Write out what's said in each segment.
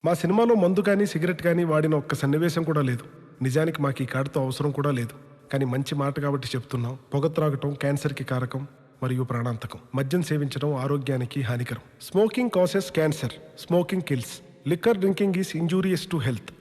మా సినిమాలో మందు కానీ సిగరెట్ కానీ వాడిన ఒక్క సన్నివేశం కూడా లేదు. నిజానికి మాకు ఈ కార్డుతో అవసరం కూడా లేదు. కానీ మంచి మాట కాబట్టి చెప్తున్నాం. పొగ త్రాగటం క్యాన్సర్కి కారకం మరియు ప్రాణాంతకం. మద్యం సేవించడం ఆరోగ్యానికి హానికరం. Smoking causes cancer, smoking kills. Liquor drinking is injurious to health.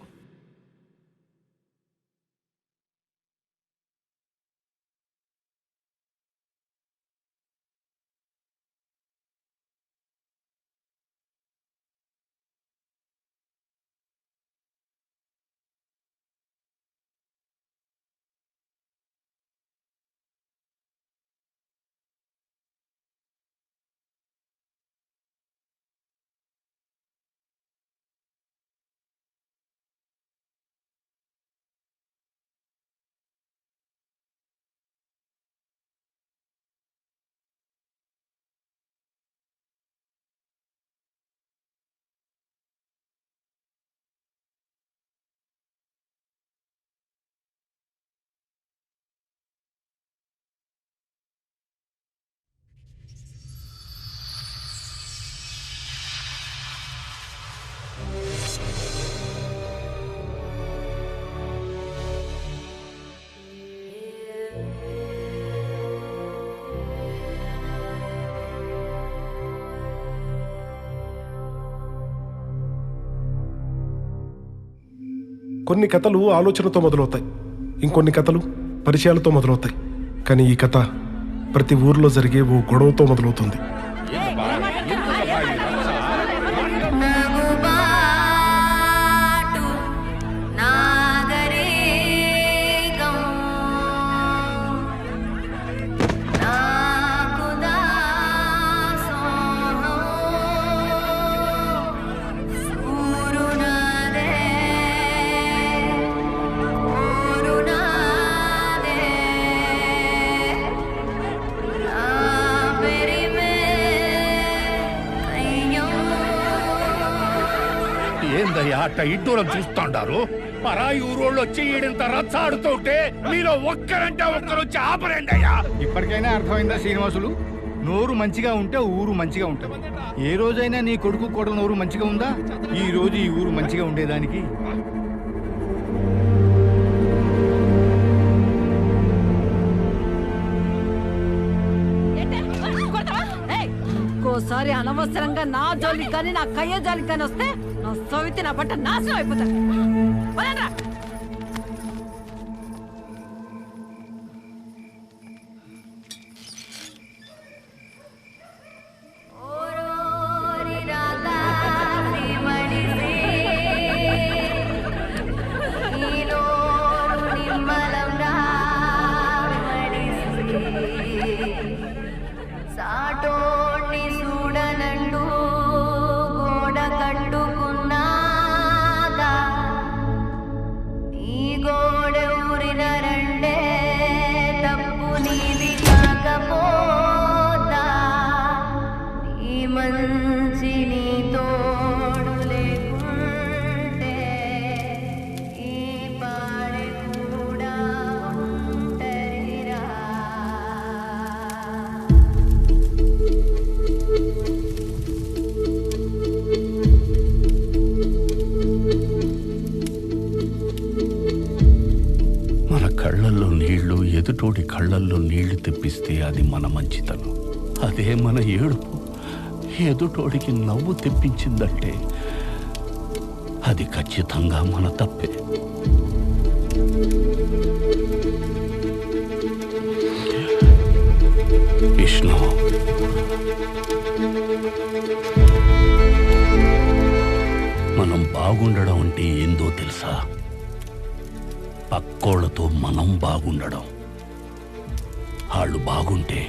కొన్ని కథలు ఆలోచనతో మొదలవుతాయి, ఇంకొన్ని కథలు పరిచయాలతో మొదలవుతాయి. కానీ ఈ కథ ప్రతి ఊర్లో జరిగే ఓ గొడవతో మొదలవుతుంది. ఏందయ్యా అట్ట ఇడ్డూరం చూస్తుంటారు? పరాయి ఊరోళ్ళు వచ్చి ఈడింత రచ్చాడుతుంటే మీలో ఒక్కరంటే ఒక్కరు వచ్చి ఆపరండి అయ్యా. ఇప్పటికైనా అర్థమైందా శ్రీనివాసులు? నోరు మంచిగా ఉంటే ఊరు మంచిగా ఉంటుంది. ఏ రోజైనా నీ కొడుకు కూడా నోరు మంచిగా ఉందా? ఈ రోజు ఈ ఊరు మంచిగా ఉండేదానికి ఇంకోసారి అనవసరంగా నా జోలికి కానీ నా కయ్య జోలికి కానీ వస్తే నా సవితి నా బట్ట నాశనం అయిపోతాను. కళ్ళల్లో నీళ్లు ఎదుటోడి కళ్ళల్లో నీళ్లు తెప్పిస్తే అది మన మంచితనం. అదే మన ఏడుపు ఎదుటోడికి నవ్వు తెప్పించిందంటే అది ఖచ్చితంగా మన తప్పే. విష్ణు, మనం బాగుండడం అంటే ఏందో తెలుసా? పక్కోళ్లతో మనం బాగుండడం. వాళ్ళు బాగుంటే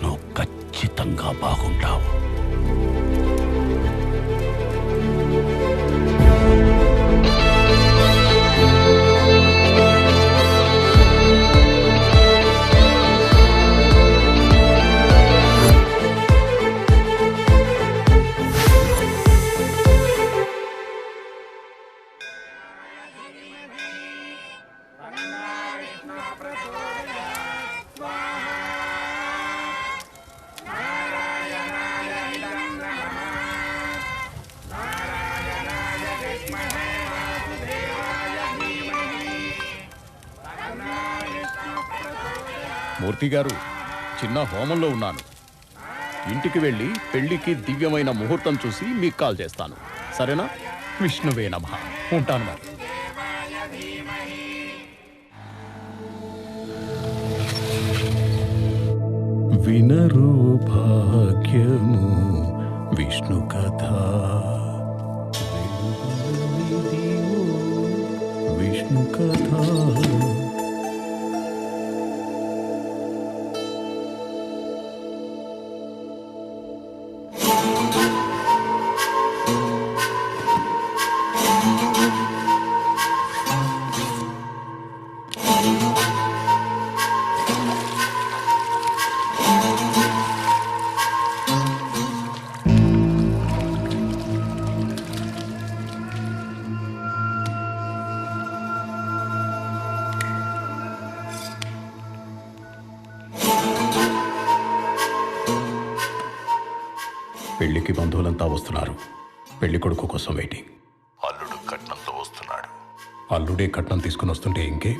నువ్వు ఖచ్చితంగా బాగుంటావు. మూర్తి గారు, చిన్న హోమంలో ఉన్నాను. ఇంటికి వెళ్ళి పెళ్లికి దివ్యమైన ముహూర్తం చూసి మీకు కాల్ చేస్తాను, సరేనా? విష్ణువే నమః. ఉంటాను మరి. వినరు భాగ్యము విష్ణు కథ, విష్ణు కథ. పెళ్లికి బంధువులంతా వస్తున్నారు. పెళ్లి కొడుకు కోసం వెయిటింగ్. అల్లుడు కట్నంతో వస్తున్నాడు. అల్లుడే కట్నం తీసుకుని వస్తుంటే ఇంకే,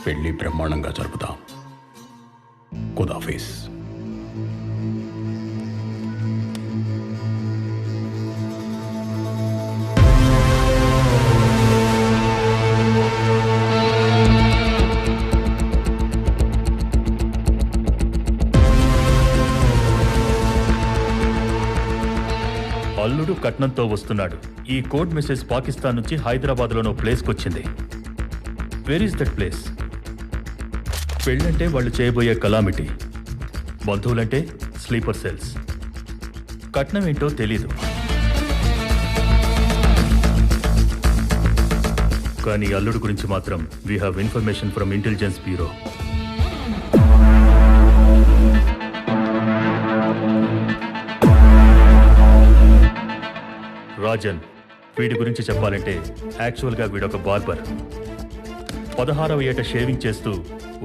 పెళ్లి బ్రహ్మాండంగా జరుపుతాం. ఖుదాఫీజ్. అల్లుడు కట్నంతో వస్తున్నాడు. ఈ కోడ్ మెసేజ్ పాకిస్తాన్ నుంచి హైదరాబాద్లోనో ప్లేస్కి వచ్చింది. Where is that place? పెళ్ళంటే వాళ్ళు చేయబోయే కలామిటీ, బంధువులంటే స్లీపర్ సెల్స్. కట్నం ఏంటో తెలీదు, కానీ అల్లుడు గురించి మాత్రం we have information from intelligence bureau. Rajan, వీడి గురించి చెప్పాలంటే యాక్చువల్గా వీడొక బార్బర్. 16వ ఏట షేవింగ్ చేస్తూ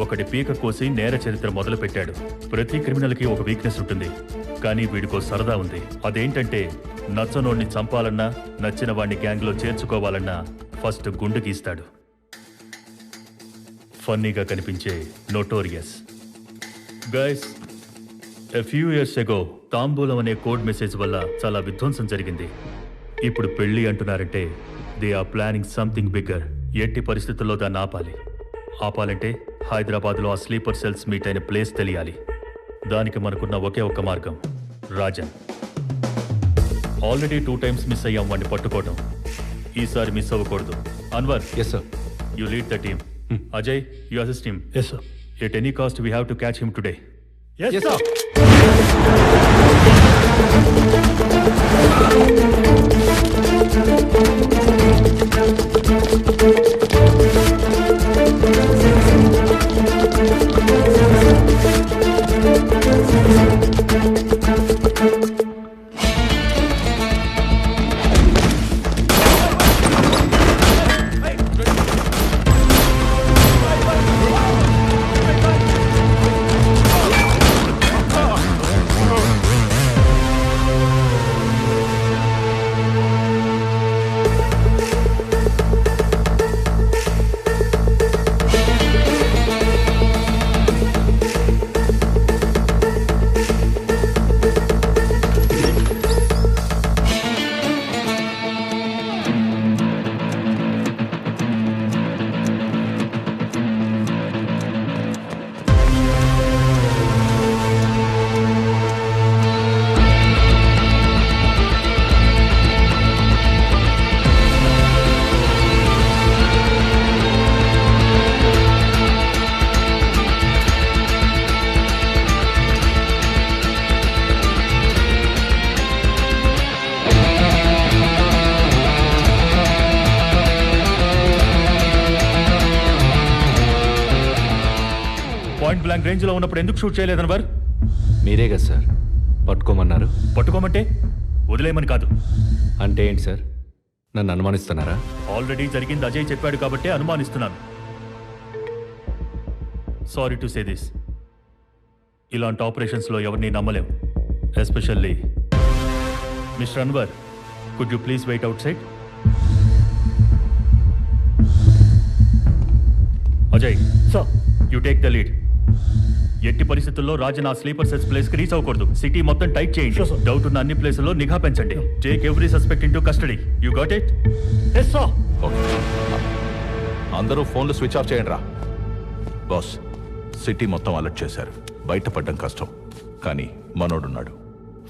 ఒకటి పీక కోసి నేర చరిత్ర మొదలుపెట్టాడు. ప్రతి క్రిమినల్కి ఒక వీక్నెస్ ఉంటుంది, కానీ వీడికో సరదా ఉంది. అదేంటంటే నచ్చనోడిని చంపాలన్నా, నచ్చిన వాడిని గ్యాంగ్లో చేర్చుకోవాలన్నా ఫస్ట్ గుండు గీస్తాడు. ఫన్నీగా కనిపించే notorious. Guys, a few years ago తాంబూలం అనే కోడ్ మెసేజ్ వల్ల చాలా విధ్వంసం జరిగింది. ఇప్పుడు పెళ్లి అంటున్నారంటే they are planning something bigger. ఎట్టి పరిస్థితుల్లో దాన్ని ఆపాలంటే హైదరాబాద్లో ఆ స్లీపర్ సెల్స్ మీట్ అయిన ప్లేస్ తెలియాలి. దానికి మనకున్న ఒకే ఒక్క మార్గం రాజన్. ఆల్రెడీ 2 times మిస్ అయ్యాం వాడిని పట్టుకోవడం. ఈసారి మిస్ అవ్వకూడదు. Anwar, yes sir. You lead the team. Ajay, you assist him. Yes sir. At any cost we have to catch him today. Yes sir. Point blank రేంజ్లో ఉన్నప్పుడు ఎందుకు షూట్ చేయలేదనవర్? మీరే కదా సార్ పట్టుకోమన్నారు. పట్టుకోమంటే వదిలేయమని కాదు. అంటే ఏంటి సార్, నన్ను అనుమానిస్తున్నారా? ఆల్రెడీ జరిగింది అజయ్ చెప్పాడు కాబట్టి అనుమానిస్తున్నాను. సారీ టు సే దిస్, ఇలాంటి ఆపరేషన్స్లో ఎవరిని నమ్మలేం. Especially mister Anwar, could you please wait outside? Ajay, you take the lead. ఎట్టి పరిస్థితుల్లో రాజు నా స్లీపర్ సెల్స్ ప్లేస్ కి రీచ్ అవ్వకూడదు. సిటీ మొత్తం టైట్ చేయండి. డౌట్ ఉన్న అన్ని ప్లేసుల్లో నిఘా పెంచండి. Take every suspect into custody. You got it? Yes sir. Okay, అందరూ ఫోన్లు స్విచ్ ఆఫ్ చేయండి రా. బాస్, సిటీ మొత్తం అలర్ట్ చేశారు. బయటపడడం కష్టం, కానీ మనోడున్నాడు.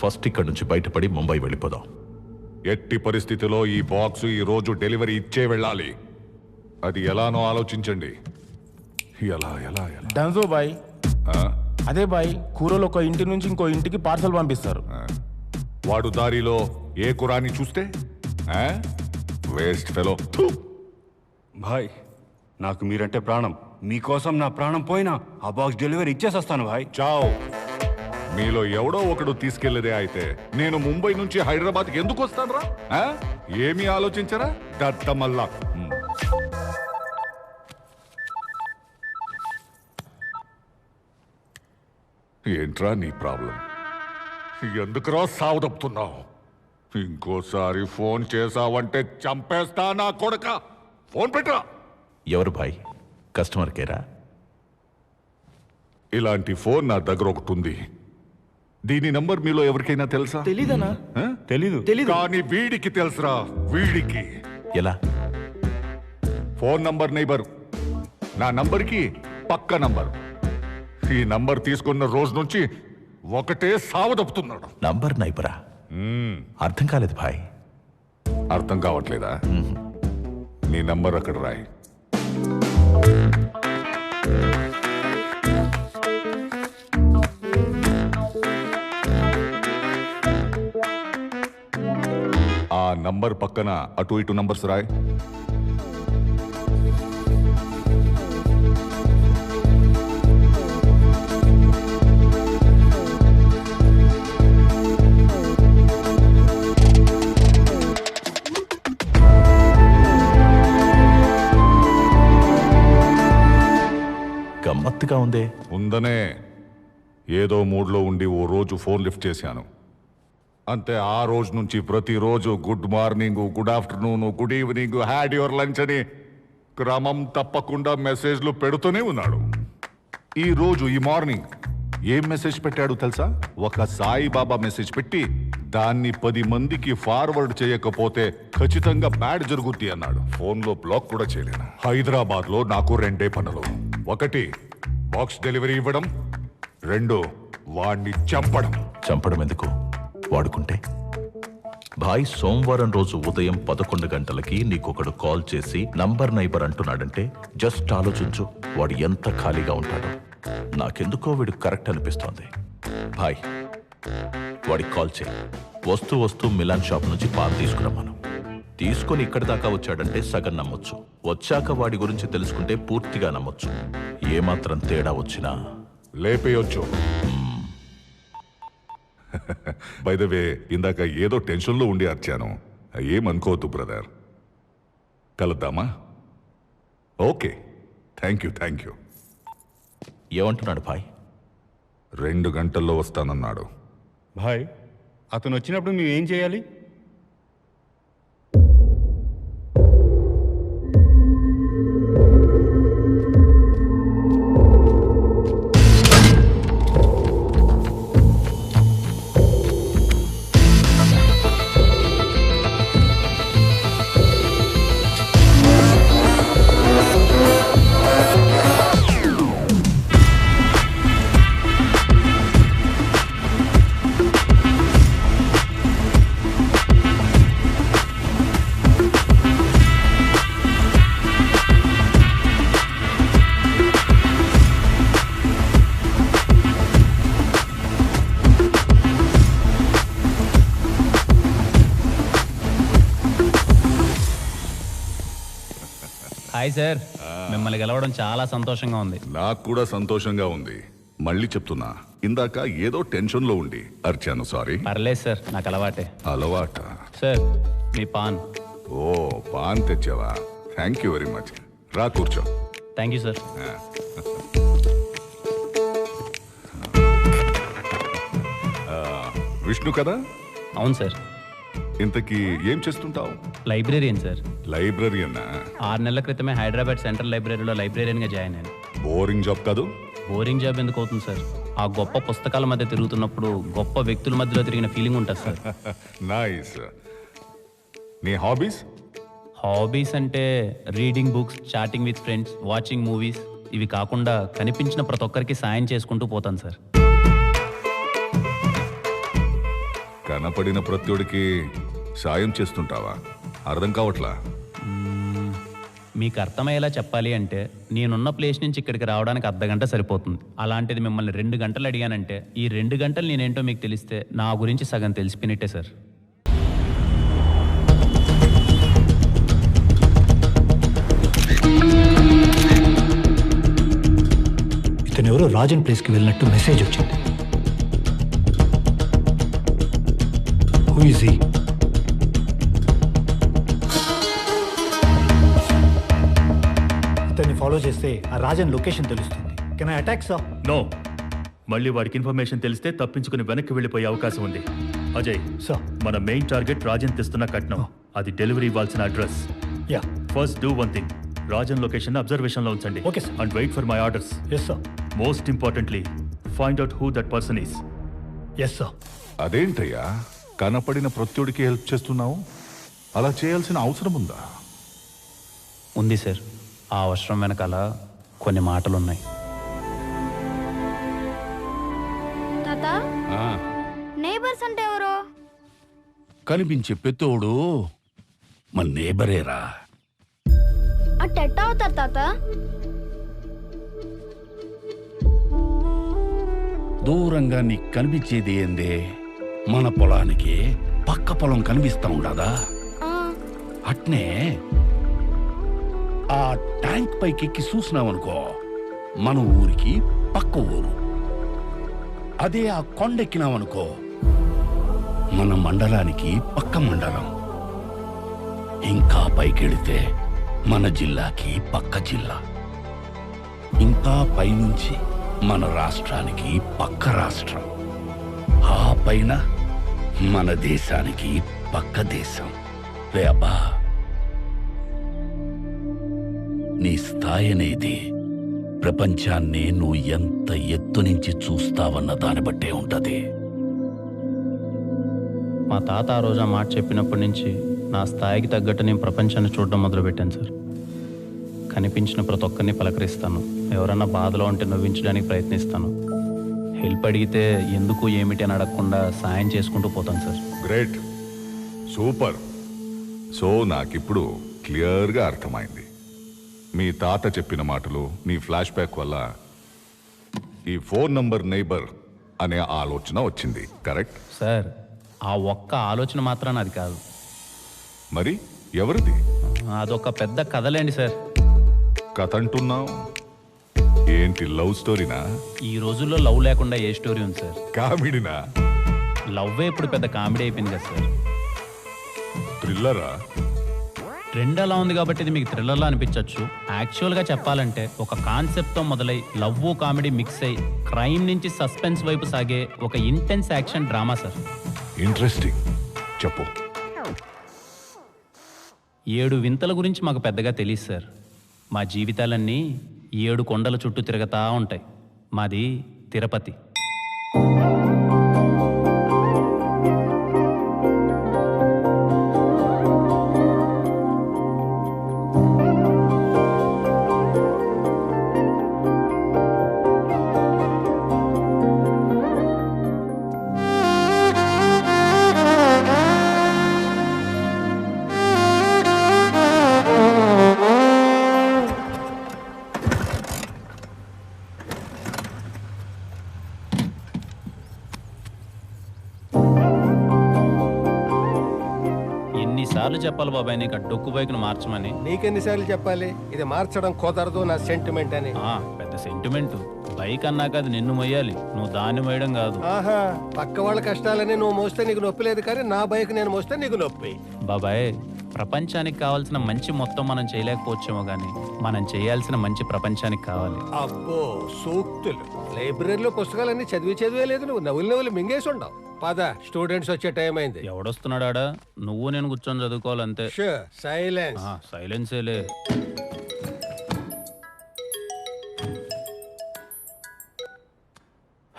ఫస్ట్ ఇక్కడి నుంచి బయటపడి ముంబై వెళ్ళిపోదాం. ఎట్టి పరిస్థితిలో ఈ బాక్స్ ఈ రోజు డెలివరీ ఇచ్చే వెళ్ళాలి. అది ఎలానో ఆలోచించండి. ఎలా ఎలా ఎలా డన్జో బాయ్. అదే బాయ్, కూరలు ఒక ఇంటి నుంచి ఇంకో ఇంటికి పార్సల్ పంపిస్తారు. వాడు దారిలో ఏ కురాని చూస్తే వేస్ట్ ఫెలో. భాయ్, నాకు మీరంటే ప్రాణం. మీకోసం నా ప్రాణం పోయినా ఆ బాక్స్ డెలివరీ ఇచ్చేసొస్తాను భాయ్. చావ్. మీలో ఎవడో ఒకడు తీసుకెళ్లేదే అయితే నేను ముంబై నుంచి హైదరాబాద్కి ఎందుకు వస్తాను రా? ఏమీ ఆలోచించరా దత్తమల్లా? ఏంట్రా నీ ప్రాబ్లం? ఎందుకురా సావదప్పుతున్నావు? ఇంకోసారి ఫోన్ చేసావంటే చంపేస్తా నా కొడక. ఫోన్ పెట్టరా. ఎవరు భాయ్? కస్టమర్ కేరా? ఇలాంటి ఫోన్ నా దగ్గర ఒకటి ఉంది. దీని నంబర్ మీలో ఎవరికైనా తెలుసా? తెలీదనా? తెలీదు. కానీ వీడికి తెలుసురా. వీడికి ఎలా? ఫోన్ నంబర్ నైబర్, నా నంబర్కి పక్క నంబర్. ఈ నంబర్ తీసుకున్న రోజు నుంచి ఒకటే సావదప్పుతున్నాడు. నంబర్ నైబరా? అర్థం కాలేదు భాయ్. అర్థం కావట్లేదా? నీ నంబర్ అక్కడ రాయి. ఆ నంబర్ పక్కన అటు ఇటు నంబర్స్ రాయ్. గమ్మత్తుగా ఉందే. ఉందనే. ఏదో మూడ్లో ఉండి ఓ రోజు ఫోన్ లిఫ్ట్ చేశాను అంతే. ఆ రోజు నుంచి ప్రతిరోజు good morning, good afternoon, good evening, had your lunch అని క్రమం తప్పకుండా మెసేజ్లు పెడుతూనే ఉన్నాడు. ఈ రోజు ఈ మార్నింగ్ ఏం మెసేజ్ పెట్టాడు తెలుసా? ఒక సాయిబాబా మెసేజ్ పెట్టి దాన్ని 10 మందికి ఫార్వర్డ్ చేయకపోతే ఖచ్చితంగా బ్యాడ్ జరుగుద్ది అన్నాడు. ఫోన్లో బ్లాక్ కూడా చేయలేను. హైదరాబాద్లో నాకు 2 పనులు. 1 బాక్స్ డెలివరీ ఇవ్వడం, 2 వాణ్ణి చంపడం. చంపడం ఎందుకు? వాడుకుంటే. భాయ్, సోమవారం రోజు ఉదయం 11 గంటలకి నీకొకడు కాల్ చేసి నంబర్ నైబర్ అంటున్నాడంటే జస్ట్ ఆలోచించు, వాడు ఎంత ఖాళీగా ఉంటాడో. నాకెందుకో వీడు కరెక్ట్ అనిపిస్తోంది. భాయ్, వాడికి కాల్ చేయి. వస్తూ మిలాన్ షాప్ నుంచి పాలు తీసుకురమ్మను. తీసుకొని ఇక్కడి దాకా వచ్చాడంటే సగం నమ్మొచ్చు. వచ్చాక వాడి గురించి తెలుసుకుంటే పూర్తిగా నమ్మొచ్చు. ఏమాత్రం తేడా వచ్చినా లేపేయొచ్చు. బై ద వే, ఇందాక ఏదో టెన్షన్లో ఉండి అర్చాను. ఏమనుకోవద్దు బ్రదర్. కలుద్దామా? Okay, thank you. ఏమంటున్నాడు భాయ్? 2 గంటల్లో వస్తానన్నాడు. భాయ్, అతను వచ్చినప్పుడు మేము ఏం చేయాలి? హాయ్ సార్, మిమ్మల్ని గెలవడం చాలా సంతోషంగా ఉంది. నాకు కూడా సంతోషంగా ఉంది. మళ్ళీ చెప్తున్నా, ఇందాక ఏదో టెన్షన్లో ఉండి అర్చాను. సారీ. పర్లేదు సార్, నాకు అలవాటే. అలవాట? సార్, మీ పాన్. ఓ, పాన్ తెచ్చావా? Thank you very much. రా కూర్చో. Thank you sir. విష్ణు కదా? అవును సార్. ఇంతకీ ఏం చేస్తుంటావు? Librarian sir. లైబ్రరీయన్నా? 6 నెలల క్రితమే హైదరాబాద్ సెంట్రల్ లైబ్రరీలో లైబ్రేరియన్గా జాయిన్ అయ్యాను. బోరింగ్ జాబ్ కాదు? బోరింగ్ జాబ్ ఎందుకు అవుతుంది సార్? ఆ గొప్ప పుస్తకాల మధ్య తిరుగుతున్నప్పుడు గొప్ప వ్యక్తుల మధ్యలో తిరిగిన ఫీలింగ్ ఉంటుంది సార్. నైస్. నీ హాబీస్? హాబీస్ అంటే reading books, chatting with friends, watching movies. ఇవి కాకుండా కనిపించిన ప్రతి ఒక్కరికి సాయం చేసుకుంటూ పోతాను సార్. కనపడిన ప్రత్యుడికి సాయం చేస్తుంటావా? అర్థం కావట్లా. మీకు అర్థమయ్యేలా చెప్పాలి అంటే నేనున్న ప్లేస్ నుంచి ఇక్కడికి రావడానికి అర్ధగంట సరిపోతుంది. అలాంటిది మిమ్మల్ని 2 గంటలు అడిగానంటే ఈ 2 గంటలు నేనేంటో మీకు తెలిస్తే నా గురించి సగం తెలిసిపోయినట్టే సార్. ఇతను ఎవరో రాజన్ ప్లేస్కి వెళ్ళినట్టు మెసేజ్ వచ్చింది. Who is he? ఇతన్ని ఫాలో చేస్తే ఆ రాజన్ లొకేషన్ తెలుస్తుంది. Can I attack sir? No. మళ్ళీ వాడికి ఇన్ఫర్మేషన్ తెలిస్తే తప్పించుకుని వెనక్కి వెళ్ళిపోయే అవకాశం ఉంది. అజయ్ సార్, మన మెయిన్ టార్గెట్ రాజన్ తెస్తున్న కట్నం. అది డెలివరీ ఇవ్వాల్సిన address. Yeah. First do one thing. Rajan location observation లో ఉంచండి. Okay sir. And wait for my orders. Yes sir. Most importantly find out who that person is. Yes sir. అదేంటయ్యా, కనపడిన ప్రత్యుడికి help చేస్తున్నావు? అలా చేయాల్సిన అవసరం ఉందా? ఉంది సార్. ఆ అవసరం వెనకాల కొన్ని మాటలున్నాయి. తాత, నేబర్స్ అంటే ఎవరు? కనిపించే పెత్తోడు మన నేబరేరా. అట్టెట్టా అవుతారు తాత? దూరంగా నీకు కనిపించేది ఏందే? మన పొలానికి పక్క పొలం కనిపిస్తా ఉండదా? అట్నే ఆ ట్యాంక్ పైకి ఎక్కి చూసినావనుకో మన ఊరికి పక్క ఊరు. అదే ఆ కొండెక్కినావనుకో మన మండలానికి పక్క మండలం. ఇంకా పైకెడితే మన జిల్లాకి పక్క జిల్లా. ఇంకా పైనుంచి మన రాష్ట్రానికి పక్క రాష్ట్రం. ఆ పైన మన దేశానికి పక్క దేశం. రే అబ్బా, నీ స్థాయి అనేది ప్రపంచాన్ని నువ్వు ఎంత ఎత్తు నుంచి చూస్తావన్న దాన్ని బట్టే ఉంటది. మా తాత ఆ రోజు ఆ మాట చెప్పినప్పటి నుంచి నా స్థాయికి తగ్గట్టు నేను ప్రపంచాన్ని చూడడం మొదలుపెట్టాను సార్. కనిపించిన ప్రతి ఒక్కరిని పలకరిస్తాను. ఎవరన్నా బాధలో ఉంటే నవ్వించడానికి ప్రయత్నిస్తాను. హెల్ప్ అడిగితే ఎందుకు ఏమిటి అని అడగకుండా సాయం చేసుకుంటూ పోతాను సార్. Great, super. సో నాకిప్పుడు క్లియర్గా అర్థమైంది. మీ తాత చెప్పిన మాటలు, నీ ఫ్లాష్ బ్యాక్ వల్ల ఈ 4 నంబర్ నైబర్ అనే ఆలోచన వచ్చింది. Correct sir? ఆ ఒక్క ఆలోచన మాత్రాన అది కాదు. మరి ఎవరిది? అదొక పెద్ద కథలేండి సార్. కథ అంటున్నావు ఏంటి? లవ్ స్టోరీనా? ఈ రోజుల్లో లవ్ లేకుండా ఏ స్టోరీ ఉంది సార్? కామెడీనా? లవ్వే ఇప్పుడు పెద్ద కామెడీ అయిపోయింది కదా సార్. థ్రిల్లరా? ట్రెండ్ అలా ఉంది కాబట్టి ఇది మీకు థ్రిల్లర్లా అనిపించవచ్చు. యాక్చువల్గా చెప్పాలంటే ఒక కాన్సెప్ట్తో మొదలై లవ్ కామెడీ మిక్స్ అయి క్రైమ్ నుంచి సస్పెన్స్ వైపు సాగే ఒక intense action drama sir. Interesting, చెప్పు. 7 వింతల గురించి మాకు పెద్దగా తెలియదు సార్. మా జీవితాలన్నీ 7 కొండల చుట్టూ తిరగతా ఉంటాయి. మాది తిరుపతి. ఎన్నిసార్లు చెప్పాలి బాబాయ్ నీకు ఆ డొక్కు బైక్ను మార్చమని? నీకెన్నిసార్లు చెప్పాలి ఇది మార్చడం కుదరదు నా సెంటిమెంట్ అని? పెద్ద సెంటిమెంట్. బైక్ అన్నాక అది నిన్ను మొయ్యాలి, నువ్వు దాన్ని మోయడం కాదు. ఆహా, పక్క వాళ్ళ కష్టాలని నువ్వు మోస్తే నీకు నొప్పి లేదు, కానీ నా బైక్ నేను మోస్తే నీకు నొప్పి. బాబాయ్, ప్రపంచానికి కావాల్సిన మంచి మొత్తం మనం చేయలేకపోవచ్చేమో కానీ మనం చేయాల్సిన మంచి ప్రపంచానికి కావాలి. అబ్బో సూక్తులు! లైబ్రరీలో పుస్తకాలన్నీ చదివే లేదు, నువ్వు నవ్వులు మింగేసి ఉండవు. పద, స్టూడెంట్స్ వచ్చే టైం అయింది. ఎవడొస్తున్నాడా? నువ్వు నేను కూర్చొని చదువుకోవాలంతే. సైలెన్స్. సైలెన్సేలే.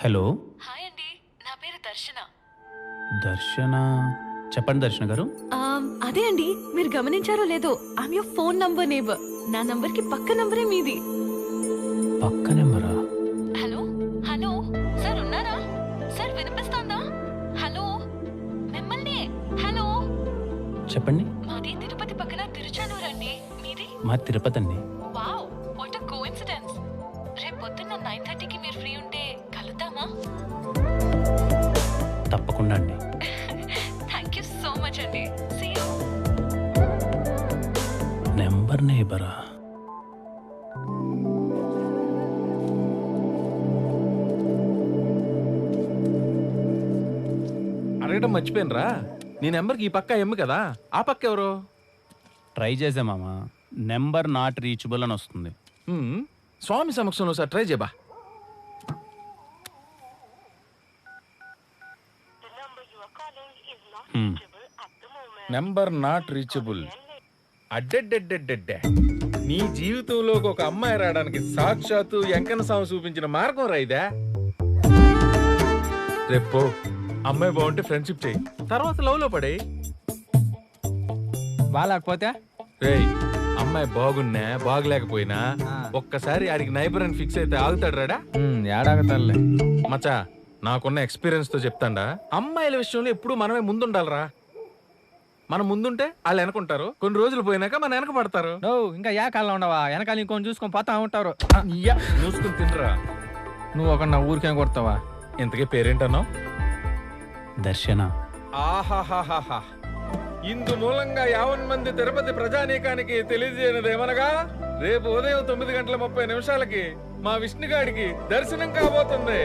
హలో హాయ్ అండి, నా పేరు దర్శన. దర్శన, చెప్పండి దర్శన గారు. అదే అండి, మీరు గమనించారో లేదో, I'm your phone number neighbour. నా నంబర్ కి పక్క నంబరే మీది. పక్క నెంబరా? హలో హలో సార్, ఉన్నారా సార్? వినిపిస్తుందా? హలో, మిమ్మల్ని. హలో, చెప్పండి. మాది తిరుపతి పక్కన తిరుచానూరు అండి. మీది? మా తిరుపతి అండి. Wow, what a coincidence. రేపు పొద్దున్న 9:30కి మీరు ఫ్రీ ఉంటే కలుద్దామా? తప్పకుండా అండి. థ్యాంక్ యూ సో మచ్ అండి. See you. నెంబర్ నేబరా? అడగడం మర్చిపోయినరా, నీ నెంబర్కి ఈ పక్క ఎమ్ము కదా, ఆ పక్క ఎవరు? ట్రై చేసే మామ, నెంబర్ నాట్ రీచబుల్ అని వస్తుంది. స్వామి సమక్షంలో సార్ ట్రై చేయబా. Number not reachable. అడ్డెడ్డెడ్డెడ్డెడ్డే, నీ జీవితంలోకి ఒక అమ్మాయి రావడానికి సాక్షాత్తు వెంకన్న స్వామి చూపించిన మార్గం రైదా. రేపు అమ్మాయి బాగుంటే ఫ్రెండ్షిప్ చేయి, తర్వాత లవ్ లో పడే. బాగాలేకపోతే రేయ్, అమ్మాయి బాగున్నా బాగలేకపోయినా ఒక్కసారి ఆడికి నైబర్ అని ఫిక్స్ అయితే ఆగుతాడు రాడా? ఏడాగతాలే మచ్చా, నాకున్న ఎక్స్పీరియన్స్ తో చెప్తాండా, అమ్మాయిల విషయంలో ఎప్పుడు మనమే ముందుండాలరా. మనం ముందుంటే వాళ్ళు వెనకుంటారు, కొన్ని రోజులు పోయినాక మన వెనక పడతారు. ఇంకా ఏ కాలంలో ఉండవా, వెనకాల ఇంకొని చూసుకొని పోతా ఉంటారు. చూసుకుని తినరా. నువ్వు ఒక నా ఊరికేం కొడతావా? ఇంతకీ పేరేంటన్నావు? దర్శన. ఆహాహాహా, ఇందు మూలంగా 50 మంది తిరుపతి ప్రజానీకానికి తెలియజేయనదేమనగా, రేపు ఉదయం 9:30 మా విష్ణుగాడికి దర్శనం కాబోతుంది.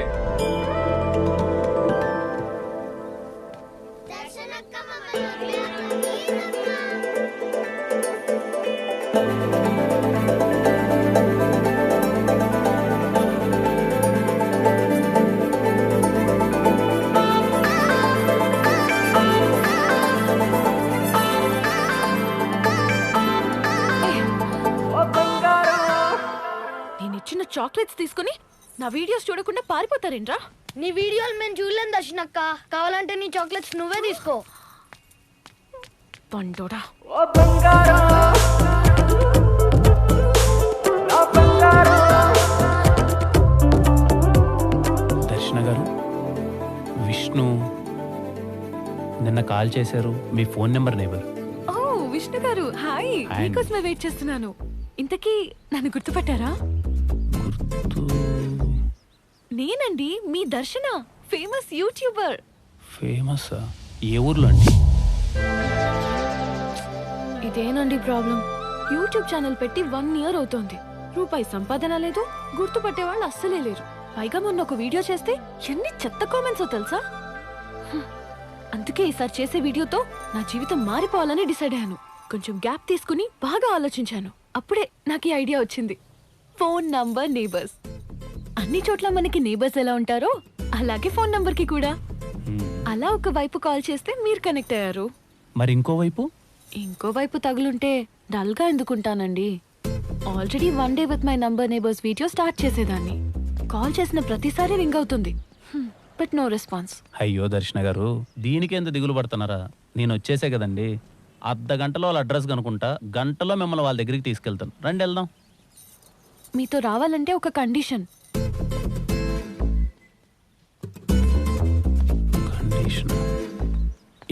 నేనిచ్చిన చాక్లెట్స్ తీసుకుని నా వీడియోస్ చూడకుండా పారిపోతారేంట్రా? నీ వీడియోలు మేము చూడలేం దర్శనక్క, కావాలంటే నీ చాక్లెట్స్ నువ్వే తీసుకో. పండోడా. దర్శన గారు, విష్ణు నిన్న కాల్ చేశారు, మీ ఫోన్ నెంబర్ నేబర్. ఓ విష్ణు గారు, హాయ్. మీకోసమే వెయిట్ చేస్తున్నాను. ఇంతకీ నన్ను గుర్తుపట్టారా? నేనండి మీ దర్శన, ఫేమస్ యూట్యూబర్. ఫేమస్? ఏ ఊర్లో అండి? ఇదేనండి ప్రాబ్లం. యూట్యూబ్ ఛానల్ పెట్టి 1 year అవుతోంది. రూపాయి సంపాదన లేదు, గుర్తుపట్టే వాళ్ళు అస్సలే లేరు. పైగా మొన్న ఒక వీడియో చేస్తే ఎన్ని చెత్త కామెంట్స్ తెలుసా? అందుకే ఈసారి చేసే వీడియోతో నా జీవితం మారిపోవాలని డిసైడ్ అయ్యాను. కొంచెం గ్యాప్ తీసుకుని బాగా ఆలోచించాను. అప్పుడే నాకు ఈ ఐడియా వచ్చింది. Phone number neighbours. అన్ని చోట్ల మనకి నేబర్స్ ఎలా ఉంటారో అలాగే ఫోన్ నంబర్ కి కూడా. అలా ఒక వైపు కాల్ చేస్తే మీరు కనెక్ట్ అయ్యారు. మరి ఇంకో వైపు తగులుంటే డల్ గా ఎందుకుంటానండి? Already 1 day with my number neighbours video start చేసేదాన్ని. కాల్ చేసిన ప్రతిసారి రింగ్ అవుతుంది, బట్ నో రెస్పాన్స్. అయ్యో దర్శన గారు, దీనికి ఎంత దిగులు పడుతున్నారా? నేను వచ్చేసే కదండి. అర్ధగంటలో వాళ్ళ అడ్రస్ కనుకుంటా, గంటలో మిమ్మల్ని వాళ్ళ దగ్గరికి తీసుకెళ్తాను. రండి వెళ్దాం. మీతో రావాలంటే ఒక కండిషన్.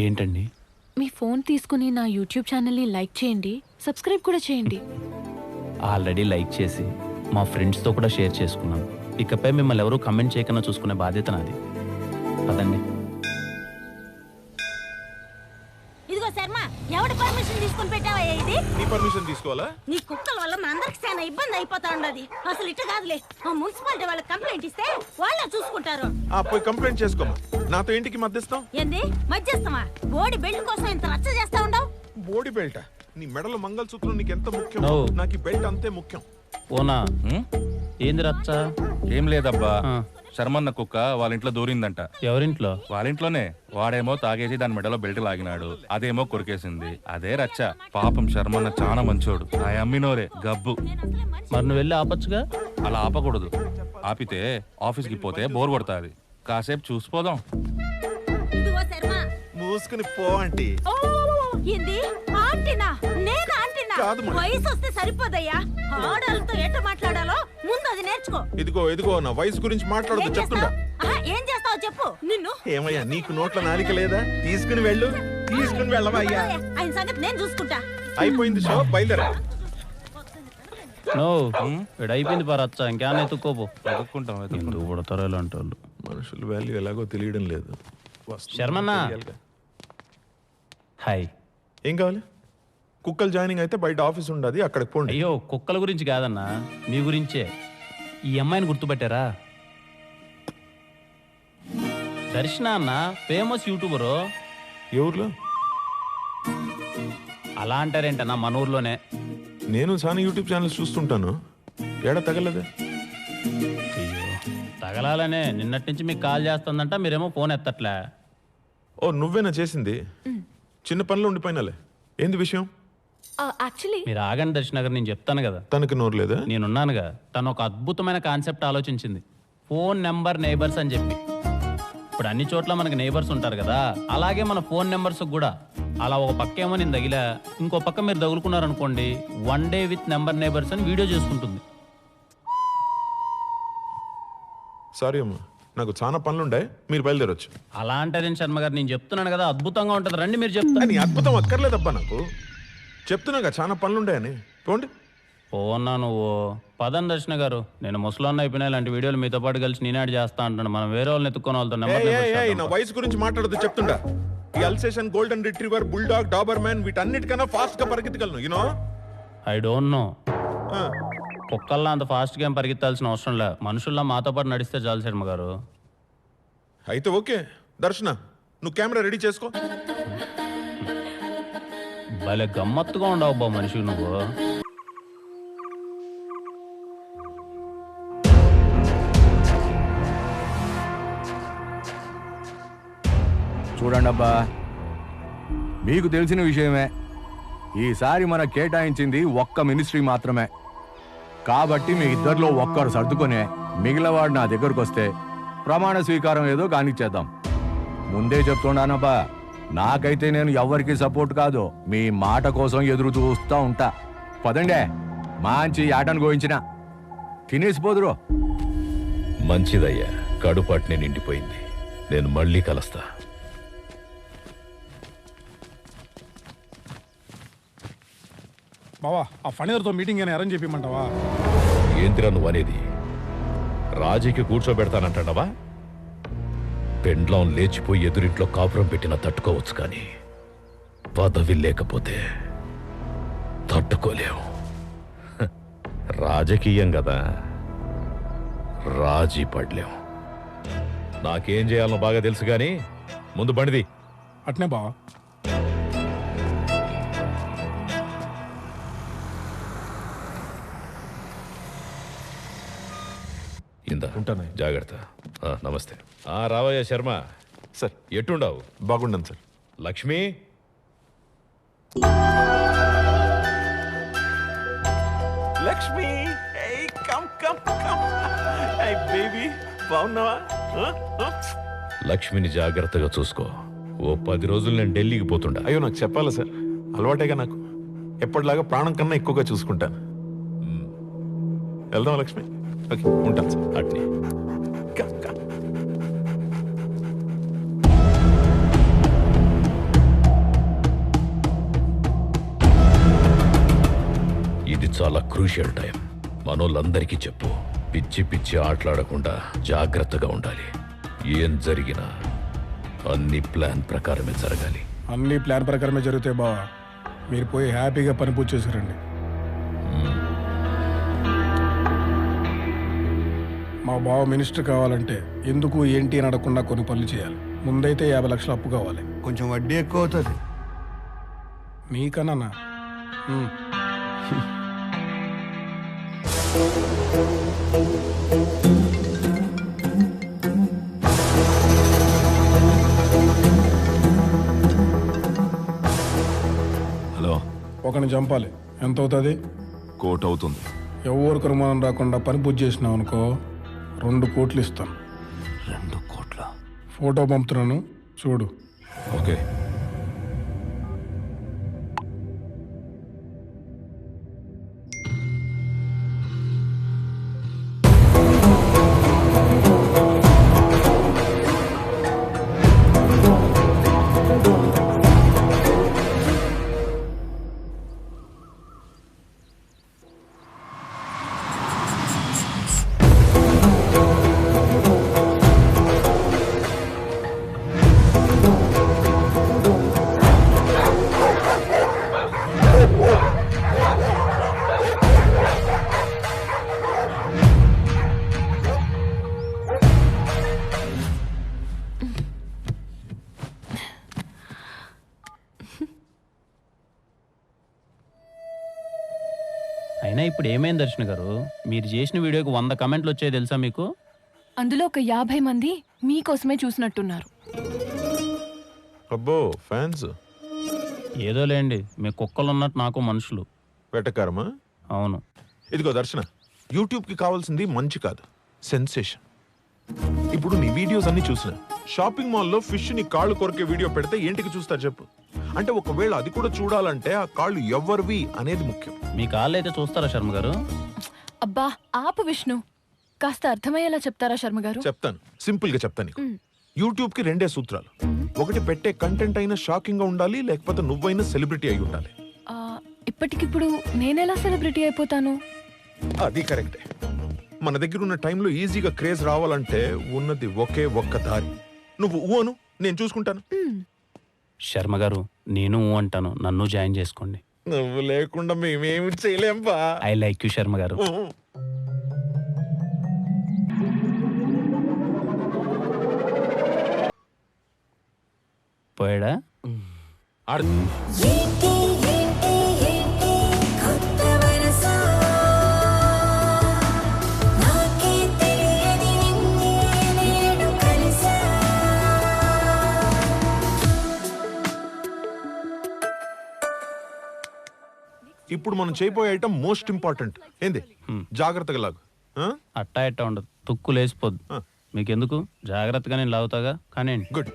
ఏంటండి? మీ ఫోన్ తీసుకుని నా యూట్యూబ్ ఛానల్ని లైక్ చేయండి, సబ్స్క్రైబ్ కూడా చేయండి. ఆల్రెడీ లైక్ చేసి మా ఫ్రెండ్స్తో కూడా షేర్ చేసుకున్నాను. ఇకపై మిమ్మల్ని ఎవరూ కమెంట్ చేయకుండా చూసుకునే బాధ్యత నాది. పదండి. ఇదిగో శర్మ, ఎవడి పర్మిషన్ తీసుకుని పెట్టావయ్యా ఇది? నీ పర్మిషన్ తీసుకోవాలా? నీ కుక్కల వల్ల మా అందరికి చాలా ఇబ్బంది అయిపోతా ఉండదు. అసలు ఇట్ట కాదులే, ఆ మున్సిపాలిటీ వాళ్ళకి కంప్లైంట్ ఇస్తే వాళ్ళే చూసుకుంటారు. పోయి కంప్లైంట్ చేసుకోమా, నాతో ఇంటికి మధ్యస్థం. ఏంది మధ్యస్థమా? బోడి బెల్ట్ కోసం ఇంత రచ్చ చేస్తా ఉండవు. బోడి బెల్ట్? నీ మెడలో మంగళసూత్రం నీకు ఎంత ముఖ్యం, నాకు ఈ బెల్ట్ అంతే ముఖ్యం. ఓనా? ఏంది రచ్చ? ఏం లేదబ్బా, శర్మన్న కుక్క వాళ్ళ ఇంట్లో దూరిందంట. ఎవరింట్లో? వాళ్ళ ఇంట్లోనే. వాడేమో తాగేసి దాని మెడలో బెల్ట్ లాగినాడు, అదేమో కొరికేసింది. అదే రచ్చ. పాపం శర్మన్న చాలా మంచోడు, ఆ అమ్మినోరే గబ్బు. మరి నువ్వు వెళ్ళి ఆపచ్చుగా? అలా ఆపకూడదు. ఆపితే ఆఫీస్కి పోతే బోర్ కొడుతుంది. కాసేపు చూసిపోదాం. ఇదిగో శర్మ. మూసుకుని పో ఆంటీ. ఓ, ఏంది ఆంటీనా? నేను ఆంటీనా? వయసు వస్తే సరిపోదయ్యా. ఆడలతో ఎట్ట మాట్లాడాలో ముందు అది నేర్చుకో. ఇదిగో నా వయసు గురించి మాట్లాడదు చెప్తుండా. ఏం చేస్తావు చెప్పు. నిన్ను ఏమయ్యా నీకు నోట్ల నాలిక లేదా? తీసుకుని వెళ్ళు. తీసుకుని వెళ్ళవయ్యా. ఆయన సంగతి నేను చూసుకుంటా. అయిపోయింది షో, బయలుదేరా. నో ఇక్కడ అయిపోయింది పరచ్చ, ఇంకేమైనా ఎత్తుక్కోపో. ఎందుకు పుడతారో ఇలాంటి వాళ్ళు. మనుషుల వాల్యూ ఎలాగో తెలియడం లేదు. శర్మన్నా హాయ్. ఏం కావాలి? కుక్కలు జాయినింగ్ అయితే బయట ఆఫీస్ ఉండదు, అక్కడికి పోండి. అయ్యో కుక్కల గురించి కాదన్నా, మీ గురించే. ఈ అమ్మాయిని గుర్తుపట్టారా? దర్శన అన్న, ఫేమస్ యూట్యూబరు. ఏ ఊర్లో? అలా అంటారేంటన్నా, మన ఊర్లోనే. నేను చాలా యూట్యూబ్ ఛానల్స్ చూస్తుంటాను. ఏడా తగలదే? అయ్యో తగలాలనే నిన్నటి నుంచి మీకు కాల్ చేస్తుందంట, మీరేమో ఫోన్ ఎత్తట్లే. ఓ నువ్వేనా చేసింది? చిన్న పనిలో ఉండిపోయినాలే. ఏంది విషయం? యాక్చువల్లీ మీరు ఆగండి దర్శనగర్, నేను చెప్తాను కదా. తనకి నోరు లేదా? నేనున్నానుగా. తను ఒక అద్భుతమైన కాన్సెప్ట్ ఆలోచించింది, ఫోన్ నెంబర్ నైబర్స్ అని చెప్పి. ఇప్పుడు అన్ని చోట్ల మనకి నైబర్స్ ఉంటారు కదా, అలాగే మన ఫోన్ నెంబర్స్ కూడా. అలా ఒక పక్క ఏమో నేను తగిలా, ఇంకో పక్క మీరు తగులుకున్నారనుకోండి, 1 డే విత్ నెంబర్ నైబర్స్ అని వీడియో చేసుకుంటుంది. సారీ అమ్మా, నాకు చాలా పనులుండే, మీరు బయలుదేరొచ్చు. అలా అంటారేం శర్మ గారు, నేను చెప్తున్నాను కదా అద్భుతంగా ఉంటుంది, రండి మీరు చెప్తాను. నీ అద్భుతం అక్కర్లేదబ్బా నాకు. చెప్తున్నాగా చాలా పనులుండాయని. పోండి. పోన్నా నువ్వు పదం దర్శన గారు, నేను ముసలాన్న అయిపోయినా ఇలాంటి వీడియోలు మీతో పాటు కలిసి నేనాడు చేస్తా అంటాను. మనం వేరే వాళ్ళని ఎత్తుకొని వాళ్ళతో నా వయసు గురించి మాట్లాడదు చెప్తుండా. ఈ Alsatian, golden retriever, bulldog, Doberman వీటన్నిటికన్నా ఫాస్ట్ గా పరిగెత్తగలను. You know I don't know. కుక్కల్లా అంత ఫాస్ట్గా ఏం పరిగెత్తాల్సిన అవసరం లే, మనుషుల్లా మాతో పాటు నడిస్తే చాలు శర్మ గారు. అయితే ఓకే దర్శన, నువ్వు కెమెరా రెడీ చేసుకో. భలే గమ్మత్తుగా ఉండవు బా మనిషి నువ్వు. చూడండి అబ్బా, మీకు తెలిసిన విషయమే, ఈసారి మన కేటాయించింది ఒక్క మినిస్ట్రీ మాత్రమే. కాబట్టి మీ ఇద్దరిలో ఒక్కరు సర్దుకొని మిగిలినవాడు నా దగ్గరకు వస్తే ప్రమాణ స్వీకారం ఏదో కానిచ్చేద్దాం. ముందే చెప్తున్నానబ్బా, నాకైతే నేను ఎవరికి సపోర్ట్ కాదు, మీ మాట కోసం ఎదురు చూస్తూ ఉంటా. పదండే, మంచి ఆటను గోయించిన తినేసిపోదురు. మంచిదయ్యా, కడుపాటిని నిండిపోయింది. నేను మళ్ళీ కలుస్తా. బావా, ఆ ఫణిధర్తో మీటింగ్ అని అరేంజ్ చెప్పమంటావా? ఏంటిరా నువ్వు అనేది? రాజీకి కూర్చోబెడతానంటావా? పెండ్లం లేచిపోయి ఎదురింట్లో కాపురం పెట్టినా తట్టుకోవచ్చు, కానీ పదవి లేకపోతే తట్టుకోలేవు. రాజకీయం కదా, రాజీ పడలేం. నాకేం చేయాలనో బాగా తెలుసు, కానీ ముందు బండిది. అట్నే బావా. ఉంటాను, జాగ్రత్త. నమస్తే. రావయ్య శర్మ. సార్ ఎట్టుండవు? బాగుండను sir. Lakshmi, Lakshmi, come come come. Baby బాగున్నావా? లక్ష్మిని జాగ్రత్తగా చూసుకో. ఓ 10 రోజులు నేను ఢిల్లీకి పోతుండా. అయ్యో నాకు చెప్పాలా సార్, అలవాటేగా నాకు. ఎప్పటిలాగా ప్రాణం కన్నా ఎక్కువగా చూసుకుంటాను. వెళ్దాం లక్ష్మి. ఓకే, ఉంటాను సార్. అట్నే. ఇది చాలా క్రూషియల్ టైం. మనోళ్ళందరికీ చెప్పు, పిచ్చి పిచ్చి ఆటలాడకుండా జాగ్రత్తగా ఉండాలి. ఏం జరిగినా అన్ని ప్లాన్ ప్రకారమే జరగాలి. అన్ని ప్లాన్ ప్రకారమే జరుగుతాయి బావా. మీరు పోయి హ్యాపీగా పని పూర్తి చేసిరండి. మా బావ మినిస్టర్ కావాలంటే ఎందుకు ఏంటి అని అడగకుండా కొన్ని పనులు చేయాలి. ముందైతే 50 లక్షలు అప్పు కావాలి. కొంచెం వడ్డీ ఎక్కువ అవుతుంది. మీకన్నా హలో, ఒకరిని చంపాలి. ఎంత అవుతుంది? 1 కోటి అవుతుంది. ఎవరికి అనుమానం రాకుండా పని పూర్తి చేసినావు అనుకో, 2 కోట్లు ఇస్తాను. 2 కోట్ల? ఫోటో పంపుతున్నాను చూడు. ఓకే. అయినా ఇప్పుడు ఏమైంది దర్శన గారు? మీరు చేసిన వీడియోకి 100 కమెంట్లు వచ్చాయి తెలుసా మీకు? అందులో ఒక 50 మంది మీకోసమే చూసినట్టున్నారు. అబ్బో ఫ్యాన్స్. ఏదో లేండి, మీ కుక్కలు ఉన్నట్టు నాకు మనుషులు. వెటకారమా? అవును. ఇదిగో దర్శన, యూట్యూబ్కి కావాల్సింది మంచి కాదు, సెన్సేషన్. ఇప్పుడు నీ వీడియోస్ అన్ని చూసిన షాపింగ్ మాల్లో ఫిష్ ని కాళ్ళు కొరికే వీడియో పెడితే ఏంటికి చూస్తారు చెప్పు? అంటే ఒకవేళ అది కూడా చూడాలంటే ఆ కాళ్ళు ఎవరివి అనేది ముఖ్యం. మీ కాళ్ళు అయితే చూస్తారా శర్మ గారు? అబ్బా ఆపు విష్ణు, కాస్త అర్థమయ్యేలా చెప్తారా శర్మ గారు? చెప్తాను, సింపుల్ గా చెప్తాను నీకు. యూట్యూబ్ కి 2 సూత్రాలు. ఒకటి, పెట్టే కంటెంట్ అయినా షాకింగ్ గా ఉండాలి, లేకపోతే నువ్వైనా సెలబ్రిటీ అయి ఉండాలి. ఇప్పటికిప్పుడు నేనెలా సెలబ్రిటీ అయిపోతాను? అది కరెక్టే. మన దగ్గర ఉన్న టైంలో ఈజీగా క్రేజ్ రావాలంటే ఉన్నది ఒకే ఒక్క దారి. నువ్వు ఊను, నేను చూసుకుంటాను. శర్మ గారు, నేను అంటాను, నన్ను జాయిన్ చేసుకోండి. నువ్వు లేకుండా మేమేమి చేయలేం బా. ఐ లైక్ యూ శర్మ గారు. పోయాడా? ఇప్పుడు మనం చేయబోయే ఐటమ్ మోస్ట్ ఇంపార్టెంట్. ఏంది? జాగ్రత్తగా లాగు. అట్టా ఎట్టా ఉండదు, తుక్కు లేసిపోద్దు. మీకెందుకు, జాగ్రత్తగా నేను లాగుతాగా. కానీ గుడ్.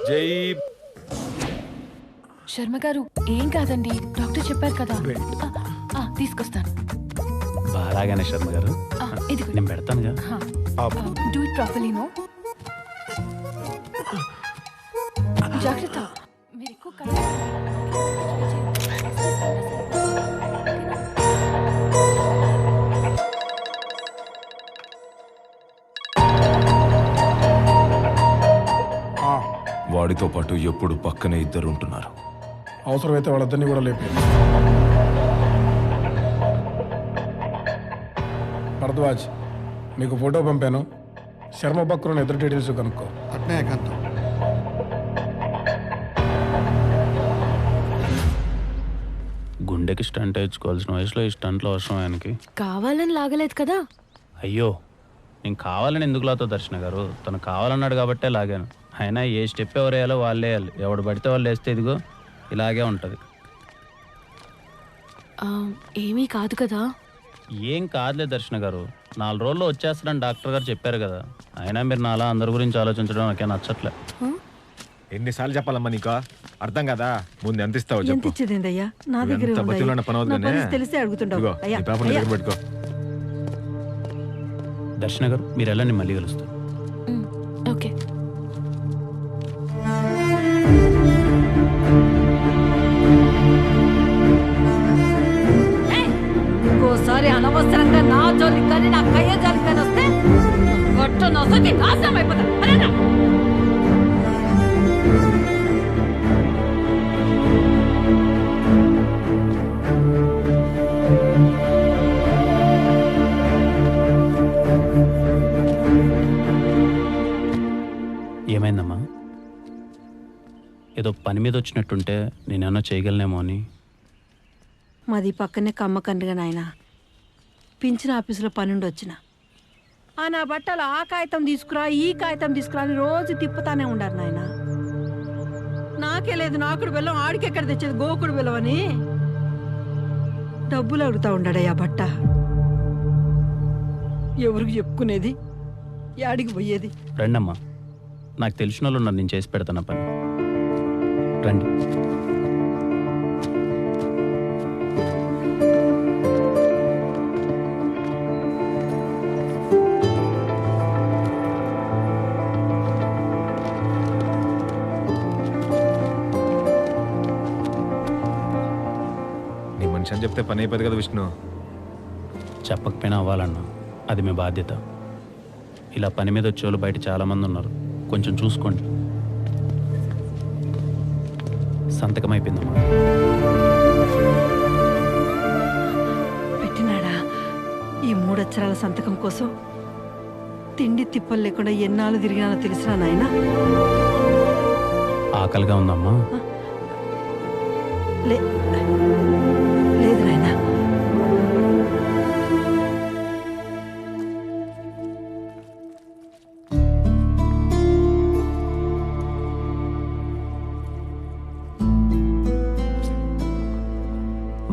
జై. శర్మ గారు, ఏం కాదండి, డాక్టర్ చెప్పారు కదా. తీసుకొస్తాను. బాగానే శర్మ గారు, ఇది నేను పెడతానుగా. Do it properly. నో జాగ్రత్త, మీరు ఎక్కువ వాడితో పాటు ఎప్పుడు పక్కనే ఇద్దరు ఉంటున్నారు. అవసరమైతే వాళ్ళిద్దరిని కూడా లేపి. భరద్వాజ్, నీకు ఫోటో పంపాను. శర్మ బక్రుని ఎదురు డీటెయిల్స్ కనుక్కో. అట్నే ఏకాంతం. గుండెకి స్టంట్ వేయించుకోవాల్సిన వయసులో ఈ స్టంట్లో అవసరం ఆయనకి. కావాలని లాగలేదు కదా. అయ్యో, నేను కావాలని ఎందుకు లాతో దర్శన గారు? తను కావాలన్నాడు కాబట్టే లాగాను. అయినా ఏ స్టెప్ ఎవరు వేయాలో వాళ్ళే వేయాలి. ఎవడు పడితే వాళ్ళు వేస్తే ఇదిగో ఇలాగే ఉంటుంది. ఏమీ కాదు కదా. ఏం కాదులే దర్శన గారు, 4 రోజుల్లో వచ్చేస్తాడని డాక్టర్ గారు చెప్పారు కదా. అయినా మీరు నాలా అందరి గురించి ఆలోచించడం నాకే నచ్చట్లే. ఎన్నిసార్లు చెప్పాలమ్మా నీకు? అర్థం కదా. ముందు ఎంత ఇస్తావు చెప్పు. ఇచ్చేదేందయ్యా, నా దగ్గర తెలిసే అడుగుతుంటావు. పెట్టుకో. దర్శన గారు, మీరు ఎలా నేను మళ్ళీ కలుస్తాను. ఓకే. ఇంకోసారి అనవసరంగా నా జోలికి కానీ నా కయ్య జోలికి కానీ వస్తే గట్టు నొసకి నాశనం అయిపోతా. ఏమైందమ్మా? ఏదో పని మీద వచ్చినట్టుంటే నేనేమన్నా చేయగలనేమో అని. మాది పక్కనే కమ్మకండ్రిగా నాయన. పింఛన్ ఆఫీసులో పనుండి వచ్చిన. నా బట్టలు ఆ కాగితం తీసుకురా, ఈ కాగితం తీసుకురా అని రోజు తిప్పుతానే ఉండారు నాయన. నాకే లేదు నాకుడు బెల్లం, ఆడికెక్కడ తెచ్చేది గోకుడు బెల్లం అని డబ్బులు అడుగుతా ఉండాడయ్యా బట్ట. ఎవరికి చెప్పుకునేది, యాడికి పోయేది? రండమ్మా, నాకు తెలిసిన వాళ్ళు ఉన్నారు, నేను చేసి పెడతాను పని. రండి. నీ మనిషి అని చెప్తే పని అయిపోతుంది కదా విష్ణు. చెప్పకపోయినా అవ్వాలన్నా, అది మీ బాధ్యత. ఇలా పని మీద వచ్చేవాళ్ళు బయట చాలామంది ఉన్నారు, కొంచెం చూసుకోండి. సంతకం అయిపోయిందమ్మా. పెట్టినాడా? ఈ 3 అక్షరాల సంతకం కోసం తిండి తిప్పలు లేకుండా ఎన్నాళ్ళు తిరిగినానో తెలిసినా నాయన. ఆకలిగా ఉందమ్మా? లేదు నాయన.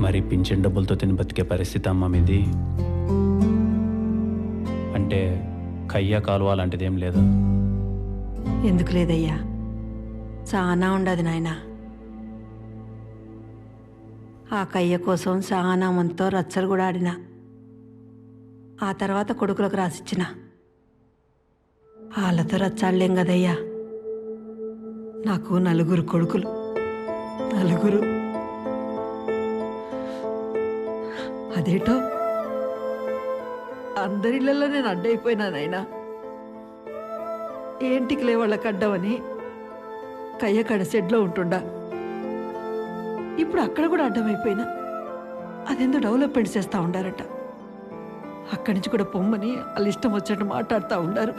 మరి పింఛన్ డబ్బులతో తిని బతికే పరిస్థితి అమ్మ మీది. అంటే కయ్య కాలువ లాంటిదేం లేదా? ఎందుకు లేదయ్యా, చాలా ఉండదు నాయన. ఆ కయ్య కోసం చాలా మందితో రచ్చలు కూడా ఆడినా. ఆ తర్వాత కొడుకులకు రాసిచ్చిన. వాళ్ళతో రచ్చాడలేం కదయ్యా. నాకు 4 కొడుకులు, 4. అదేటో అందరిళ్ళల్లో నేను అడ్డైపోయినానైనా. ఏంటికి లేవాళ్ళకి అడ్డమని కయ్యకాడ షెడ్లో ఉంటుండా. ఇప్పుడు అక్కడ కూడా అడ్డమైపోయినా. అదేందో డెవలప్మెంట్ చేస్తూ ఉండారట. అక్కడి నుంచి కూడా పొమ్మని వాళ్ళు ఇష్టం వచ్చినట్టు మాట్లాడుతూ ఉండారు.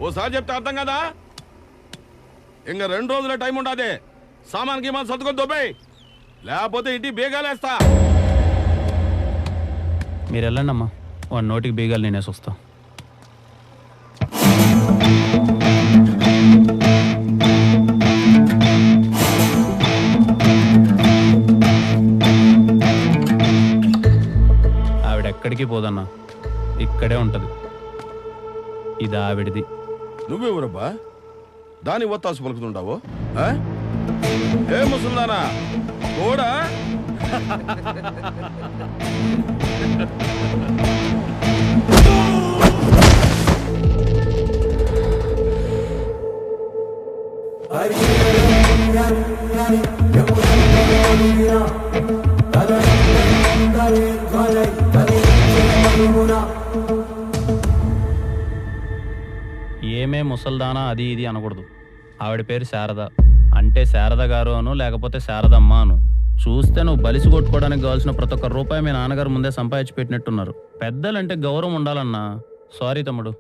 ఓసారి చెప్తే అర్థం కదా. ఇంకా 2 రోజుల టైం ఉండదే. సామాన్ గీమాన్ సర్దుకొని దొబ్బై, లేకపోతే ఇంటి బేగాలేస్తా. మీరు వెళ్ళండి అమ్మా, వాడి నోటికి బీగాలు నేనేసి వస్తా. ఆవిడెక్కడికి పోదన్నా, ఇక్కడే ఉంటది. ఇది ఆవిడిది. నువ్వెవరబ్బా దాని ఒత్తాసు పలుకుతుండావు? ఏ ముసల్దానా కూడా ఏమే ముసల్దానా అది ఇది అనకూడదు. ఆవిడ పేరు శారద. అంటే శారద గారు అను, లేకపోతే శారదమ్మ అను. చూస్తే నువ్వు బలిసి కొట్టుకోవడానికి కావాల్సిన ప్రతి ఒక్క రూపాయి మీ నాన్నగారు ముందే సంపాదించి పెట్టినట్టున్నారు. పెద్దలంటే గౌరవం ఉండాలన్నా. సారీ తమ్ముడు.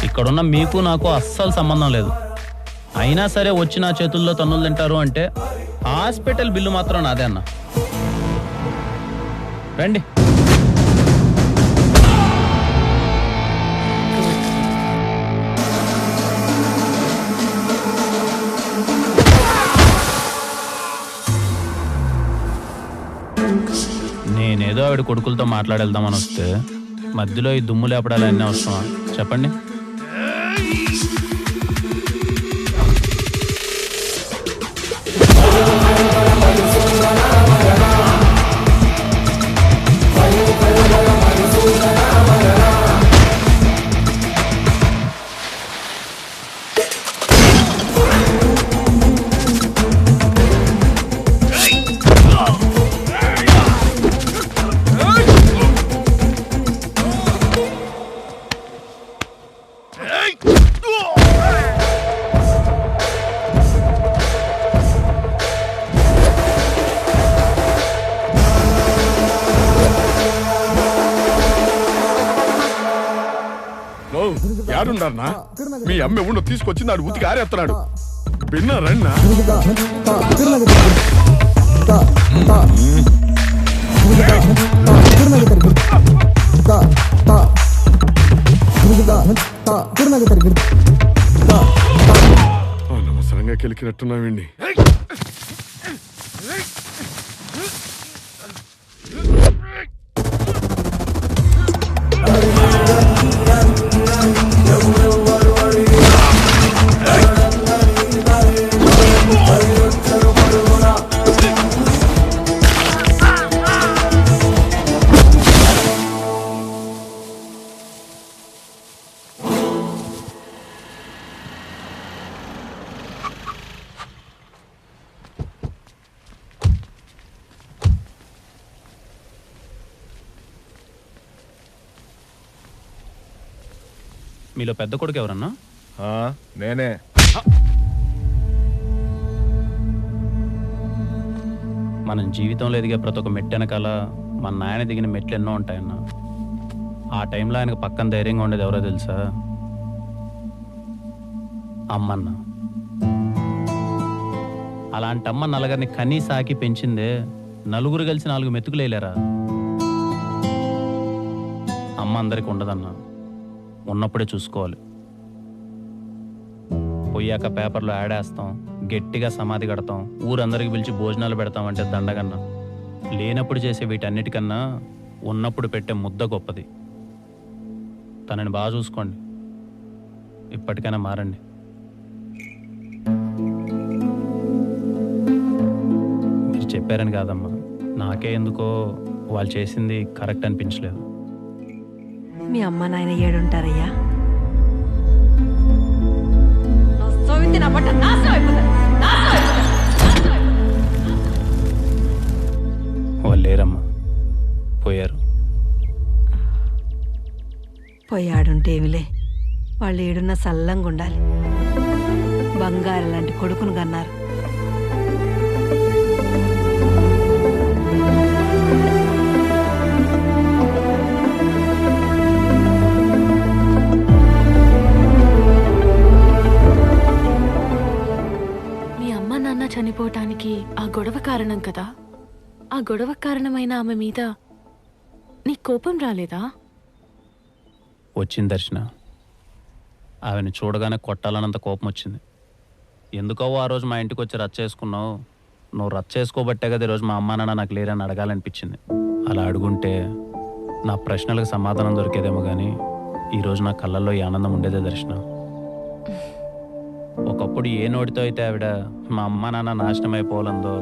ఇక్కడున్న మీకు నాకు అస్సలు సంబంధం లేదు. అయినా సరే వచ్చి నా చేతుల్లో తన్నులు తింటారు అంటే హాస్పిటల్ బిల్లు మాత్రం నాదే అన్న. రండి. నేనేదో ఆవిడ కొడుకులతో మాట్లాడేద్దామని వస్తే మధ్యలో ఈ దుమ్ము లేపడాలు అన్నీ అవసరమా చెప్పండి? యాడున్నారనా మీ అమ్మ ఎవడో తీసుకొచ్చి నాడు ఉతికి ఆరేస్తున్నాడు విన్నారన్నా అనవసరంగా కెలికినట్టున్నావండి మీలో పెద్ద కొడుకు ఎవరన్నా? నేనే. మనం జీవితంలో ఎదిగే ప్రతి ఒక్క మెట్టు వెనకాల మన నాయన దిగిన మెట్లు ఎన్నో ఉంటాయన్న. ఆ టైంలో ఆయనకు పక్కన ధైర్యంగా ఉండేది ఎవరో తెలుసా? అమ్మన్న. అలాంటి అమ్మ నలుగురిని కనీ సాకి పెంచిందే నలుగురు కలిసి 4 మెతుకులు వేయలేరా? అమ్మ అందరికి ఉండదన్నా, ఉన్నప్పుడే చూసుకోవాలి. పోయాక పేపర్లో యాడ్ వేస్తాం, గట్టిగా సమాధి కడతాం, ఊరందరికి పిలిచి భోజనాలు పెడతాం అంటే దండగన్నా. లేనప్పుడు చేసే వీటన్నిటికన్నా ఉన్నప్పుడు పెట్టే ముద్ద గొప్పది. తనని బాగా చూసుకోండి. ఇప్పటికైనా మారండి. మీరు చెప్పారని కాదమ్మా, నాకే ఎందుకో వాళ్ళు చేసింది కరెక్ట్ అనిపించలేదు. మీ అమ్మ నాయన ఏడుంటారయ్యా? వాళ్ళు లేరమ్మా, పోయారు. పోయాడుంటే ఏమిలే, వాళ్ళు ఏడున్న సల్లంగా ఉండాలి. బంగారు లాంటి కొడుకును కన్నారు. చనిపోవటానికి ఆ గొడవ కారణం కదా. ఆ గొడవ కారణమైన ఆమె మీద నీ కోపం రాలేదా? వచ్చింది దర్శన. ఆమెను చూడగానే కొట్టాలన్నంత కోపం వచ్చింది. ఎందుకో ఆ రోజు మా ఇంటికి వచ్చి రచ్చ చేసుకున్నావు. నువ్వు రచ్చ చేసుకోబట్టే కదా ఈరోజు మా అమ్మా నాన్న నాకు లేరని అడగాలనిపించింది. అలా అడుగుంటే నా ప్రశ్నలకు సమాధానం దొరికేదేమో కానీ ఈరోజు నా కళ్ళల్లో ఈ ఆనందం ఉండేదే దర్శన. ఒకప్పుడు ఏ నోటితో అయితే ఆవిడ మా అమ్మా నాన్న నాశనం అయిపోవాలందో,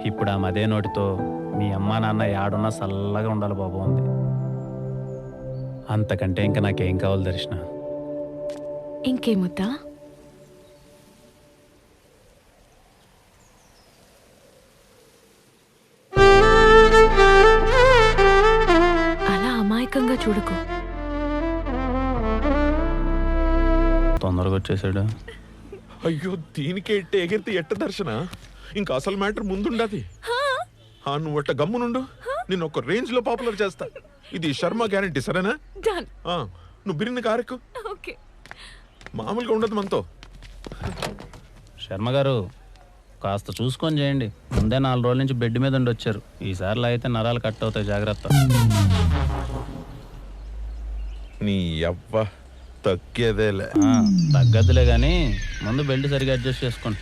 ఇప్పుడు ఆమె అదే నోటితో మీ అమ్మా నాన్న యాడున్నా చల్లగా ఉండాలి బాబు ఉంది. అంతకంటే ఇంకా నాకేం కావాలి దర్శన? ఇంకేముద్దా? అలా అమాయకంగా చూడకు. తొందరగా వచ్చేసాడు. అయ్యో, దీనికే ఇట్టే ఎగిరితే ఎట్ట దర్శన? ఇంకా అసలు మ్యాటర్ ముందుండది. నువ్వు అట్ట గమ్మునుండు, నేను ఒక రేంజ్ లో పాపులర్ చేస్తా. ఇది శర్మ గ్యారంటీ, సరేనా? నువ్వు బిరిని కారెక్కు. మామూలుగా ఉండదు మనతో. శర్మ గారు కాస్త చూసుకొని చేయండి. ముందే 4 రోజుల నుంచి బెడ్ మీద ఉండి వచ్చారు. ఈసారిలో అయితే నరాలు కట్ అవుతాయి, జాగ్రత్త. నీ అవ్వ తగ్గేదేలే. తగ్గదులే కానీ ముందు బెల్ట్ సరిగా అడ్జస్ట్ చేసుకోండి.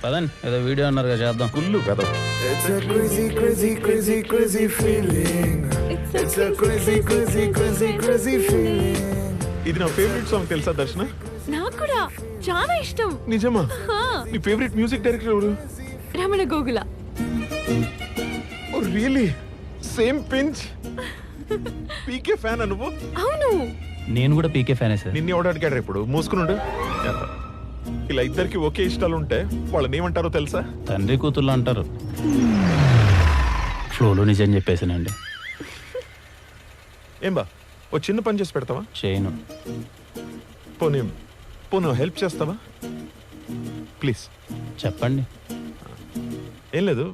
పదండి, ఏదో వీడియో అన్నారు కదా, చేద్దాం. కుళ్ళు కదా. ఇది నా ఫేవరెట్ సాంగ్, తెలుసా దర్శన? నాకు కూడా చాలా ఇష్టం. నిజమా? నీ ఫేవరెట్ మ్యూజిక్ డైరెక్టర్ ఎవరు? Ramana Gogula. Oh really? Same pinch. PK fan నువ్వు? అవును, నేను కూడా పీకే ఫ్యానే సార్. నిన్ను ఎవడు అడిగాడు ఇప్పుడు? మూసుకునుండు. ఇలా ఇద్దరికి ఒకే ఇష్టాలు ఉంటే వాళ్ళని ఏమంటారో తెలుసా? తండ్రి కూతుర్లు అంటారు. ఫ్లోలో నిజం చెప్పేసానండి. ఏం బా, ఓ చిన్న పని చేసి పెడతావా? చేయను. పోనీ హెల్ప్ చేస్తావా ప్లీజ్? చెప్పండి. ఏం లేదు,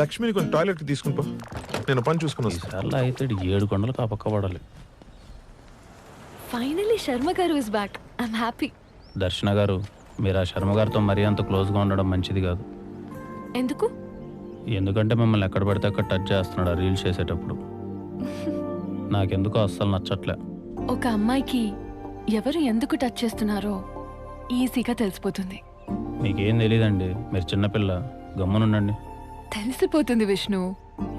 లక్ష్మిని కొంచెం టాయిలెట్కి తీసుకుని పో, నేను పని చూసుకుని వస్తాను. అయితే 7 కొండలు కాపక్క పడాలి. ఫైనలీ శర్మ గారు ఇస్ బ్యాక్. I'm happy. దర్శన గారు, మీరు ఆ శర్మ గారితో మరీ అంత క్లోజ్గా ఉండడం మంచిది కాదు. ఎందుకు? ఎందుకంటే మిమ్మల్ని ఎక్కడ పడితే అక్కడ టచ్ చేస్తున్నాడు ఆ రీల్స్ చేసేటప్పుడు. నాకెందుకో అస్సలు నచ్చట్లే. ఒక అమ్మాయికి ఎవరు ఎందుకు టచ్ చేస్తున్నారో ఈజీగా తెలిసిపోతుంది. మీకేం తెలియదండి, మీరు చిన్నపిల్ల, గమ్మునుండండి. తెలిసిపోతుంది విష్ణు.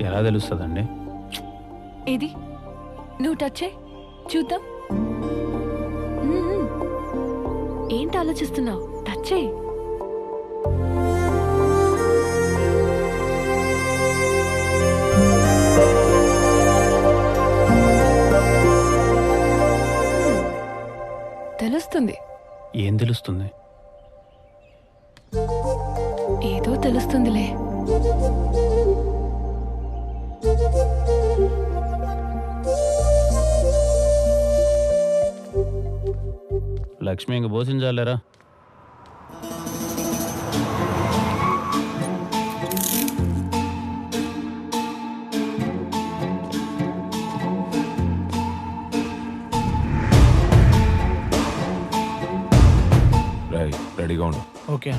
ఎలా తెలుస్తుందండి? ఏది నువ్వు టచ్ చేయి చూద్దాం. ఏంటి ఆలోచిస్తున్నావు? టచ్ చేయి. తెలుస్తుంది. ఏం తెలుస్తుంది? ఏదో తెలుస్తుందిలే. లక్ష్మి ఇంక భోసించాలేరా? రెడీగా ఉండు. Okay.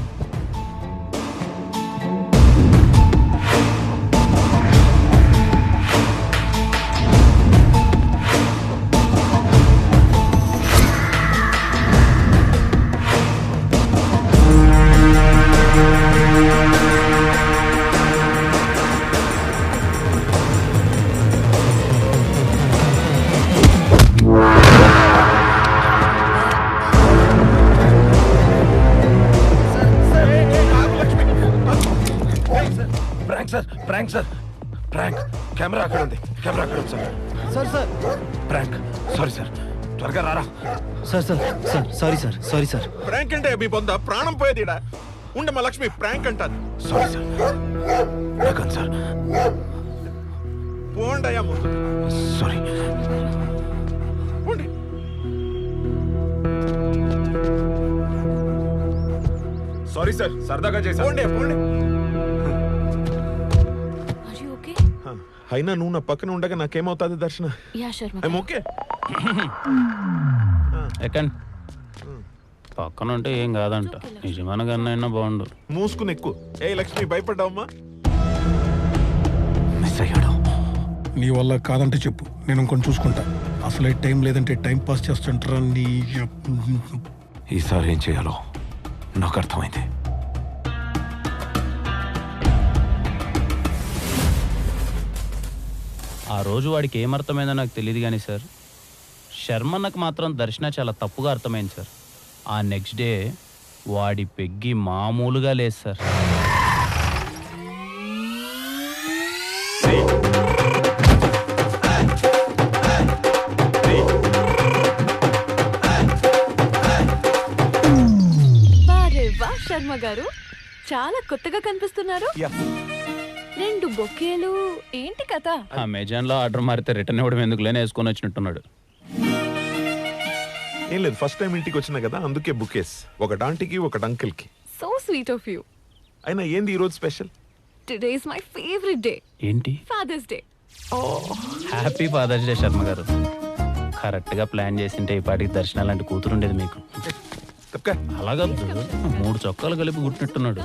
Prank sir, prank. Camera అక్కడ ఉంది, కెమెరా అక్కడ ఉంది sir. Sir sir prank. Sorry sir, త్వరగా రారా. Sir sir sir sorry sir, sorry sir. Prank అంటే మీ బొంద ప్రాణం పోయేది. ఉండమ్మా లక్ష్మి, ప్రాంక్ అంటారు. సారీ సార్, నాకన్ సార్. పోండయ్యా ముందు. సారీ. పోండి. సారీ సార్, సరదాగా చేశాను. పోండి పోండి. అయినా నువ్వు నా పక్కన ఉండగా నాకేమవుతుంది దర్శన? I'm okay. ఎక్కండి. పక్కన ఉంటే ఏం కాదంట. నిజమైన కన్నా బాగుండు. మూసుకుని ఎక్కువ. ఏ లక్ష్మి, భయపడ్డావమ్మా? మిస్ అయ్యాడు. నీ వల్ల కాదంటే చెప్పు, నేను ఇంకొని చూసుకుంటా. అసలే టైం లేదంటే టైం పాస్ చేస్తుంటారా నీ. ఈసారి ఏం చేయాలో నాకు అర్థమైంది. ఆ రోజు వాడికి ఏమర్థమైందో నాకు తెలియదు కానీ సార్, శర్మన్నకు మాత్రం దర్శన చాలా తప్పుగా అర్థమైంది సార్. ఆ నెక్స్ట్ డే వాడి పెగ్గి మామూలుగా లేదు సార్. వారే వా శర్మ గారు, చాలా కొత్తగా కనిపిస్తున్నారు. 2 బొకేలు ఏంటి కథ? అమెజాన్ లో ఆర్డర్ మారితే రిటర్న్ ఇవ్వడం ఎందుకు లేని వేసుకొని వచ్చినట్టున్నాడు. ఏం లేదు, ఫస్ట్ టైం ఇంటికి వచ్చినా కదా, అందుకే బుకేస్. ఒకటి ఆంటీకి, ఒకటి అంకిల్ కి. So sweet of you. అయినా ఏంది ఈ రోజు special? Today is my favourite day. ఏంటి? Father's Day. Happy Father's Day Sharma గారు. కరెక్ట్ గా ప్లాన్ చేసింటే ఈ పాటికి దర్శనం లాంటి కూతురు ఉండేది మీకు. అలాగా 3 చొక్కాలు కలిపి గుట్టినట్టున్నాడు.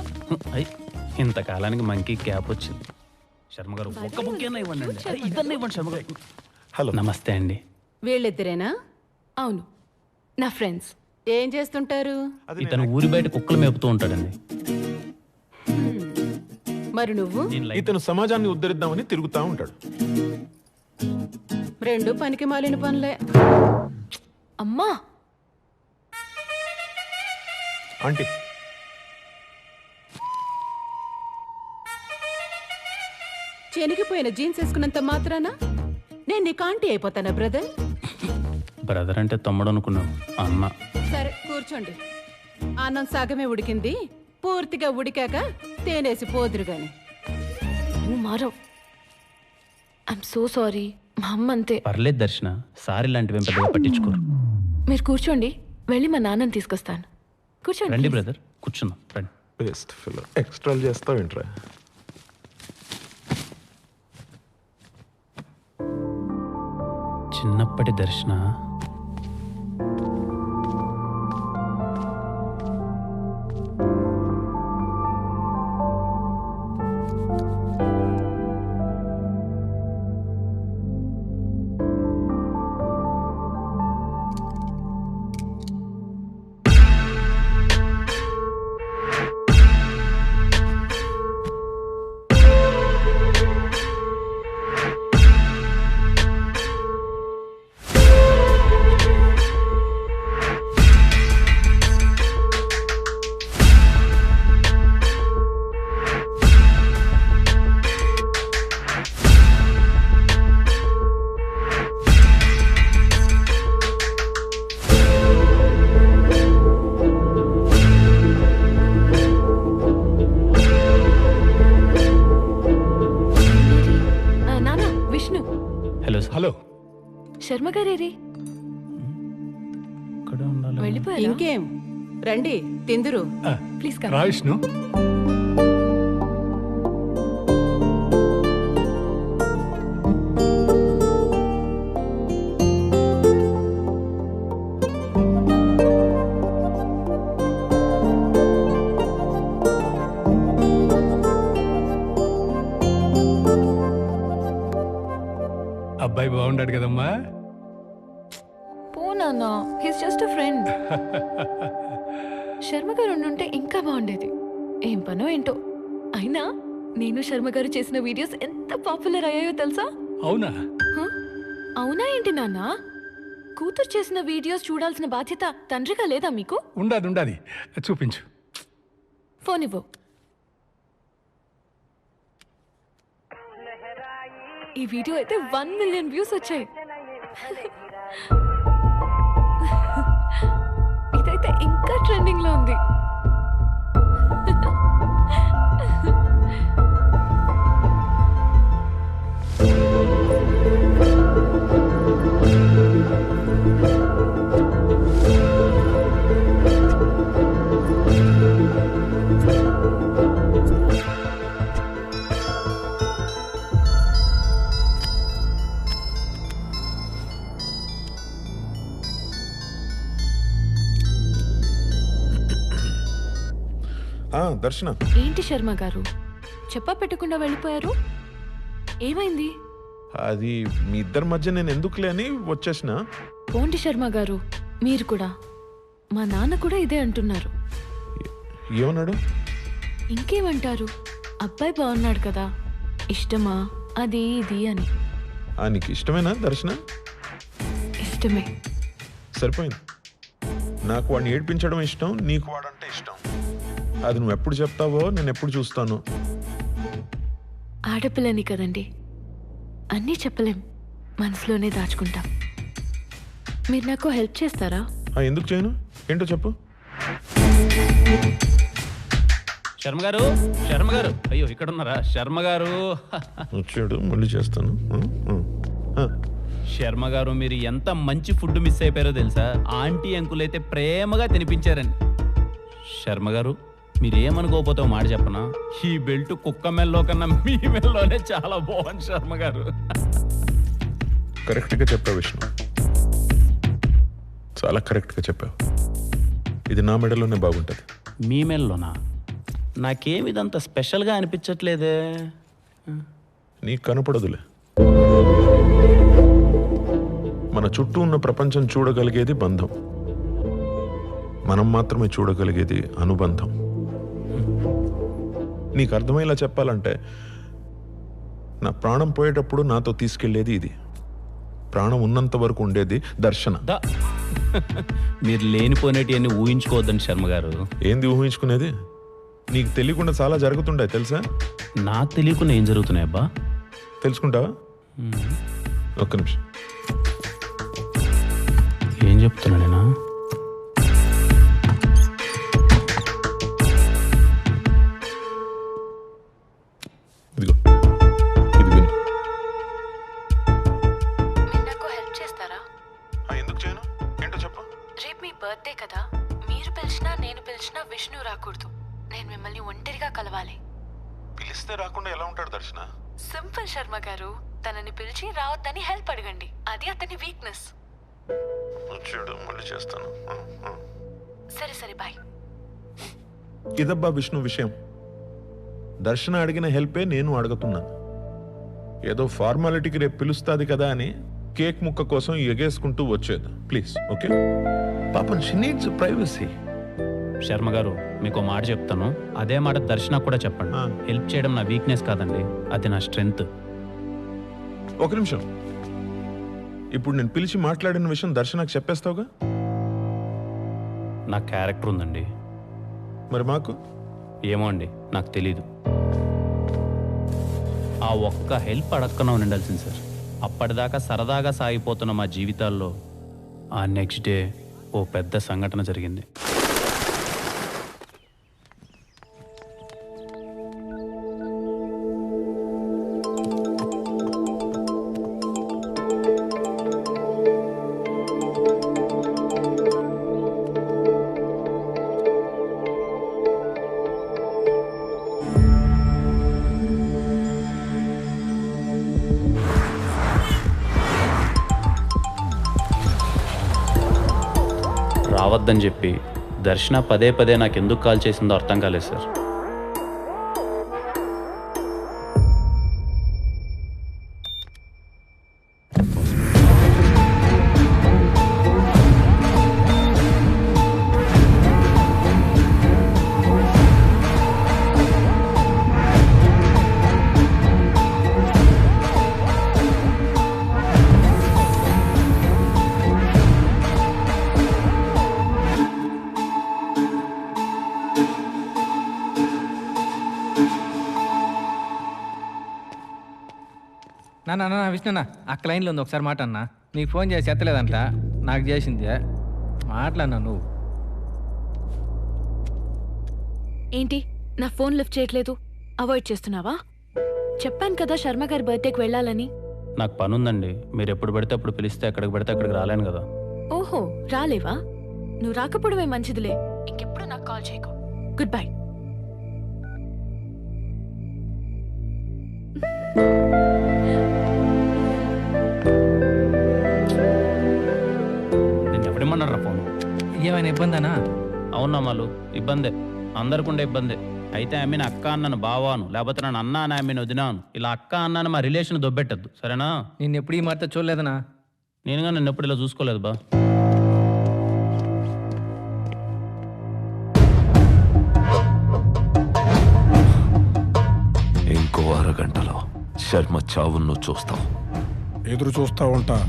ఇంతకాలానికి మంకీ క్యాప్ వచ్చింది. శర్మ గారు ఒక్క బుక్కేనా ఇవ్వండి. ఇద్దరిని ఇవ్వండి శర్మ గారు. హలో, నమస్తే అండి. వీళ్ళిద్దరేనా? అవును, నా ఫ్రెండ్స్. ఏం చేస్తుంటారు? ఇతను ఊరి బయట కుక్కలు మేపుతూ ఉంటాడండి. మరి నువ్వు? ఇతను సమాజాన్ని ఉద్ధరిద్దామని తిరుగుతా ఉంటాడు. 2 పనికి మాలిన పనులే. అమ్మా ఆంటీ, చెనిగిపోయిన జీన్స్ వేసుకున్నంత మాత్రాన నేను నీకు ఆంటీ అయిపోతానా బ్రదర్? బ్రదర్ అంటే తమ్ముడు అనుకున్నావు. అన్న. సరే కూర్చోండి. అన్నం సగమే ఉడికింది, పూర్తిగా ఉడికాక తేనేసి పోదురు గాని. నువ్వు మారవ్. I'm so sorry. మా అమ్మ అంతే. పర్లేదు దర్శన, సారీ లాంటివి పెద్దగా పట్టించుకోరు. మీరు కూర్చోండి, వెళ్ళి మా నాన్నని తీసుకొస్తాను. కూర్చోండి. రండి బ్రదర్, కూర్చున్నాం. రండి. బెస్ట్ ఫిల్ ఎక్స్ట్రాలు చేస్తావు ఏంట్రా? చిన్నప్పటి దర్శన హలో సార్. హలో. శర్మ గారేరి వెళ్ళిపోయారా? ఇంకేం రండి తిందురు. ప్లీజ్ రా విష్ణు. అబ్బాయి బాగున్నాడు కదమ్మా. పోనా, his just a friend. Sharma గారు ఉండుంటే ఇంకా బాగుండేది. ఏం పనో ఏంటో. అయినా నేను శర్మ గారు చేసిన వీడియోస్ ఎంత పాపులర్ అయ్యాయో తెలుసా? అవునా? అవునా ఏంటి నాన్న? కూతురు చేసిన వీడియోస్ చూడాల్సిన బాధ్యత తండ్రిగా లేదా మీకు? ఉండాది చూపించు. ఫోన్ ఇవ్వు. ఈ వీడియో అయితే 1 మిలియన్ వ్యూస్ వచ్చాయి. ఇదైతే ఇంకా ట్రెండింగ్ లో ఉంది. దర్శన, ఏంటి శర్మ గారు చెప్పా పెట్టకుండా వెళ్ళిపోయారు? ఏమైంది? అది మీ ఇద్దరి మధ్య నేను ఎందుకులే అని వచ్చేసిన. పోండి శర్మ గారు, మీరు కూడా. మా నాన్న కూడా ఇదే అంటున్నారు. ఏమన్నాడు? ఇంకేమంటారు, అబ్బాయి బాగున్నాడు కదా, ఇష్టమా అది ఇది అని. నీకు ఇష్టమేనా దర్శన? ఇష్టమే. సరిపోయింది. నాకు వాడిని ఏడ్పించడం ఇష్టం, నీకు వాడంటే ఇష్టం. అది నువ్వు ఎప్పుడు చెప్తావో నేను ఎప్పుడు చూస్తాను. ఆడపిల్లని కదండి, అన్నీ చెప్పలేం, మనసులోనే దాచుకుంటాం. మీరు నాకు హెల్ప్ చేస్తారా? ఎందుకు చేయను? ఏంటో చెప్పు. శర్మ గారు, శర్మ గారు, అయ్యో ఇక్కడ ఉన్నారా? శర్మ గారు వచ్చాడు, మళ్ళీ చేస్తాను. శర్మ గారు, మీరు ఎంత మంచి ఫుడ్ మిస్ అయిపోయారో తెలుసా? ఆంటీ అంకుల్ అయితే ప్రేమగా తినిపించారండి. శర్మ గారు, మీరేమనుకోకపోతే మాట చెప్పనా, ఈ బెల్ట్ కుక్క మెల్లో కన్నా మీ మెల్లోనే చాలా బాగుంది శర్మ గారు. కరెక్ట్గా చెప్పావు విష్ణు, చాలా కరెక్ట్గా చెప్పావు. ఇది నా మెడలోనే బాగుంటుంది. మీ మెల్లోనా? నాకేమి ఇదంత స్పెషల్గా అనిపించట్లేదే. నీకు కనపడదులే. మన చుట్టూ ఉన్న ప్రపంచం చూడగలిగేది బంధం, మనం మాత్రమే చూడగలిగేది అనుబంధం. నీకు అర్థమయ్యేలా చెప్పాలంటే, నా ప్రాణం పోయేటప్పుడు నాతో తీసుకెళ్లేది ఇది, ప్రాణం ఉన్నంత వరకు ఉండేది దర్శన. మీరు లేనిపోయినటివన్నీ ఊహించుకోవద్దండి శర్మ గారు. ఏంది ఊహించుకునేది? నీకు తెలియకుండా చాలా జరుగుతుండే తెలుసా? నాకు తెలియకుండా ఏం జరుగుతున్నాయి అబ్బా? తెలుసుకుంటావా? ఒక్క నిమిషం. ఏం చెప్తున్నా నేనా? ఇదిగో, ఇది విను. మీరు నాకు హెల్ప్ చేస్తారా? ఎందుకు చేయను? ఏంటో చెప్పు. రేపు మీ బర్త్డే కదా, మీరు పిలిచినా నేను పిలిచినా విష్ణు రాకూడదు. నేను మిమ్మల్ని ఒంటరిగా కలవాలి. పిలిస్తే రాకుండా ఎలా ఉంటాడు దర్శన? సింపుల్ శర్మ గారు, తనని పిలిచి రావద్దని హెల్ప్ అడగండి, అది అతని వీక్నెస్. చూడు, మళ్ళీ చేస్తాను. సరే సరే, బాయ్. ఇదబ్బా విష్ణు విషయం. దర్శన అడిగిన హెల్పే నేను అడుగుతున్నాను. ఏదో ఫార్మాలిటీకి రేపు పిలుస్తుంది కదా అని కేక్ ముక్క కోసం ఎగేసుకుంటూ వచ్చేది. Please, okay? పాపం షీ నీడ్స్ ప్రైవసీ. శర్మ గారు, మీకు మాట చెప్తాను, అదే మాట దర్శన కూడా చెప్పండి. హెల్ప్ చేయడం నా వీక్నెస్ కాదండి, అది నా స్ట్రెంగ్త్. ఒక నిమిషం. ఇప్పుడు నేను పిలిచి మాట్లాడిన విషయం దర్శనకు చెప్పేస్తావుగా? నా క్యారెక్టర్ ఉందండి. మరి మాకు? ఏమో అండి, నాకు తెలీదు. ఆ ఒక్క హెల్ప్ అడక్కన ఉండాల్సింది సార్. అప్పటిదాకా సరదాగా సాగిపోతున్న మా జీవితాల్లో ఆ నెక్స్ట్ డే ఓ పెద్ద సంఘటన జరిగింది. రావద్దని చెప్పి దర్శన పదే పదే నాకు ఎందుకు కాల్ చేసిందో అర్థం కాలేదు సార్. నా విష్ణున్నా అక్క లైన్లో ఉంది, ఒకసారి మాట అన్నా. నీకు ఫోన్ చేసి ఎత్తలేదంట, నాకు చేసిందే. మాట్లాడినా నువ్వు. ఏంటి నా ఫోన్ లిఫ్ట్ చేయట్లేదు? అవాయిడ్ చేస్తున్నావా? చెప్పాను కదా శర్మ గారి బర్త్డేకి వెళ్ళాలని. నాకు పని ఉందండి. మీరు ఎప్పుడు పడితే అప్పుడు పిలిస్తే ఎక్కడికి పడితే అక్కడికి రాలేను కదా. ఓహో, రాలేవా? నువ్వు రాకపోవడమే మంచిదిలే. ఇంకెప్పుడు నాకు కాల్ చేయకు. Good bye. నేను ఎప్పుడేమన్నారా ఫోన్? ఏమైనా ఇబ్బందనా? అవునా మాలు, ఇబ్బందే. అందరికుండే ఇబ్బందే. అయితే ఆమెను అక్క అన్నను బావాను, లేకపోతే నన్ను అన్న అని ఆమెను వదినాను. ఇలా అక్క అన్నాను మా రిలేషన్ దొబ్బెట్టద్దు, సరేనా? నేను ఎప్పుడు ఈ మాట చూడలేదనా? నేనుగా నిన్ను ఎప్పుడు ఇలా చూసుకోలేదు బా. ఇంకో అరగంటలో శర్మ చావును చూస్తావు. ఎదురు చూస్తా ఉంటా.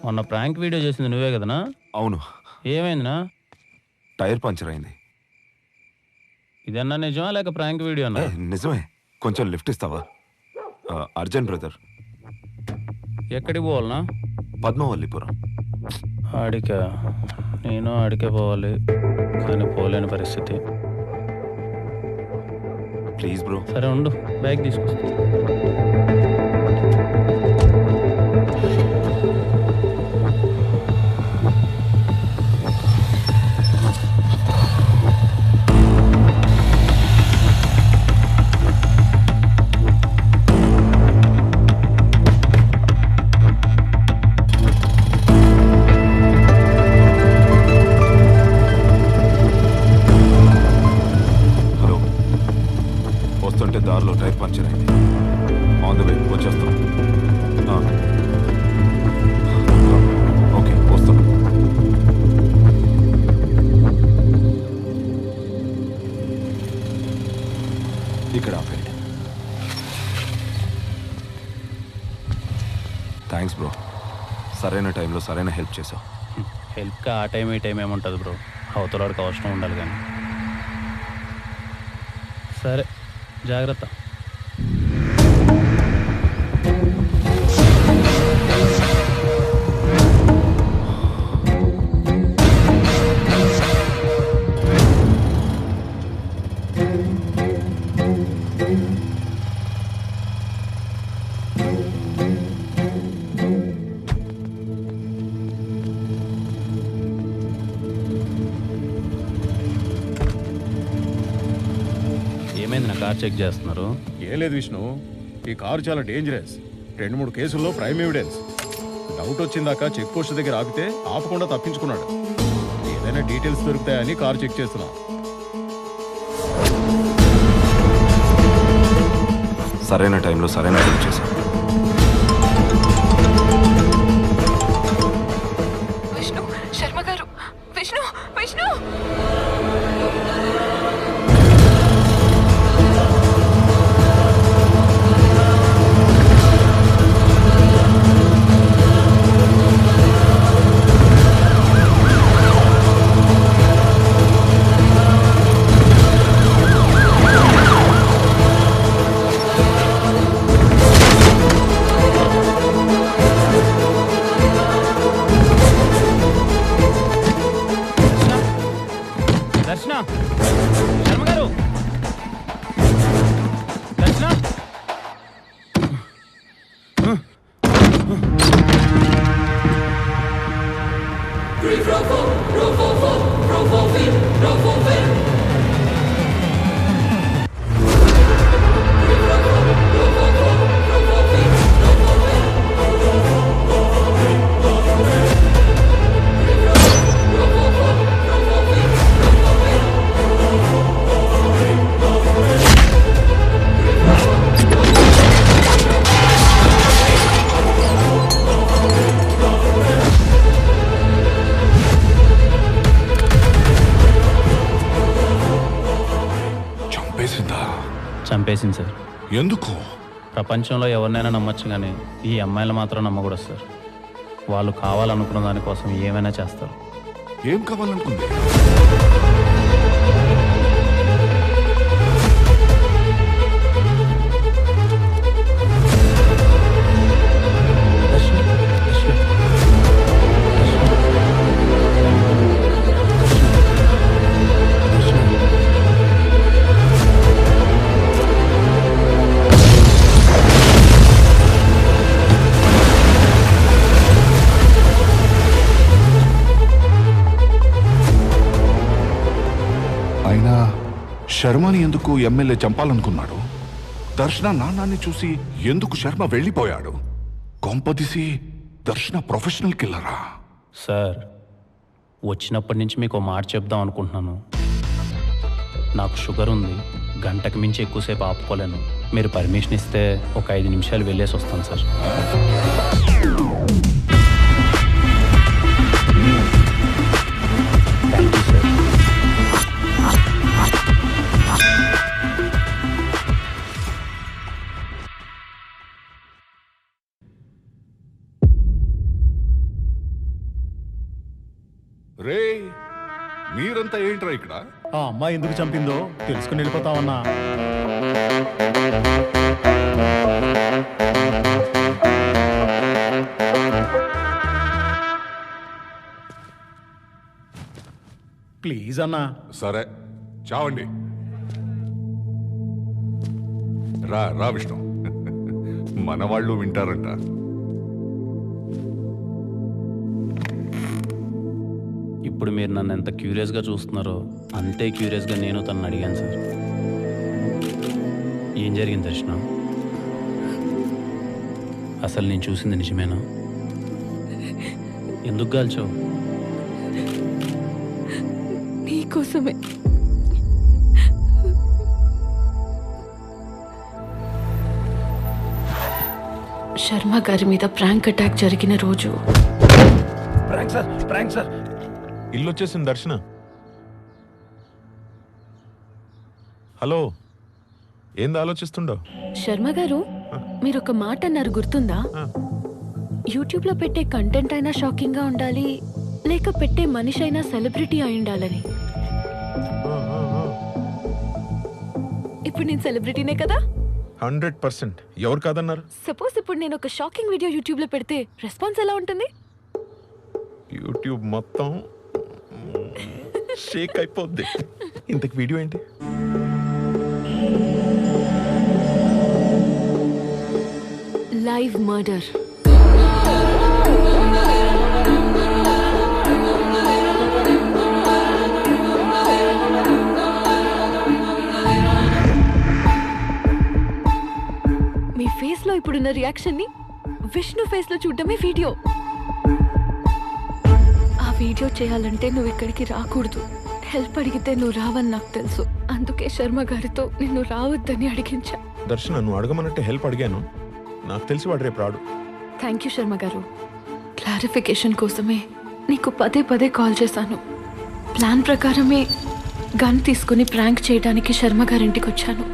మొన్న ప్రాంక్ వీడియో చేసింది నువ్వే కదనా? అవును. ఏమైందినా? టైర్ పంచర్ అయింది. ఇదన్నా నిజమా లేక ప్రాంక్ వీడియో అన్నా? నిజమే. కొంచెం లిఫ్ట్ ఇస్తావా? అర్జున్ బ్రదర్. ఎక్కడికి పోవాలనా? పద్మవల్లిపురం. ఆడిక నేను ఆడికే పోవాలి, కానీ పోలేని పరిస్థితి. Please bro. సరే ఉండు, బ్యాగ్ తీసుకొస్తా. దారిలో టైర్ పంచర్ అయింది. ఆన్ ద వే వచ్చేస్తాం. ఓకే, వస్తాం. ఇక్కడ ఆపండి. Thanks bro. సరైన టైంలో సరైన హెల్ప్ చేసావు. హెల్ప్గా ఆ టైం ఈ టైం ఏముంటుంది బ్రో, అవతలవాడికి అవసరం ఉండాలి కానీ. సరే జాగ్రత్త. ఏమైంది? నా కార్ చెక్ చేస్తున్నారు? ఏం లేదు విష్ణు, ఈ కారు చాలా డేంజరస్. 2-3 కేసుల్లో ప్రైమ్ ఎవిడెన్స్. డౌట్ వచ్చిందాక చెక్ పోస్ట్ దగ్గర ఆపితే ఆపకుండా తప్పించుకున్నాడు. ఏదైనా డీటెయిల్స్ దొరుకుతాయని కారు చెక్ చేస్తున్నా. సరైన టైంలో సరైన హెల్ప్ చేసావు. విష్ణు, శర్మ గారు. విష్ణు, విష్ణు. చంపేసింది సార్. ఎందుకు? ప్రపంచంలో ఎవరినైనా నమ్మొచ్చు కానీ ఈ అమ్మాయిలు మాత్రం నమ్మకూడదు సార్. వాళ్ళు కావాలనుకున్న దానికోసం ఏమైనా చేస్తారు. ఏం కావాలనుకుంది? అయినా శర్మని ఎందుకు ఎమ్మెల్యే చంపాలనుకున్నాడు? దర్శన నాన్నాన్ని చూసి ఎందుకు శర్మ వెళ్ళిపోయాడు? కొంపదీసి దర్శన ప్రొఫెషనల్ కిల్లరా? సార్, వచ్చినప్పటి నుంచి మీకు ఓ మాట చెప్దాం అనుకుంటున్నాను. నాకు షుగర్ ఉంది, గంటకు మించి ఎక్కువసేపు ఆపుకోలేను. మీరు పర్మిషన్ ఇస్తే ఒక 5 నిమిషాలు వెళ్ళేసి వస్తాను సార్. Thank you sir. రే, మీరంతా ఏంట్రా ఇక్కడ? ఆ అమ్మాయి ఎందుకు చంపిందో తెలుసుకుని వెళ్ళిపోతామన్నా. ప్లీజ్ అన్నా. సరే, చావండి. రా రా విష్ణు, మన వాళ్ళు వింటారంట. ఇప్పుడు మీరు నన్ను ఎంత క్యూరియస్గా చూస్తున్నారో అంతే క్యూరియస్గా నేను తనని అడిగాను సార్. ఏం జరిగింది దర్శన? అసలు నేను చూసింది నిజమేనా? ఎందుకు కాల్చావు? నీకోసమే. శర్మ గారి మీద ప్రాంక్ అటాక్ జరిగిన రోజు. Prank sir, prank sir. ఇల్లు వచ్చేసింది దర్శన. హలో, ఏంది ఆలోచిస్తుండో? శర్మ గారు, మీరు ఒక మాట అన్నారు గుర్తుందా? యూట్యూబ్ లో పెట్టే కంటెంట్ అయినా షాకింగ్ గా ఉండాలి, లేక పెట్టే మనిషి అయినా సెలబ్రిటీ అయి ఉండాలని. ఇప్పుడు నేను సెలబ్రిటీనే కదా? 100%. ఎవరు కాదన్నారు? సపోజ్ ఇప్పుడు నేను ఒక షాకింగ్ వీడియో యూట్యూబ్ లో పెడితే రెస్పాన్స్ ఎలా ఉంటుంది? యూట్యూబ్ మొత్తం షేక్ అయిపోద్ది. ఇంతకు వీడియో ఏంటి? Live murder. మీ ఫేస్ లో ఇప్పుడున్న రియాక్షన్ ని విష్ణు ఫేస్ లో చూడడమే వీడియో. ఆ వీడియో చేయాలంటే నువ్వు ఇక్కడికి రాకూడదు. హెల్ప్ అడిగితే నువ్వు రావని నాకు తెలుసు. అందుకే శర్మ గారితో నిన్ను రావద్దని అడిగించా. దర్శన, నువ్వు అడగమన్నట్టు హెల్ప్ అడిగాను. నాకు తెలిసి వాడు రేపు రాడు. థ్యాంక్ యూ శర్మ గారు. క్లారిఫికేషన్ కోసమే నీకు పదే పదే కాల్ చేశాను. ప్లాన్ ప్రకారమే గన్ తీసుకుని ప్రాంక్ చేయడానికి శర్మ గారింటికి వచ్చాను.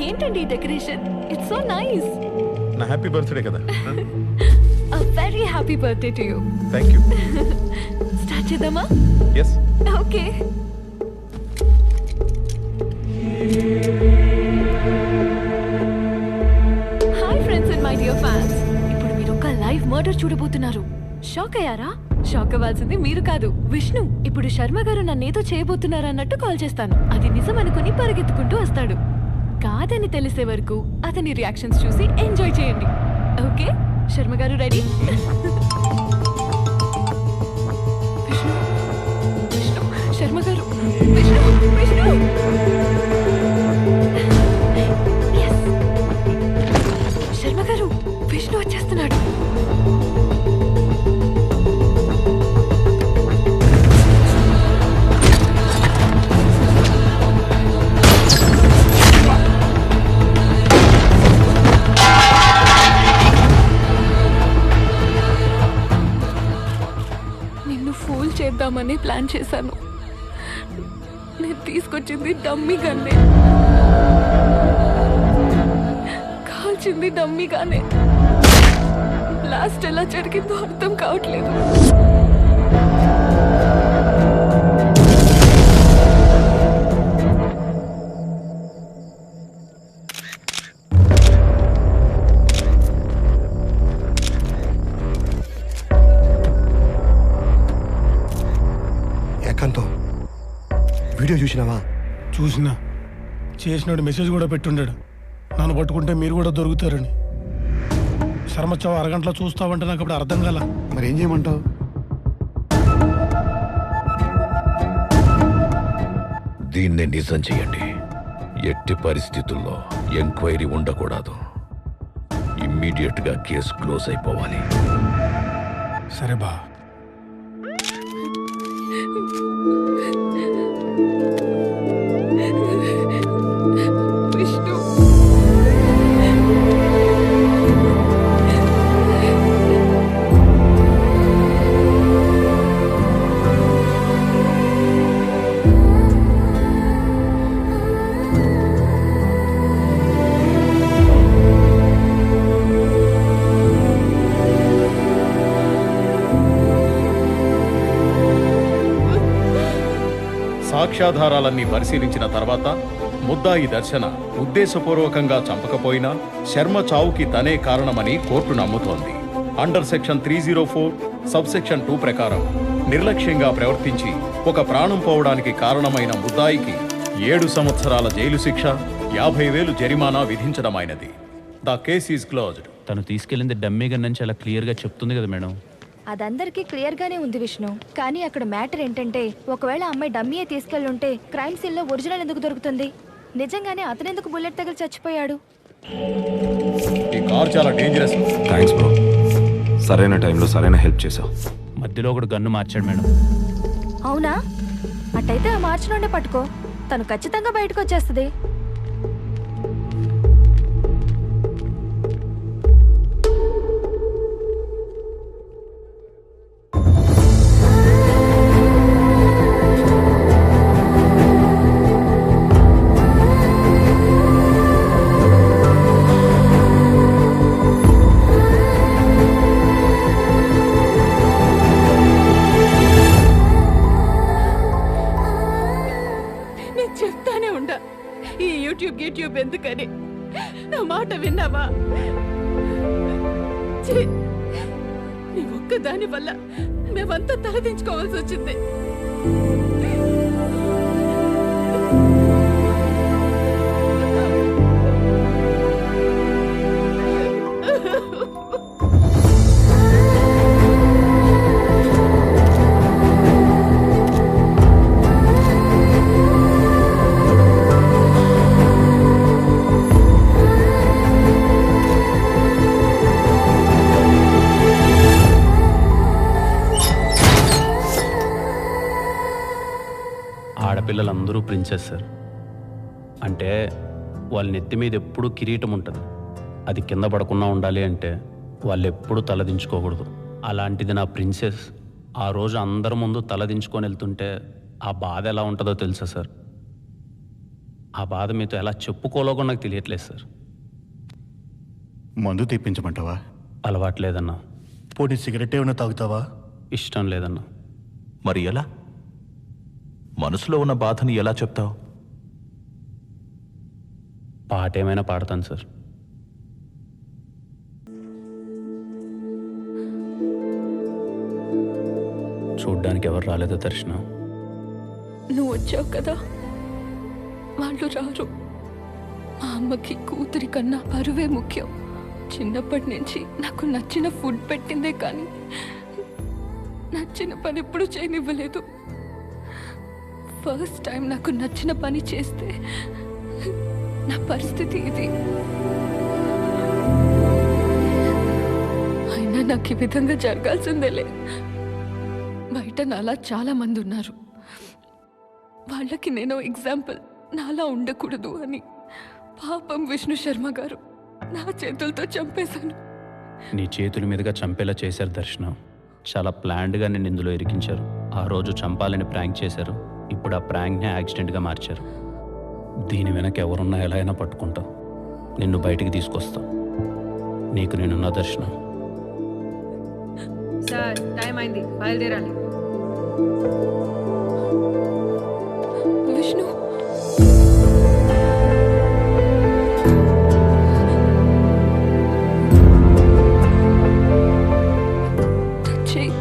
ఏంటండి ఈ డెకరేషన్? It's so nice. నా హ్యాపీ బర్త్డే కదా. A very happy birthday to you. Thank you. Start చేద్దామా? Yes. Okay. Hi friends and my dear fans. ఇప్పుడు మీరు ఒక లైవ్ మర్డర్ చూడబోతున్నారు. షాక్ అయ్యారా? షాక్ అవ్వాల్సింది మీరు కాదు, విష్ణు. ఇప్పుడు శర్మ గారు నన్నేదో చేయబోతున్నారు అన్నట్టు కాల్ చేస్తాను. అది నిజం అనుకుని పరిగెత్తుకుంటూ వస్తాడు. కాదని తెలిసే వరకు అతని రియాక్షన్స్ చూసి ఎంజాయ్ చేయండి. ఓకే, శర్మ గారు రెడీ? విష్ణు, విష్ణు, శర్మ గారు, విష్ణు, విష్ణు. Yes. శర్మ గారు, విష్ణు వచ్చేస్తున్నాడు. ఫూల్ చేద్దామని ప్లాన్ చేశాను. నేను తీసుకొచ్చింది డమ్మీ గన్నే. కాల్చింది డమ్మీగానే. లాస్ట్ ఎలా జరిగిందో అర్థం కావట్లేదు. ఏకాంతం వీడియో చూసినావా? చూసినా. చేసినాడు మెసేజ్ కూడా పెట్టుండాడు, నన్ను పట్టుకుంటే మీరు కూడా దొరుకుతారని. శర్మచ్చావు అరగంటలో చూస్తావంటే నాకు అప్పుడు అర్థం కాల. మరి ఏం చేయమంటావు? దీన్ని నిజం చేయండి. ఎట్టి పరిస్థితుల్లో ఎంక్వైరీ ఉండకూడదు. ఇమ్మీడియట్ గా కేసు క్లోజ్ అయిపోవాలి. సరే బా. విష్ణు, సాక్ష్యాధారాలన్నీ పరిశీలించిన తర్వాత ముద్దాయి దర్శన ఉద్దేశపూర్వకంగా చంపకపోయినా శర్మ చావుకి తనే కారణమని కోర్టు నమ్ముతోంది. అండర్ సెక్షన్ 304 సబ్ సెక్షన్ 2 ప్రకారం నిర్లక్ష్యంగా ప్రవర్తించి ఒక ప్రాణం పోవడానికి కారణమైన ముద్దాయికి 7 సంవత్సరాల జైలు శిక్ష, 50,000 జరిమానా విధించడమైనది. The case is closed. తను తీసుకెళ్ళింది డమ్మీ గన్ నుంచి అలా క్లియర్గా చెప్తుంది కదా మేడం. అదందరికీ క్లియర్ గానే ఉంది విష్ణు. కానీ అక్కడ మ్యాటర్ ఏంటంటే, ఒకవేళ అమ్మాయి డమ్మీయే తీసుకెళ్ళుంటే క్రైమ్ సీన్ లో ఒరిజినల్ ఎందుకు దొరుకుతుంది? నిజంగానే అతనెందుకు బుల్లెట్ తగిలి చచ్చిపోయాడు? ఈ కార్ చాలా డేంజరస్. థ్యాంక్స్ బ్రో, సరైన టైంలో సరైన హెల్ప్ చేసావు. మధ్యలో ఒకడు గన్ను మార్చాడు మేడం. అవునా? అట్టయితే ఆ మార్చి నుండే పట్టుకో, తను ఖచ్చితంగా బయటకు వచ్చేస్తుంది. యూట్యూబ్ ఎందుకని? నా మాట విన్నావా? నీ ఒక్కదాని వల్ల మేమంతా తలదించుకోవాల్సి వచ్చింది. ఆడపిల్లలందరూ ప్రిన్సెస్ సార్. అంటే వాళ్ళ నెత్తి మీద ఎప్పుడూ కిరీటం ఉంటుంది, అది కింద పడకుండా ఉండాలి అంటే వాళ్ళు ఎప్పుడూ తలదించుకోకూడదు. అలాంటిది నా ప్రిన్సెస్ ఆ రోజు అందరి ముందు తలదించుకొని వెళ్తుంటే ఆ బాధ ఎలా ఉంటుందో తెలుసా సార్? ఆ బాధ మీతో ఎలా చెప్పుకోలేకో నాకు తెలియట్లేదు సార్. మందు తెప్పించమంటావా? అలవాట్లేదన్నా. పోనీ సిగరెట్ ఏమైనా తాగుతావా? ఇష్టం లేదన్నా. మరి ఎలా? మనసులో ఉన్న బాధని ఎలా చెప్తావు? పాట ఏమైనా పాడతాను సార్. చూడ్డానికి ఎవరు రాలేదో దర్శన. నువ్వు వచ్చావు కదా, వాళ్ళు రారు. మా అమ్మకి కూతురి కన్నా పరువే ముఖ్యం. చిన్నప్పటి నుంచి నాకు నచ్చిన ఫుడ్ పెట్టిందే కానీ నచ్చిన పని ఎప్పుడు చేయనివ్వలేదు. ఫస్ట్ టైం నాకు నచ్చిన పని చేస్తే నా పరిస్థితి ఇది. అయినా నాకు ఈ విధంగా జరగాల్సిందేలే. బయట నాలా చాలా మంది ఉన్నారు, వాళ్ళకి నేను ఎగ్జాంపుల్ నాలా ఉండకూడదు అని పాపం విష్ణు శర్మ గారు నా చేతులతో చంపేశాను. నీ చేతుల మీదుగా చంపేలా చేశారు దర్శన. చాలా ప్లాన్డ్గా నేను ఇందులో ఇరికించారు. ఆ రోజు చంపాలని ప్రాంక్ చేశారు, ఇప్పుడు ఆ ప్రాంక్ని యాక్సిడెంట్గా మార్చారు. దీని వెనక ఎవరున్నా ఎలా అయినా పట్టుకుంటావు, నిన్ను బయటికి తీసుకొస్తావు. నీకు నేనున్న దర్శనం. సార్ టైం అయింది, బయలుదేరాలి. విష్ణు చెయ్యి.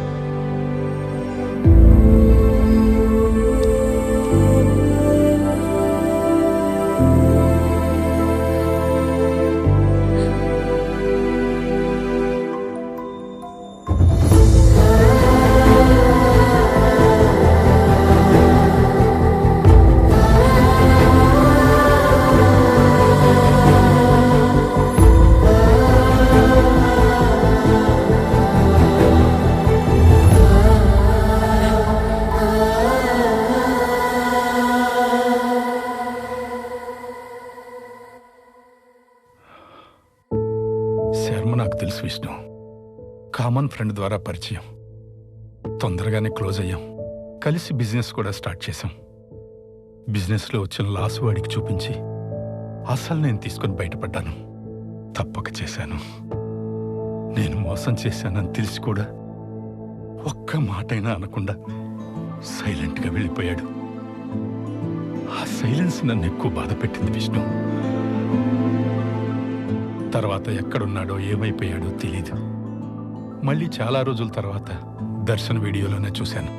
శర్మ నాకు తెలుసు విష్ణు. కామన్ ఫ్రెండ్ ద్వారా పరిచయం. తొందరగానే క్లోజ్ అయ్యాం. కలిసి బిజినెస్ కూడా స్టార్ట్ చేశాం. బిజినెస్లో వచ్చిన లాస్ వాడికి చూపించి అసలు నేను తీసుకొని బయటపడ్డాను. తప్పక చేశాను. నేను మోసం చేశానని తెలిసి కూడా ఒక్క మాటైనా అనకుండా సైలెంట్గా వెళ్ళిపోయాడు. ఆ సైలెన్స్ నన్ను ఎక్కువ బాధ పెట్టింది విష్ణు. తర్వాత ఎక్కడున్నాడో ఏమైపోయాడో తెలీదు. మళ్ళీ చాలా రోజుల తర్వాత దర్శన్ వీడియోలోనే చూశాను.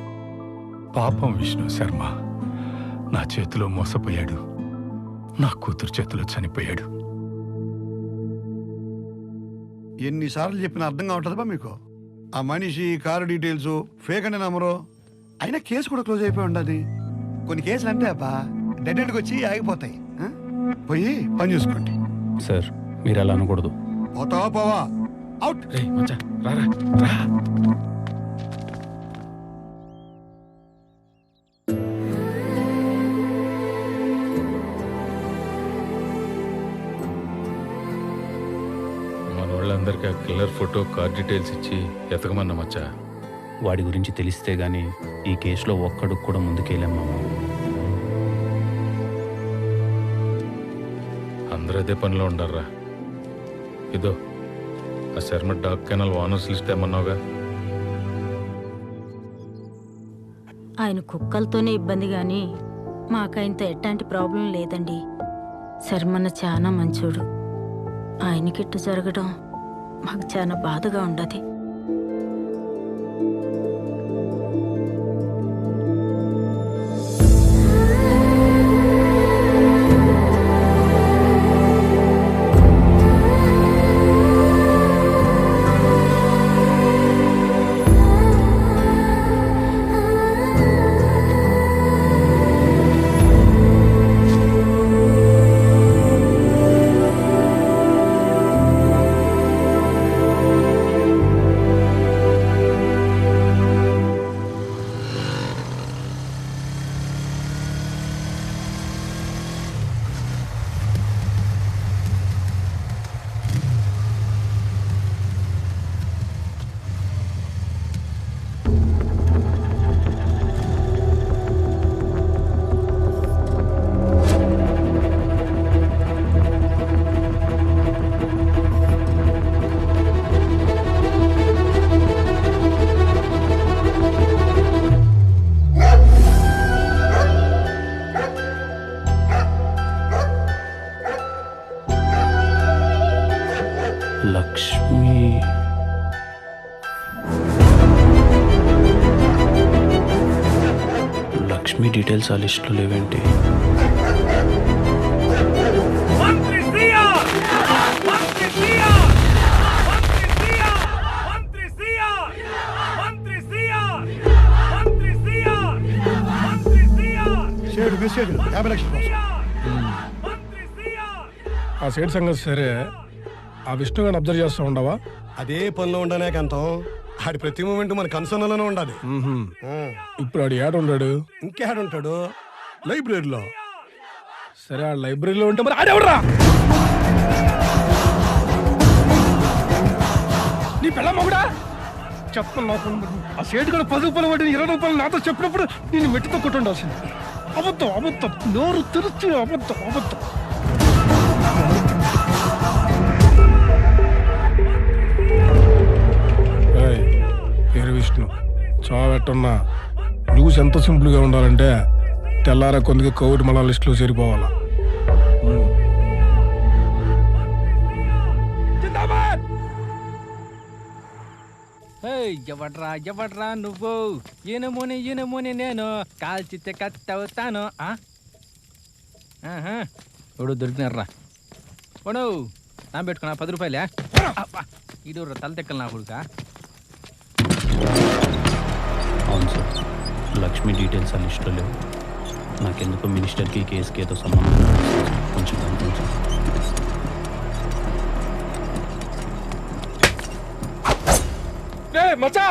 పాపం విష్ణు శర్మ నా చేతిలో మోసపోయాడు. నా కూతురు చేతిలో చనిపోయాడు. ఎన్నిసార్లు చెప్పినా అర్థం కావట్లేదా మీకు? ఆ మనిషి, కారు డీటెయిల్స్ ఫేక్ అని నమ్మరు. అయినా కేసు కూడా క్లోజ్ అయిపోయి ఉండదు. కొన్ని కేసులు అంటే అబ్బా డెడ్ ఎండ్కి వచ్చి ఆగిపోతాయి. పోయి పని చూసుకోండి. సార్ మీరు అలా అనకూడదు. పోతావా పోవా? అవుట్. రారా రా. మన వాళ్ళందరికీ ఆ కిల్లర్ ఫోటో, కార్ డీటెయిల్స్ ఇచ్చి ఎతకమన్నా మచ్చా. వాడి గురించి తెలిస్తే గానీ ఈ కేసులో ఒక్కడికి కూడా ముందుకెళ్ళాం మామ. అందరూ అదే పనిలో ఉండారా. ఇదో ఆ Sharma dog kennel owners list ఏమన్నావుగా. ఆయన కుక్కలతోనే ఇబ్బంది కానీ మాకైంత ఎట్లాంటి ప్రాబ్లం లేదండి. శర్మన్న చాలా మంచోడు. ఆయనకిట్టు జరగడం మాకు చాలా బాధగా ఉండదు. లక్ష్మి డీటెయిల్స్ ఆ లిస్టులో లేవేంటి? ఆ సైడ్ సంగతి సరే, ఆ విష్ణు గారిని అబ్జర్వ్ చేస్తూ ఉండవా? అదే పనిలో ఉండనే కంతం. ఆడి ప్రతి మూమెంట్ మన కన్సర్న్లోనే ఉండాలి. ఇప్పుడు ఆడు ఏడు ఉన్నాడు? ఇంకేడు ఉంటాడు? లైబ్రరీలో. సరే, ఆ లైబ్రరీలో ఉంటే మరి ఆడెవడరా? నీ పిల్ల మొగుడా చెప్తున్నా. ఆ సేటు కూడా 10 రూపాయలు వాటిని 20 రూపాయలు నాతో చెప్పినప్పుడు నేను మెట్టితో కొట్టుండాల్సింది. అబద్ధం అబద్ధం, నోరు తెరుచు అబద్ధం అబద్ధం. విష్ణు. చావెట్టున్నా న్యూస్ ఎంత సింపుల్గా ఉండాలంటే తెల్లారా కొందికి కోవిడ్ మళ్ళా లిస్టులో చేరిపోవాలా. ఎవడ్రా నువ్వు? ఈయనమోని నేను కాల్చితే కత్తవుతాను. ఇప్పుడు దొరికినారా ఓడు నా పెట్టుకున్నా 10 రూపాయలే. ఇడు తల తెక్కలు నా కొడుకా. అవును సార్, లక్ష్మి డీటెయిల్స్ ఆ లిస్టులో లేవు. నాకెందుకో మినిస్టర్కి కేసుకి ఏదో సంబంధం కొంచెం కనిపించింది. మచ్చా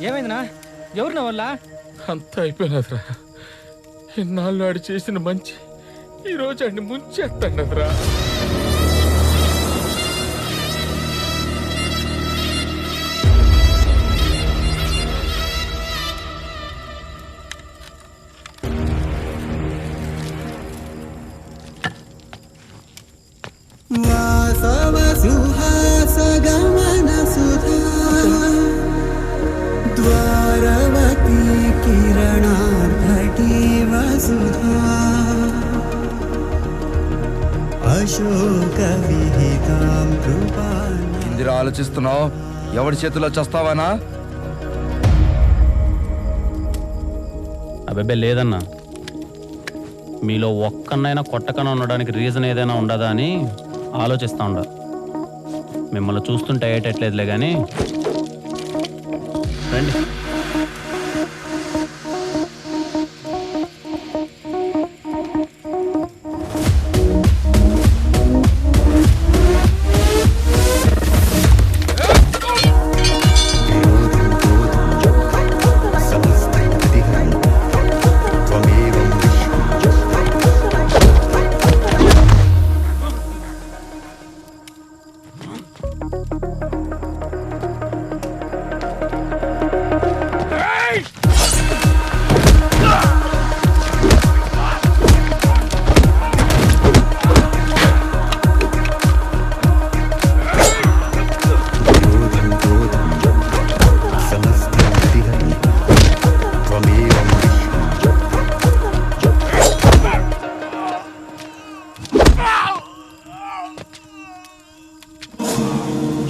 ఏమైందినా? ఎవరు నా వల్ల? అంతా అయిపోయినదిరా. ఇన్నాళ్ళు ఆడు చేసిన మంచి ఈరోజు ఆడిని ముంచేస్తాడరా. ఇందిరా ఆలోచిస్తున్నావు? ఎవరి చేతిలో చస్తావానా? అబ్బాయి లేదన్నా, మీలో ఒక్కనైనా కొట్టకన ఉండడానికి రీజన్ ఏదైనా ఉండదా అని ఆలోచిస్తా ఉండ. మిమ్మల్ని చూస్తుంటే అయ్యేటట్లేదులే కానీ రండి.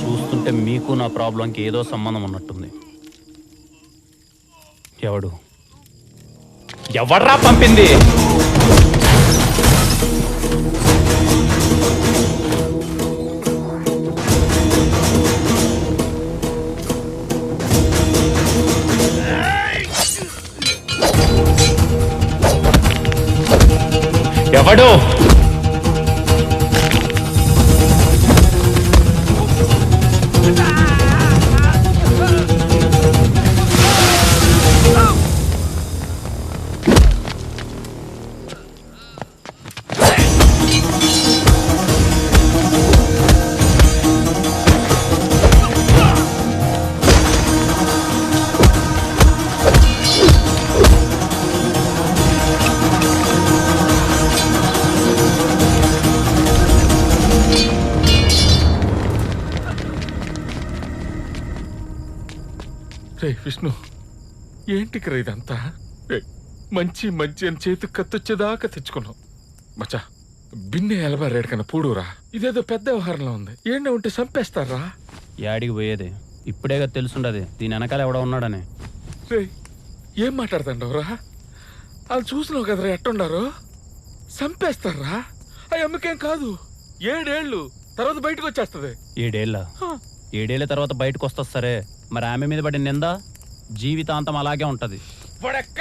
చూస్తుంటే మీకు నా ప్రాబ్లంకి ఏదో సంబంధం ఉన్నట్టుంది. ఎవర్రా పంపింది? ఎవడు? రే విష్ణు, ఏంటికి రా ఇదంతా? మంచి మంచి అని చేతికి కత్తొచ్చేదాకా తెచ్చుకున్నావు. మచ్చా బిన్నె ఎలబారేడు కన్నా పూడురా. ఇదేదో పెద్ద వ్యవహారంలో ఉంది. ఏంటో ఉంటే చంపేస్తారా? యాడికి పోయేది ఇప్పుడేగా తెలుసుండది దీని వెనకాల ఎవడో ఉన్నాడని. రే ఏం మాట్లాడుతుండవురా? వాళ్ళు చూసినావు కదరా ఎట్టుండారో. చంపేస్తారా? ఆ అమ్మకేం కాదు, 7 ఏళ్ళు తర్వాత బయటకు వచ్చేస్తుంది. 7 ఏళ్ళ 7 ఏళ్ళ తర్వాత బయటకు వస్తుంది సరే, మరి ఆమె మీద పడిన నింద జీవితాంతం అలాగే ఉంటది. వాడెక్క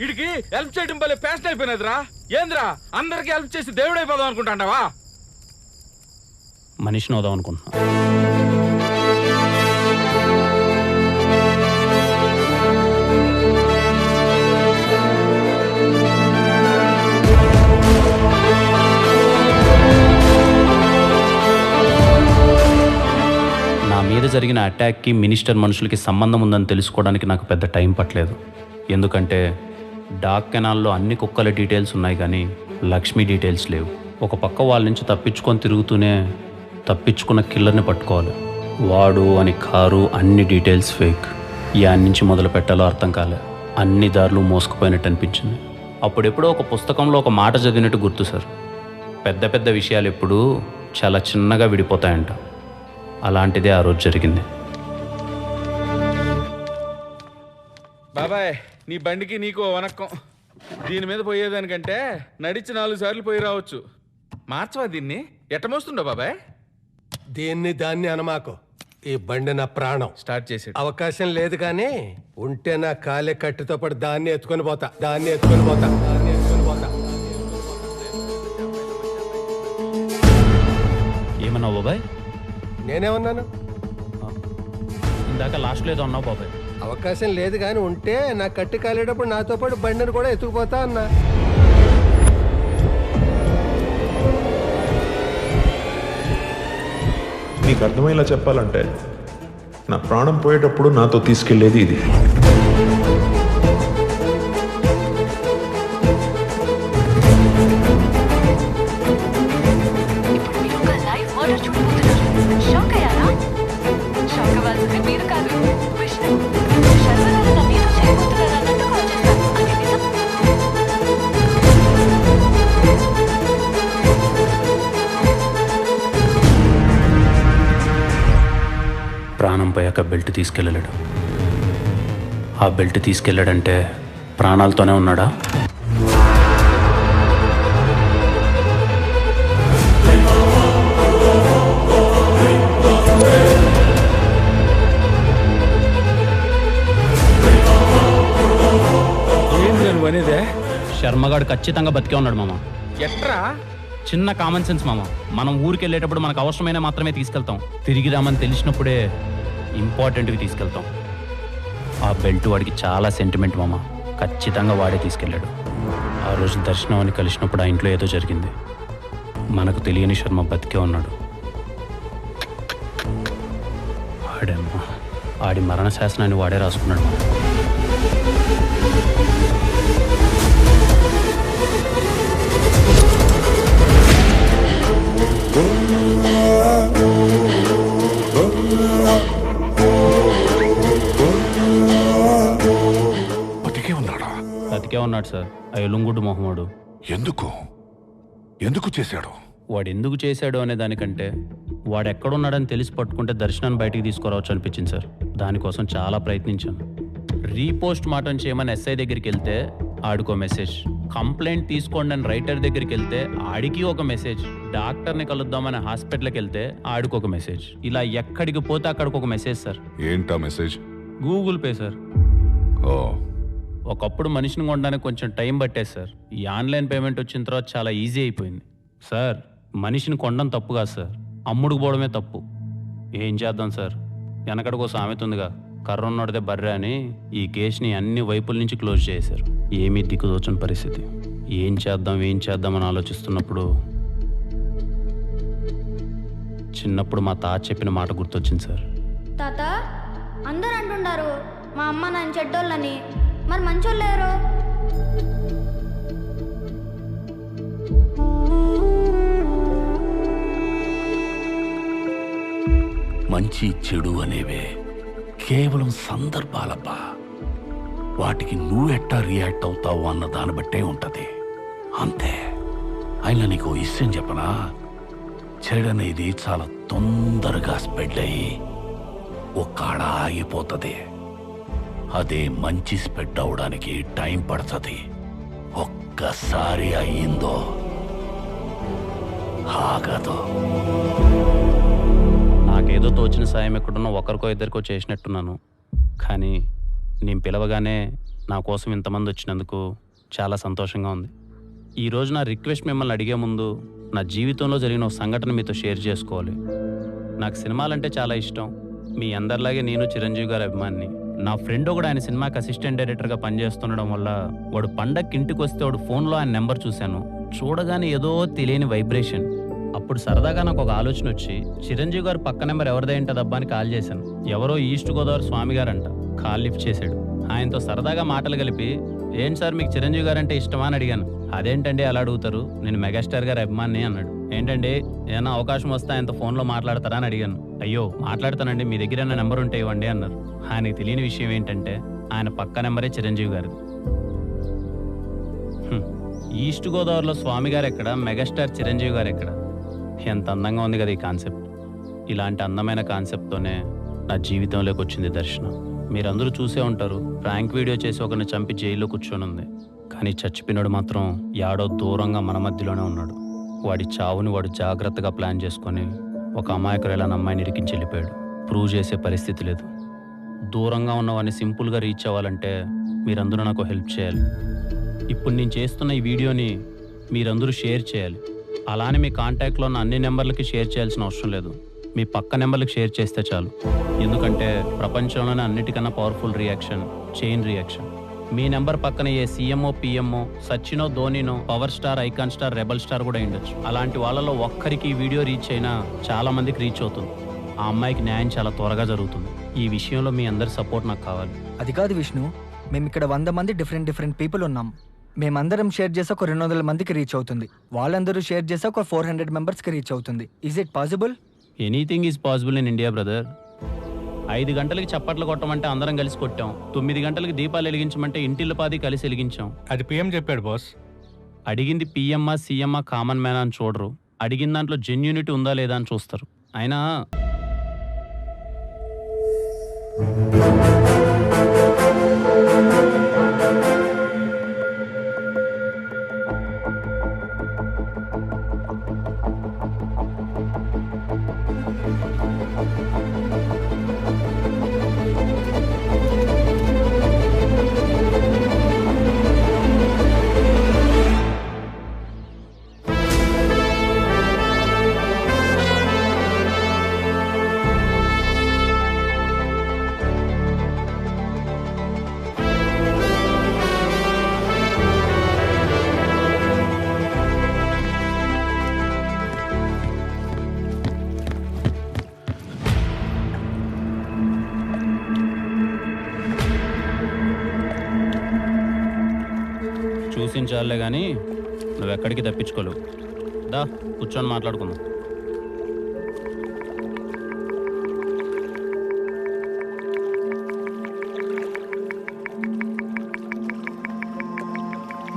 ఇడికి హెల్ప్ చేయడం వల్లే ప్యాషన్ అయిపోయినదిరా. ఏంద్రా అందరికి హెల్ప్ చేసి దేవుడైపోదాం అనుకుంటాండావా? మనిషిని అవుదాం అనుకుంటున్నా. నా మీద జరిగిన అటాక్కి మినిస్టర్ మనుషులకి సంబంధం ఉందని తెలుసుకోవడానికి నాకు పెద్ద టైం పట్టలేదు. ఎందుకంటే డాక్ కెనాల్లో అన్ని కుక్కల డీటెయిల్స్ ఉన్నాయి కానీ లక్ష్మి డీటెయిల్స్ లేవు. ఒక పక్క వాళ్ళ నుంచి తప్పించుకొని తిరుగుతూనే తప్పించుకున్న కిల్లర్ని పట్టుకోవాలి. వాడు అని కారు అన్ని డీటెయిల్స్ ఫేక్. యాన్ నుంచి మొదలు పెట్టాలో అర్థం కాలే. అన్ని దారులు మోసుకుపోయినట్టు అనిపించింది. అప్పుడెప్పుడో ఒక పుస్తకంలో ఒక మాట చదివినట్టు గుర్తు సార్, పెద్ద పెద్ద విషయాలు ఎప్పుడూ చాలా చిన్నగా విడిపోతాయంట. అలాంటిదే ఆ రోజు జరిగింది. బాబాయ్ నీ బండికి నీకు వనక్కం. దీని మీద పోయేదానికంటే నడిచి 4 సార్లు పోయి రావచ్చు. మార్చవా దీన్ని? ఎట్ట మోస్తుండో బాబాయ్? దీన్ని దాన్ని అనమాకు. ఈ బండి నా ప్రాణం. స్టార్ట్ చేసి అవకాశం లేదు కానీ ఉంటే నా కాలే కట్టితో పాటు దాన్ని ఎత్తుకొని పోతా. ఏమన్నావు బాబాయ్? నేనేమన్నాను? ఇందాక లాస్ట్లో ఏదో అన్నావు బాబాయ్. అవకాశం లేదు కానీ ఉంటే నా కట్టి కాలేటప్పుడు నాతో పాటు బండిని కూడా ఎత్తుకుపోతా అన్నా. నీకు అర్థమయ్యేలా చెప్పాలంటే నా ప్రాణం పోయేటప్పుడు నాతో తీసుకెళ్లేది ఇది. ప్రాణం పోయాక బెల్ట్ తీసుకెళ్ళలేడు. ఆ బెల్ట్ తీసుకెళ్ళాడంటే ప్రాణాలతోనే ఉన్నాడా? శర్మగాడు ఖచ్చితంగా బతికే ఉన్నాడు మామ. ఎట్రా? చిన్న కామన్ సెన్స్ మామ. మనం ఊరికి వెళ్ళేటప్పుడు మనకు అవసరమైన మాత్రమే తీసుకెళ్తాం. తిరిగి రామని తెలిసినప్పుడే ఇంపార్టెంట్వి తీసుకెళ్తాం. ఆ బెల్ట్ వాడికి చాలా సెంటిమెంట్ మామ. ఖచ్చితంగా వాడే తీసుకెళ్ళాడు. ఆ రోజు దర్శనం అని కలిసినప్పుడు ఆ ఇంట్లో ఏదో జరిగింది. మనకు తెలియని శర్మ బతికే ఉన్నాడు. వాడేమ్మా ఆడి మరణ శాసనాన్ని వాడే రాసుకున్నాడు మామ. బతికే ఉన్నాడు సార్. ఆ ఎలుంగుడు మొహమ్మడు. ఎందుకు చేశాడు? వాడు ఎందుకు చేశాడు అనే దానికంటే వాడు ఎక్కడున్నాడని తెలిసి పట్టుకుంటే దర్శనాన్ని బయటికి తీసుకురావచ్చు అనిపించింది సార్. దానికోసం చాలా ప్రయత్నించాను. రీపోస్ట్ మార్టం చేయమని ఎస్ఐ దగ్గరికి వెళ్తే ఆడికో మెసేజ్, కంప్లైంట్ తీసుకోండి అని రైటర్ దగ్గరికి వెళ్తే ఆడికి ఒక మెసేజ్, డాక్టర్ని కలుద్దామని హాస్పిటల్కి వెళ్తే ఆడికి ఒక మెసేజ్. ఇలా ఎక్కడికి పోతే అక్కడికి ఒక మెసేజ్ సార్. ఏంటా మెసేజ్? Google pay sir. ఒకప్పుడు మనిషిని కొనడానికి కొంచెం టైం పట్టేది సార్. ఈ ఆన్లైన్ పేమెంట్ వచ్చిన తర్వాత చాలా ఈజీ అయిపోయింది సార్. మనిషిని కొనడం తప్పు కాదు సార్, అమ్ముడుకు పోవడమే తప్పు. ఏం చేద్దాం సార్, వెనకడికో సామెత ఉందిగా, కర్ర ఉన్నోడితే బర్రె అని. ఈ కేసుని అన్ని వైపుల నుంచి క్లోజ్ చేశారు. ఏమీ దిక్కుదోచని పరిస్థితి. ఏం చేద్దామని ఆలోచిస్తున్నప్పుడు చిన్నప్పుడు మా తాత చెప్పిన మాట గుర్తొచ్చింది సార్. తాత, అందరూ అంటుండారు మా అమ్మ నాన్న చెడ్డోళ్ళని, మరి మంచోళ్ళు ఎవరు? మంచి చెడు అనేవే కేవలం సందర్భాలబ్బా. వాటికి నువ్వెట్టా రియాక్ట్ అవుతావు అన్న దాన్ని బట్టే ఉంటది. అంతే. అయినా నీకు ఓ విషయం చెప్పనా, చెడనేది చాలా తొందరగా స్ప్రెడ్ అయ్యి ఒక్కడ ఆగిపోతుంది. అదే మంచి స్ప్రెడ్ అవడానికి టైం పడుతుంది. ఒక్కసారి అయ్యిందో ఆగదు. నాకేదో తోచిన సాయం ఎక్కడున్నా ఒకరికో ఇద్దరికో చేసినట్టున్నాను. కానీ నేను పిలవగానే నా కోసం ఇంతమంది వచ్చినందుకు చాలా సంతోషంగా ఉంది. ఈరోజు నా రిక్వెస్ట్ మిమ్మల్ని అడిగే ముందు నా జీవితంలో జరిగిన ఒక సంఘటన మీతో షేర్ చేసుకోవాలి. నాకు సినిమాలంటే చాలా ఇష్టం. మీ అందరిలాగే నేను చిరంజీవి గారి అభిమానిని. నా ఫ్రెండ్ ఒకడు ఆయన సినిమాకి అసిస్టెంట్ డైరెక్టర్గా పనిచేస్తుండడం వల్ల వాడు పండగకి ఇంటికి వస్తే వాడు ఫోన్లో ఆయన నెంబర్ చూశాను. చూడగానే ఏదో తెలియని వైబ్రేషన్. అప్పుడు సరదాగా నాకు ఒక ఆలోచన వచ్చి చిరంజీవి గారు పక్క నెంబర్ ఎవరిదే ఉంటుందబ్బా అని కాల్ చేశాను. ఎవరో ఈస్ట్ గోదావరి స్వామి గారు అంట. కాల్ లిఫ్ట్ చేశాడు. ఆయనతో సరదాగా మాటలు కలిపి, ఏంటి సార్ మీకు చిరంజీవి గారు అంటే ఇష్టమా అని అడిగాను. అదేంటండి అలా అడుగుతారు, నేను మెగాస్టార్ గారి అభిమాని అన్నాడు. ఏంటండి ఏమైనా అవకాశం వస్తే ఆయనతో ఫోన్లో మాట్లాడతారా అని అడిగాను. అయ్యో మాట్లాడతానండి, మీ దగ్గర ఏమైనా నెంబర్ ఉంటే ఇవ్వండి అన్నారు. ఆయనకి తెలియని విషయం ఏంటంటే ఆయన పక్క నెంబరే చిరంజీవి గారిది. ఈస్ట్ గోదావరిలో స్వామి గారు ఎక్కడ, మెగాస్టార్ చిరంజీవి గారు ఎక్కడ? ఎంత అందంగా ఉంది కదా ఈ కాన్సెప్ట్. ఇలాంటి అందమైన కాన్సెప్ట్తోనే నా జీవితంలోకి వచ్చింది దర్శనం. మీరందరూ చూసే ఉంటారు, ప్రాంక్ వీడియో చేసి ఒకరిని చంపి జైల్లో కూర్చొని ఉంది. కానీ చచ్చిపోయినాడు మాత్రం యాడో దూరంగా మన మధ్యలోనే ఉన్నాడు. వాడి చావుని వాడు జాగ్రత్తగా ప్లాన్ చేసుకొని ఒక అమాయకురాలైన అమ్మాయిని ఇరికించి వెళ్ళిపోయాడు. ప్రూవ్ చేసే పరిస్థితి లేదు. దూరంగా ఉన్నవాడిని సింపుల్గా రీచ్ అవ్వాలంటే మీరందరూ నాకు హెల్ప్ చేయాలి. ఇప్పుడు నేను చేస్తున్న ఈ వీడియోని మీరందరూ షేర్ చేయాలి. అలానే మీ కాంటాక్ట్లో ఉన్న అన్ని నెంబర్లకి షేర్ చేయాల్సిన అవసరం లేదు. మీ పక్క నెంబర్లకు షేర్ చేస్తే చాలు. ఎందుకంటే ప్రపంచంలోనే అన్నిటికన్నా పవర్ఫుల్ రియాక్షన్ చైన్ రియాక్షన్. మీ నెంబర్ పక్కన ఏ సీఎంఓ, పిఎంఓ, సచినో, ధోనినో, power star, icon star, rebel star కూడా ఉండొచ్చు. అలాంటి వాళ్ళలో ఒక్కరికి ఈ వీడియో రీచ్ అయినా చాలా మందికి రీచ్ అవుతుంది. ఆ అమ్మాయికి న్యాయం చాలా త్వరగా జరుగుతుంది. ఈ విషయంలో మీ అందరి సపోర్ట్ నాకు కావాలి. అది కాదు విష్ణు, మేము ఇక్కడ 100 మంది డిఫరెంట్ పీపుల్ ఉన్నాం. మేమందరం షేర్ చేసి ఒక 200 మందికి రీచ్ అవుతుంది. వాళ్ళందరూ షేర్ చేసి ఒక 400 మెంబర్స్కి రీచ్ అవుతుంది. Is it possible? Anything is possible in India brother. 5 గంటలకి చప్పట్లు కొట్టమంటే అందరం కలిసి కొట్టాం. 9 గంటలకి దీపాలు వెలిగించమంటే ఇంటిల్లిపాది కలిసి వెలిగించాం. అది పిఎం చెప్పాడు బాస్. అడిగింది పిఎంఆ, సీఎంఆ, కామన్ మ్యాన్ అని చూడరు. అడిగిన దాంట్లో జెన్యూనిటీ ఉందా లేదా అని చూస్తారు. అయినా చూసించాలే కానీ నువ్వెక్కడికి తప్పించుకోలేవు. దా కూర్చొని మాట్లాడుకుందాం.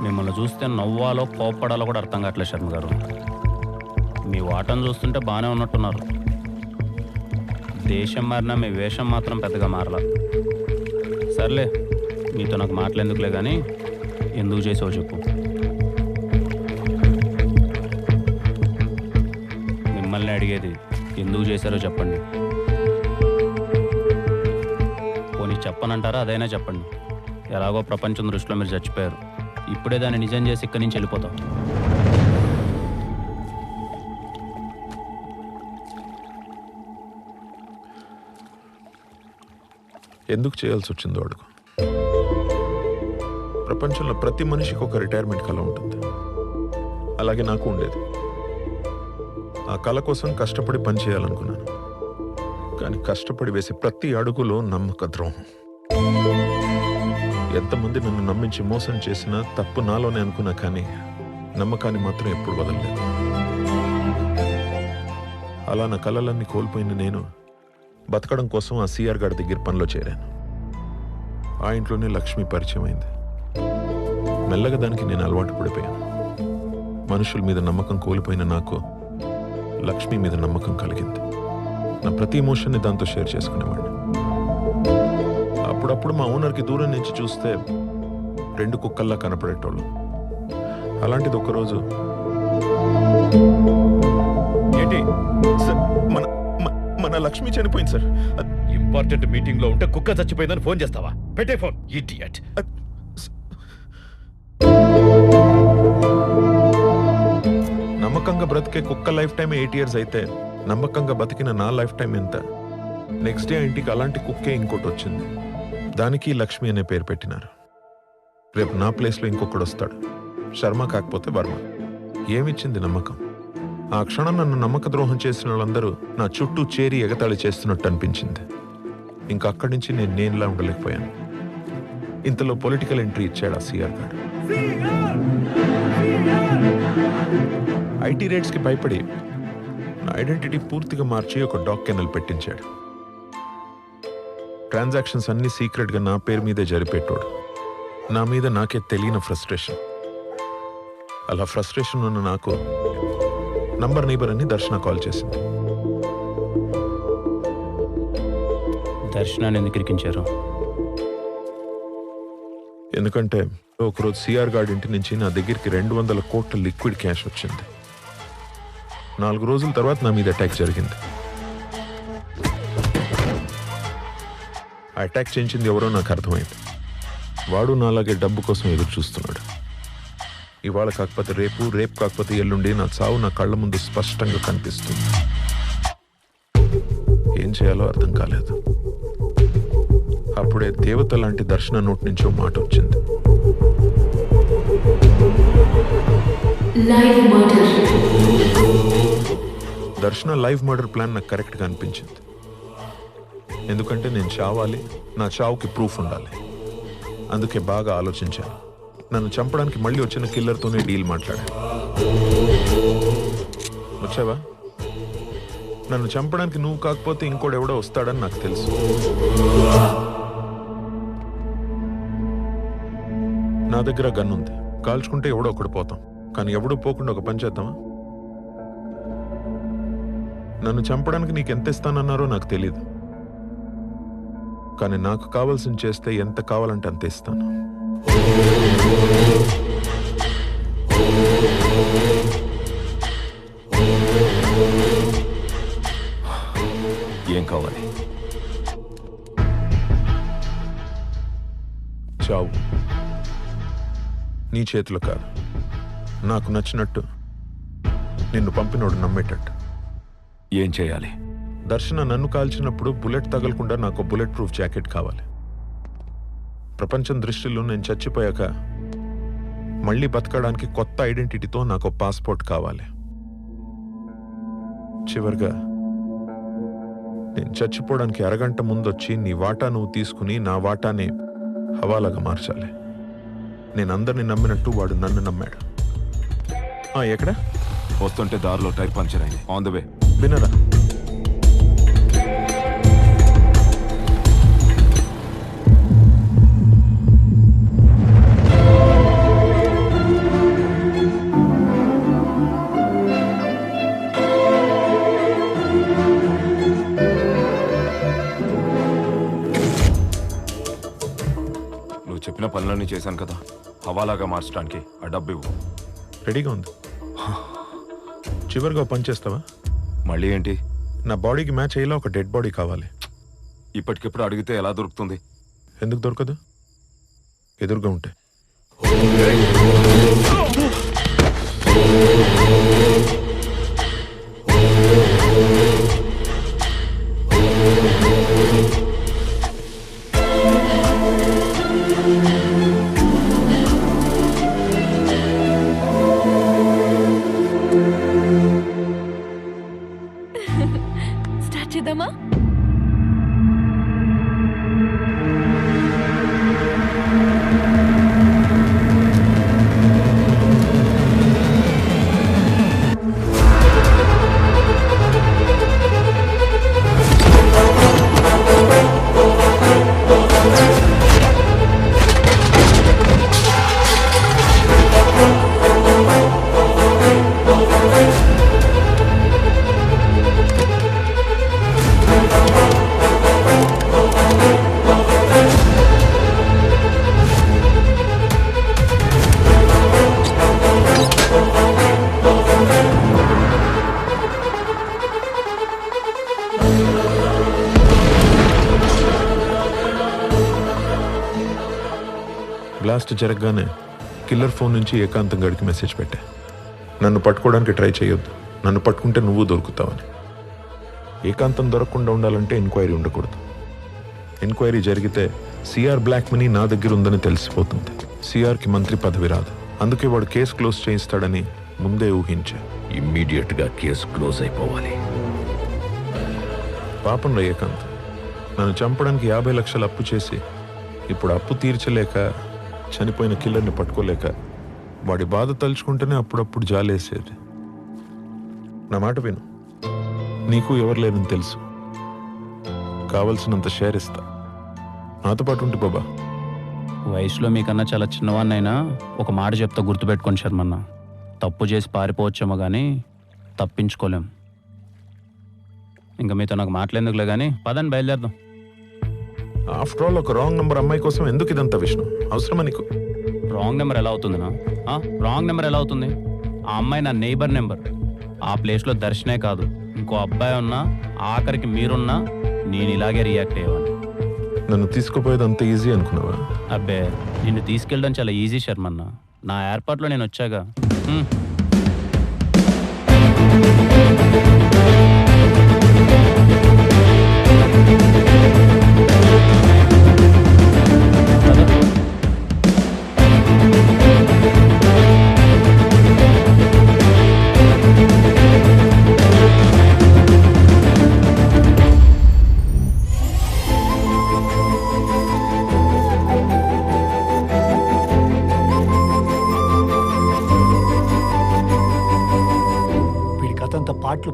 మిమ్మల్ని చూస్తే నవ్వాలో కోప్పడాలో కూడా అర్థం కావట్లేదు శర్మ గారు. మీ వాటను చూస్తుంటే బాగానే ఉన్నట్టున్నారు. దేశం మారినా మీ వేషం మాత్రం పెద్దగా మారలా. సర్లే, మీతో నాకు మాట్లాడేందుకులే కానీ ఎందుకు చేసావు చెప్పు. మిమ్మల్ని అడిగేది ఎందుకు చేశారో చెప్పండి. పోనీ చెప్పనంటారా? అదైనా చెప్పండి. ఎలాగో ప్రపంచం దృష్టిలో మీరు చచ్చిపోయారు. ఇప్పుడే దాన్ని నిజం చేసి ఇక్కడి నుంచి వెళ్ళిపోతాం. ఎందుకు చేయాల్సి వచ్చిందో అడుగు. ప్రపంచంలో ప్రతి మనిషికి ఒక రిటైర్మెంట్ కళ ఉంటుంది. అలాగే నాకు ఉండేది. ఆ కళ కోసం కష్టపడి పని చేయాలనుకున్నాను. కానీ కష్టపడి వేసే ప్రతి అడుగులో నమ్మక ద్రోహం. ఎంతమంది నన్ను నమ్మించి మోసం చేసినా తప్పు నాలోనే అనుకున్నా, కానీ నమ్మకాన్ని మాత్రం ఎప్పుడు వదలలేదు. అలా నా కళలన్నీ కోల్పోయిన నేను బతకడం కోసం ఆ సిఆర్ గారి దగ్గర పనిలో చేరాను. ఆ ఇంట్లోనే లక్ష్మి పరిచయం అయింది. మెల్లగా దానికి నేను అలవాటు పడిపోయాను. మనుషుల మీద నమ్మకం కోల్పోయిన నాకు లక్ష్మి మీద నమ్మకం కలిగింది. నా ప్రతి ఎమోషన్ని దాంతో షేర్ చేసుకునేవాడిని. అప్పుడప్పుడు మా ఓనర్కి దూరం నుంచి చూస్తే 2 కుక్కల్లా కనపడేటోళ్ళు. అలాంటిది ఒకరోజు ఏంటి సార్, మన లక్ష్మి చనిపోయింది సార్. ఇంపార్టెంట్ మీటింగ్ లో ఉంటే కుక్క చచ్చిపోయిందని ఫోన్ చేస్తావా? పెట్టే ఫోన్. ఇడియట్. నమ్మకంగా బ్రతికే కుక్క లైఫ్ టైం 8 years అయితే నమ్మకంగా బతికిన నా లైఫ్ టైం ఎంత? నెక్స్ట్ డే ఇంటికి అలాంటి కుక్కే ఇంకోటి వచ్చింది. దానికి లక్ష్మి అనే పేరు పెట్టినారు. రేపు నా ప్లేస్లో ఇంకొకడు వస్తాడు. శర్మ కాకపోతే వర్మ. ఏమిచ్చింది నమ్మకం? ఆ క్షణం నన్ను నమ్మక ద్రోహం చేసిన వాళ్ళందరూ నా చుట్టూ చేరి ఎగతాళి చేస్తున్నట్టు అనిపించింది. ఇంకా అక్కడి నుంచి నేనులా ఉండలేకపోయాను. ఇంతలో పొలిటికల్ ఎంట్రీ ఇచ్చాడు ఆ సిఆర్ గారు. ఐటీ రేట్స్కి భయపడి నా ఐడెంటిటీ పూర్తిగా మార్చి ఒక డాగ్ కెనల్ పెట్టించాడు. ట్రాన్సాక్షన్స్ అన్ని సీక్రెట్గా నా పేరు మీదే జరిపేటోడు. నా మీద నాకే తెలియని ఫ్రస్ట్రేషన్. అలా ఫ్రస్ట్రేషన్ ఉన్న నాకు నంబర్ నైబర్ అని దర్శన కాల్ చేసింది. దర్శనాన్ని ఎందుకు ఇరికించారు? ఎందుకంటే ఒకరోజు సిఆర్ గార్డ్ ఇంటి నుంచి నా దగ్గరికి 200 కోట్ల లిక్విడ్ క్యాష్ వచ్చింది. 4 రోజుల తర్వాత నా మీద అటాక్ జరిగింది. ఆ అటాక్ చేయించింది ఎవరో నాకు అర్థమైంది. వాడు నాలాగే డబ్బు కోసం ఎదురు చూస్తున్నాడు. ఇవాళ కాకపోతే రేపు, రేపు కాకపోతే ఎల్లుండి నా చావు నా కళ్ళ ముందు స్పష్టంగా కనిపిస్తుంది. ఏం చేయాలో అర్థం కాలేదు. అప్పుడే దేవత లాంటి దర్శన నోటి నుంచి మాట వచ్చింది. దర్శన లైవ్ మర్డర్ ప్లాన్ నాకు కరెక్ట్గా అనిపించింది. ఎందుకంటే నేను చావాలి, నా చావుకి ప్రూఫ్ ఉండాలి. అందుకే బాగా ఆలోచించాను. నన్ను చంపడానికి మళ్ళీ వచ్చిన కిల్లర్తోనే డీల్ మాట్లాడాను. వచ్చావా? నన్ను చంపడానికి నువ్వు కాకపోతే ఇంకోడెవడో వస్తాడని నాకు తెలుసు. నా దగ్గర గన్ ఉంది. కాల్చుకుంటే ఎవడో ఒకడు పోతాం. కానీ ఎవడూ పోకుండా ఒక పని చేద్దామా? నన్ను చంపడానికి నీకు ఎంత ఇస్తానన్నారో నాకు తెలీదు. కానీ నాకు కావాల్సింది చేస్తే ఎంత కావాలంటే అంత ఇస్తాను. ఏం కావాలి? చావు. నీ చేతిలో కాదు, నాకు నచ్చినట్టు, నిన్ను పంపినోడు నమ్మేటట్టు. ఏం చేయాలి? దర్శన నన్ను కాల్చినప్పుడు బుల్లెట్ తగలకుండా నాకు బుల్లెట్ ప్రూఫ్ జాకెట్ కావాలి. ప్రపంచం దృష్టిలో నేను చచ్చిపోయాక మళ్ళీ బతకడానికి కొత్త ఐడెంటిటీతో నాకు పాస్పోర్ట్ కావాలి. చివరిగా నేను చచ్చిపోవడానికి అరగంట ముందొచ్చి నీ వాటా నువ్వు తీసుకుని నా వాటాని హవాలాగా మార్చాలి. నేను అందరిని నమ్మినట్టు వాడు నన్ను నమ్మాడు. ఎక్కడ? వస్తుంటే దారిలో టైర్ పంచర్ అయింది. On the way. వినరా? చెప్పిన పనులన్నీ చేశాను కదా, హవాలాగా మార్చడానికి ఆ డబ్బు ఇవ్వు. రెడీగా ఉంది. చివరిగా పని చేస్తావా? మళ్ళీ ఏంటి? నా బాడీకి మ్యాచ్ అయ్యేలా ఒక డెడ్ బాడీ కావాలి. ఇప్పటికిప్పుడు అడిగితే ఎలా దొరుకుతుంది? ఎందుకు దొరకదు? ఎదురుగా ఉంటే. స్టార్ట్ చేద్దామా? బ్లాస్ట్ జరగగానే కిల్లర్ ఫోన్ నుంచి ఏకాంతం గడికి మెసేజ్ పెట్టా. నన్ను పట్టుకోవడానికి ట్రై చేయొద్దు, నన్ను పట్టుకుంటే నువ్వు దొరుకుతావని. ఏకాంతం దొరకకుండా ఉండాలంటే ఎంక్వైరీ ఉండకూడదు. ఎంక్వైరీ జరిగితే సిఆర్ బ్లాక్ మనీ నా దగ్గర ఉందని తెలిసిపోతుంది. సిఆర్కి మంత్రి పదవి రాదు. అందుకే వాడు కేసు క్లోజ్ చేయిస్తాడని ముందే ఊహించా. ఇమ్మీడియట్గా కేసు క్లోజ్ అయిపోవాలి. పాపం రా ఏకాంత్, నన్ను చంపడానికి 50 లక్షలు అప్పు చేసి ఇప్పుడు అప్పు తీర్చలేక చనిపోయిన కిల్లర్ని పట్టుకోలేక వాడి బాధ తలుచుకుంటేనే అప్పుడప్పుడు జాలేసేది. నా మాట విను, నీకు ఎవరు లేరని తెలుసు. కావలసినంత షేర్ ఇస్తా, నాతో పాటు ఉంటే బాబా. వయసులో మీకన్నా చాలా చిన్నవాడినైనా ఒక మాట చెప్తా, గుర్తుపెట్టుకోండి శర్మన్న. తప్పు చేసి పారిపోవచ్చేమో కానీ తప్పించుకోలేం. ఇంకా మీతో నాకు మాట్లాడేందుకులే కానీ పదండి బయలుదేరదాం. ఆఫ్టర్ ఆల్ ఒక రాంగ్ నెంబర్ అమ్మాయి కోసం ఎందుకు ఇదంతా విష్ణు? అవసరమా నీకు? రాంగ్ నెంబర్ ఎలా అవుతుందినా? రాంగ్ నెంబర్ ఎలా అవుతుంది? ఆ అమ్మాయి నా నైబర్ నెంబర్. ఆ ప్లేస్లో దర్శనే కాదు, ఇంకో అబ్బాయి ఉన్నా, ఆఖరికి మీరున్నా నేను ఇలాగే రియాక్ట్ అయ్యేవాడిని. నన్ను తీసుకుపోయేది అంత ఈజీ అనుకున్నావా? అబ్బే, నిన్ను తీసుకెళ్ళడం చాలా ఈజీ శర్మన్న. నా ఏర్పాట్లో నేను వచ్చాగా.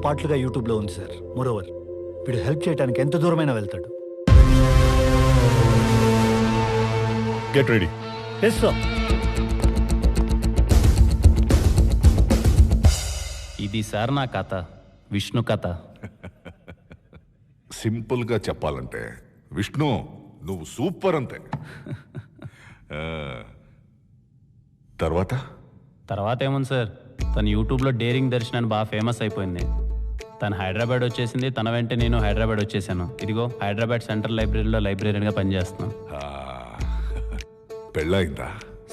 పాటలుగా యూట్యూబ్లో ఉంది సార్. మోరోవర్ వీడు హెల్ప్ చేయడానికి ఎంత దూరమైనా వెళ్తాడు. Get ready. Yes sir. ఇది సార్ నా కథ, విష్ణు కథ. సింపుల్గా చెప్పాలంటే విష్ణు నువ్వు సూపర్ అంతే. తర్వాత ఏముంది సార్, తను యూట్యూబ్లో డేరింగ్ దర్శన్ అని బాగా ఫేమస్ అయిపోయింది. తను హైదరాబాద్ వచ్చేసింది, తన వెంట నేను హైదరాబాద్ వచ్చేసాను. ఇదిగో హైదరాబాద్ సెంట్రల్ లైబ్రరీలో లైబ్రరీగా పనిచేస్తున్నాను. పెళ్ళయిందా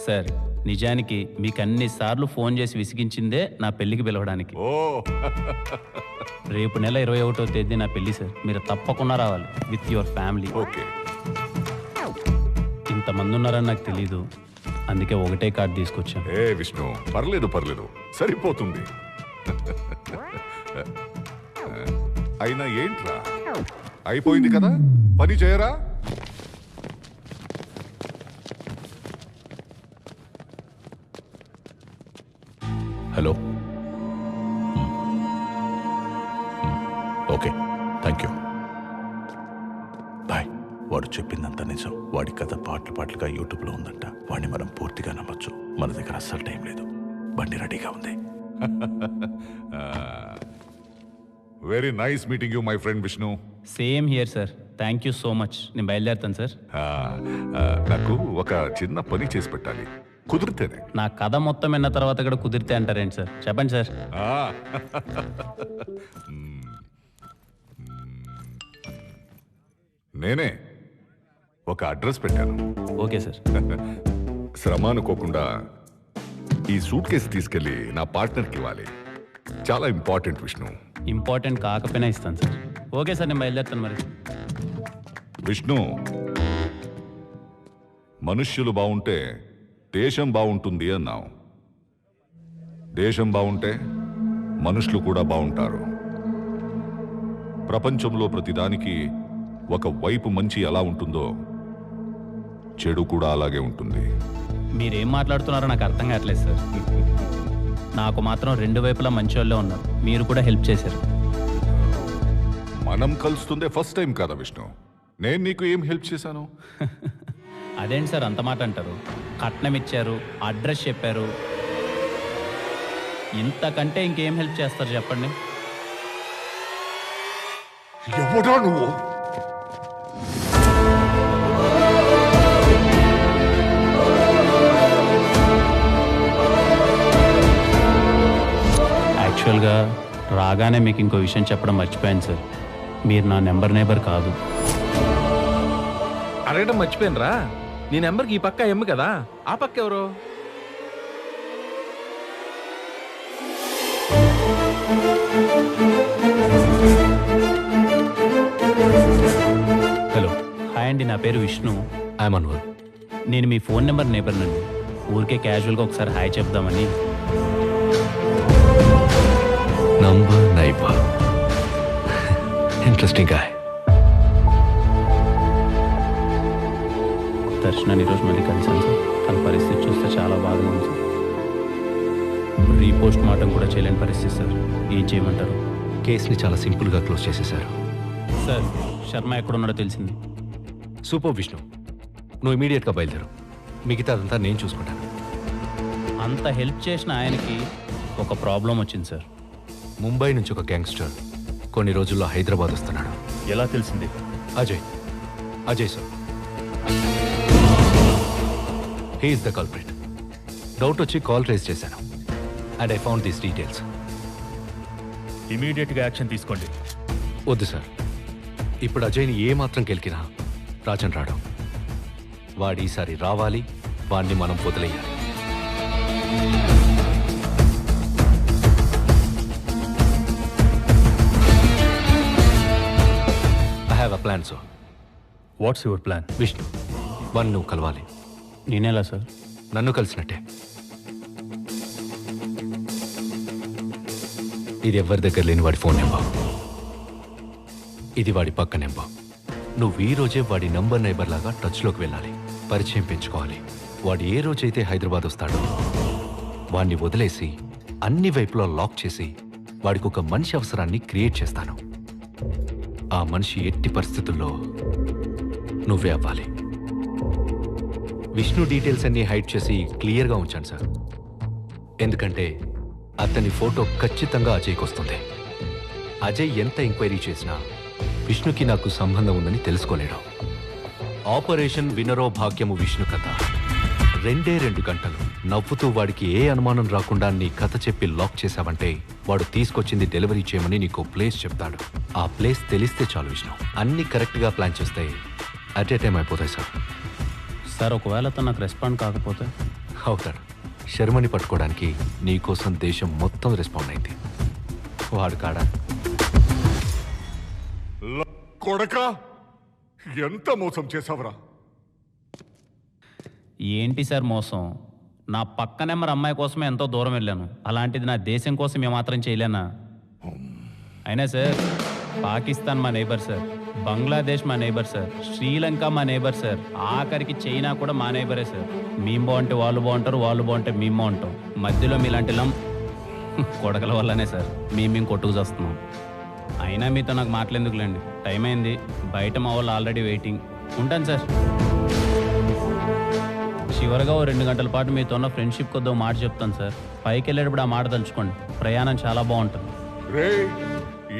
సార్? నిజానికి మీకు అన్నిసార్లు ఫోన్ చేసి విసిగించిందే నా పెళ్లికి పిలవడానికి. రేపు నెల 21వ తేదీ నా పెళ్లి సార్. మీరు తప్పకుండా రావాలి విత్ యువర్ ఫ్యామిలీ. ఓకే. ఇంతమంది ఉన్నారని నాకు తెలీదు, అందుకే ఒకటే కార్డు తీసుకొచ్చాను. ఏ విష్ణు, పర్లేదు సరిపోతుంది. అయినా ఏంట్రా, అయిపోయింది కదా, పని చేయరా? Hello. Okay, thank you, bye. వాడు చెప్పిందంత నిజం. వాడి కథ పాటలుగా యూట్యూబ్లో ఉందంట. వాడిని మనం పూర్తిగా నమ్మొచ్చు. మన దగ్గర అస్సలు టైం లేదు. బండి రెడీగా ఉంది. Very nice meeting you my friend Vishnu. Same here sir. Thank you so much. నేను బయలుదేరుతాను సార్. నాకు ఒక చిన్న పని చేసి పెట్టాలి, కుదిరితేనే. నా కథ మొత్తం విన్న తర్వాత కూడా కుదిరితే అంటారేంటి సార్? చెప్పండి సార్. నేనే ఒక అడ్రస్ పెట్టాను. Okay sir. శ్రమ అనుకోకుండా ఈ సూట్ కేసు తీసుకెళ్ళి నా పార్ట్నర్కి ఇవ్వాలి. చాలా ఇంపార్టెంట్ విష్ణు. ఇంపార్టెంట్ కాకపోయినా ఇస్తాను సార్. ఓకే సార్, నేను బయలుదేరుతాను మరి. విష్ణు, మనుష్యులు బాగుంటే దేశం బాగుంటుంది అన్నావు. దేశం బాగుంటే మనుషులు కూడా బాగుంటారు. ప్రపంచంలో ప్రతిదానికి ఒక వైపు మంచి ఎలా ఉంటుందో చెడు కూడా అలాగే ఉంటుంది. మీరేం మాట్లాడుతున్నారో నాకు అర్థం కావట్లేదు సార్. నాకు మాత్రం 2 వైపులా మంచి వాళ్ళే ఉన్నారు. మీరు కూడా హెల్ప్ చేశారు. మనం కలుస్తుందే ఫస్ట్ టైం కదా విష్ణు. నేను నీకు ఏం హెల్ప్ చేశాను? అదేంటి సార్ అంత మాట అంటారు? కట్నం ఇచ్చారు, అడ్రస్ చెప్పారు, ఇంతకంటే ఇంకేం హెల్ప్ చేస్తారు చెప్పండి? ఎవడా నువ్వు? యాక్చువల్గా రాగానే మీకు ఇంకో విషయం చెప్పడం మర్చిపోయాను సార్. మీరు నా నెంబర్ కాదు. అడగడం మర్చిపోయినరా? నీ నెంబర్కి ఈ పక్క ఎమ్ము కదా, ఆ పక్క ఎవరు? హలో హాయ్ అండి, నా పేరు విష్ణు. ఐఎమ్ అన్వర్. నేను మీ ఫోన్ నెంబర్ నేబర్నండి. ఊరికే క్యాజువల్గా ఒకసారి హాయ్ చెప్దామని. Number neighbour, interesting guy. దర్శనాన్ని ఈరోజు మళ్ళీ కలిసాను సార్. తన పరిస్థితి చూస్తే చాలా బాధగా ఉంది సార్. రీపోస్ట్ మార్టం కూడా చేయలేని పరిస్థితి సార్. ఏం చేయమంటారు? కేసుని చాలా సింపుల్గా క్లోజ్ చేసేశారు. సార్ శర్మ ఎక్కడున్నాడో తెలిసింది. సూపర్ విష్ణు, నువ్వు ఇమీడియట్గా బయలుదేరు. మిగతా అదంతా నేను చూసుకుంటాను. అంత హెల్ప్ చేసిన ఆయనకి ఒక ప్రాబ్లం వచ్చింది సార్. ముంబై నుంచి ఒక గ్యాంగ్స్టర్ కొన్ని రోజుల్లో హైదరాబాద్ వస్తున్నాడు. ఎలా తెలిసింది? Ajay sir, he is the culprit. Doubt వచ్చి కాల్ రేస్ చేశాను and I found these details. ఇమీడియట్గా యాక్షన్ తీసుకోండి. వద్దు సార్, ఇప్పుడు అజయ్ని ఏమాత్రం గెలికినా రాజన్ రాడు. వాడు ఈసారి రావాలి, వాడిని మనం వదిలేయాలి. I have a plan sir. What's your plan? Vishnu, వాడిని నువ్వు కలవాలి. నేనేలా సార్? నన్ను కలిసినట్టే. ఇది ఎవరి దగ్గర లేని వాడి ఫోన్ నెంబర్. ఇది వాడి పక్క నెంబర్. నువ్వు ఈ రోజే వాడి నంబర్ నైబర్ లాగా టచ్లోకి వెళ్ళాలి, పరిచయం పెంచుకోవాలి. వాడు ఏ రోజైతే హైదరాబాద్ వస్తాడో వాడిని వదిలేసి అన్ని వైపులా లాక్ చేసి వాడికి ఒక మనిషి అవసరాన్ని క్రియేట్ చేస్తాను. ఆ మనిషి ఎట్టి పరిస్థితుల్లో నువ్వే అవ్వాలి. విష్ణు డీటెయిల్స్ అన్ని హైడ్ చేసి క్లియర్గా ఉంచాను సార్. ఎందుకంటే అతని ఫోటో ఖచ్చితంగా అజయ్కి వస్తుంది. అజయ్ ఎంత ఎంక్వైరీ చేసినా విష్ణుకి నాకు సంబంధం ఉందని తెలుసుకోలేడు. ఆపరేషన్ వినరో భాగ్యము విష్ణు కథ 2 గంటలు నవ్వుతూ వాడికి ఏ అనుమానం రాకుండా నీ కథ చెప్పి లాక్ చేశావంటే వాడు తీసుకొచ్చింది డెలివరీ చేయమని నీకు ప్లేస్ చెప్తాడు. ఆ ప్లేస్ తెలిస్తే చాలు విష్ణు. అన్ని కరెక్ట్గా ప్లాన్ చేస్తే అట్ ఏ టైం అయిపోతాయి సార్. సార్ ఒకవేళ తను నాకు రెస్పాండ్ కాకపోతే? అవుతాడు. శర్మని పట్టుకోవడానికి నీకోసం దేశం మొత్తం రెస్పాండ్ అయింది. వాడు కాడా కొడక, ఎంత మోసం చేసావురా? ఏంటి సార్ మోసం? నా పక్క నెంబర్ అమ్మాయి కోసమే ఎంతో దూరం వెళ్ళాను. అలాంటిది నా దేశం కోసం ఏమాత్రం చేయలేనా? అయినా సార్ పాకిస్తాన్ మా నైబర్ సార్, బంగ్లాదేశ్ మా నైబర్ సార్, శ్రీలంక మా నైబర్ సార్, ఆఖరికి చైనా కూడా మా నైబరే సార్. మేము బాగుంటే వాళ్ళు బాగుంటారు, వాళ్ళు బాగుంటే మేము బాగుంటాం. మధ్యలో మీలాంటి కొడకల వల్లనే సార్ మేము కొట్టుకు చేస్తున్నాం. అయినా మీతో నాకు మాట్లాడేందుకులేండి, టైం అయింది. బయట మా వాళ్ళు ఆల్రెడీ వెయిటింగ్. ఉంటాను సార్. చివరిగా 2 గంటల పాటు మీతో ఉన్న ఫ్రెండ్షిప్ కొద్దో మాట చెప్తాను సార్. పైకి వెళ్ళేటప్పుడు ఆ మాట తలుచుకోండి. ప్రయాణం చాలా బాగుంటుంది. రే,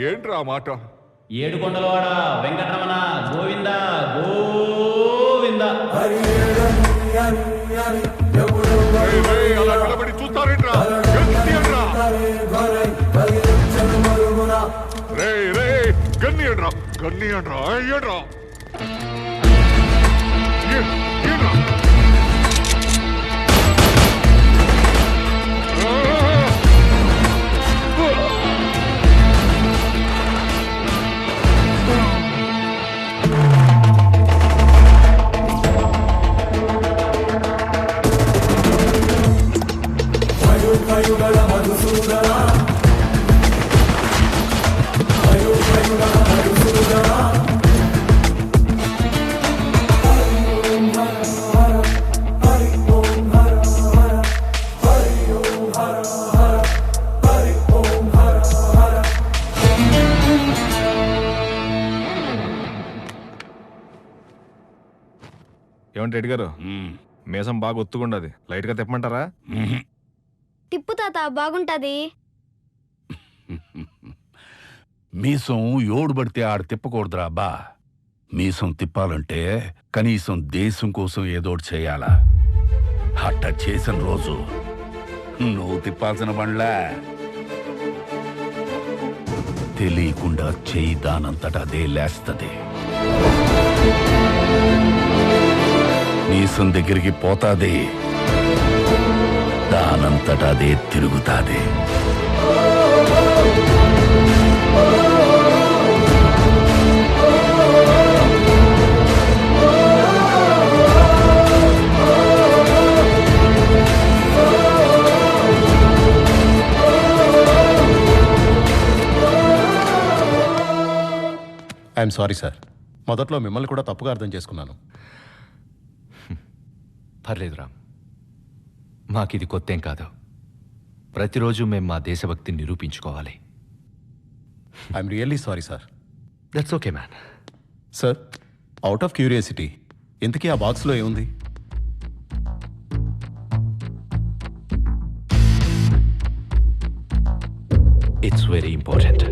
ఏంట్రా మాట? ఏడుకొండలవాడ వెంకటరమణ గోవింద గోవింద. అలా నిలబడి చూస్తారేంట్రా? రే రే, గన్నియండ్రా, గన్నియండ్రా, అయ్యండ్రా. ఏమంటే రెడ్డి గారు, మీసం బాగా ఒత్తుకుండది, లైట్గా తిప్పమంటారా? తిప్పు తాత, బాగుంటది. మీసం ఎవడు పడితే ఆడ తిప్పకూడదురా అబ్బా. మీసం తిప్పాలంటే కనీసం దేశం కోసం ఏదోటి చేయాలా. అట్ట చేసిన రోజు నువ్వు తిప్పాల్సిన బండ్లా తెలియకుండా చేయి దానంతట అదే లేస్తది. మీసం దగ్గరికి పోతాదే, దానంతటా అదే తిరుగుతాదే. ఐఎమ్ సారీ సార్, మొదట్లో మిమ్మల్ని కూడా తప్పుగా అర్థం చేసుకున్నాను. పర్లేదు రామ్, మాకిది కొత్తేం కాదు. ప్రతిరోజు మేము మా దేశభక్తిని నిరూపించుకోవాలి. I'm really sorry sir. That's okay man. Sir, out of curiosity, ఇంతకీ ఆ బాక్స్లో ఏముంది? It's very important.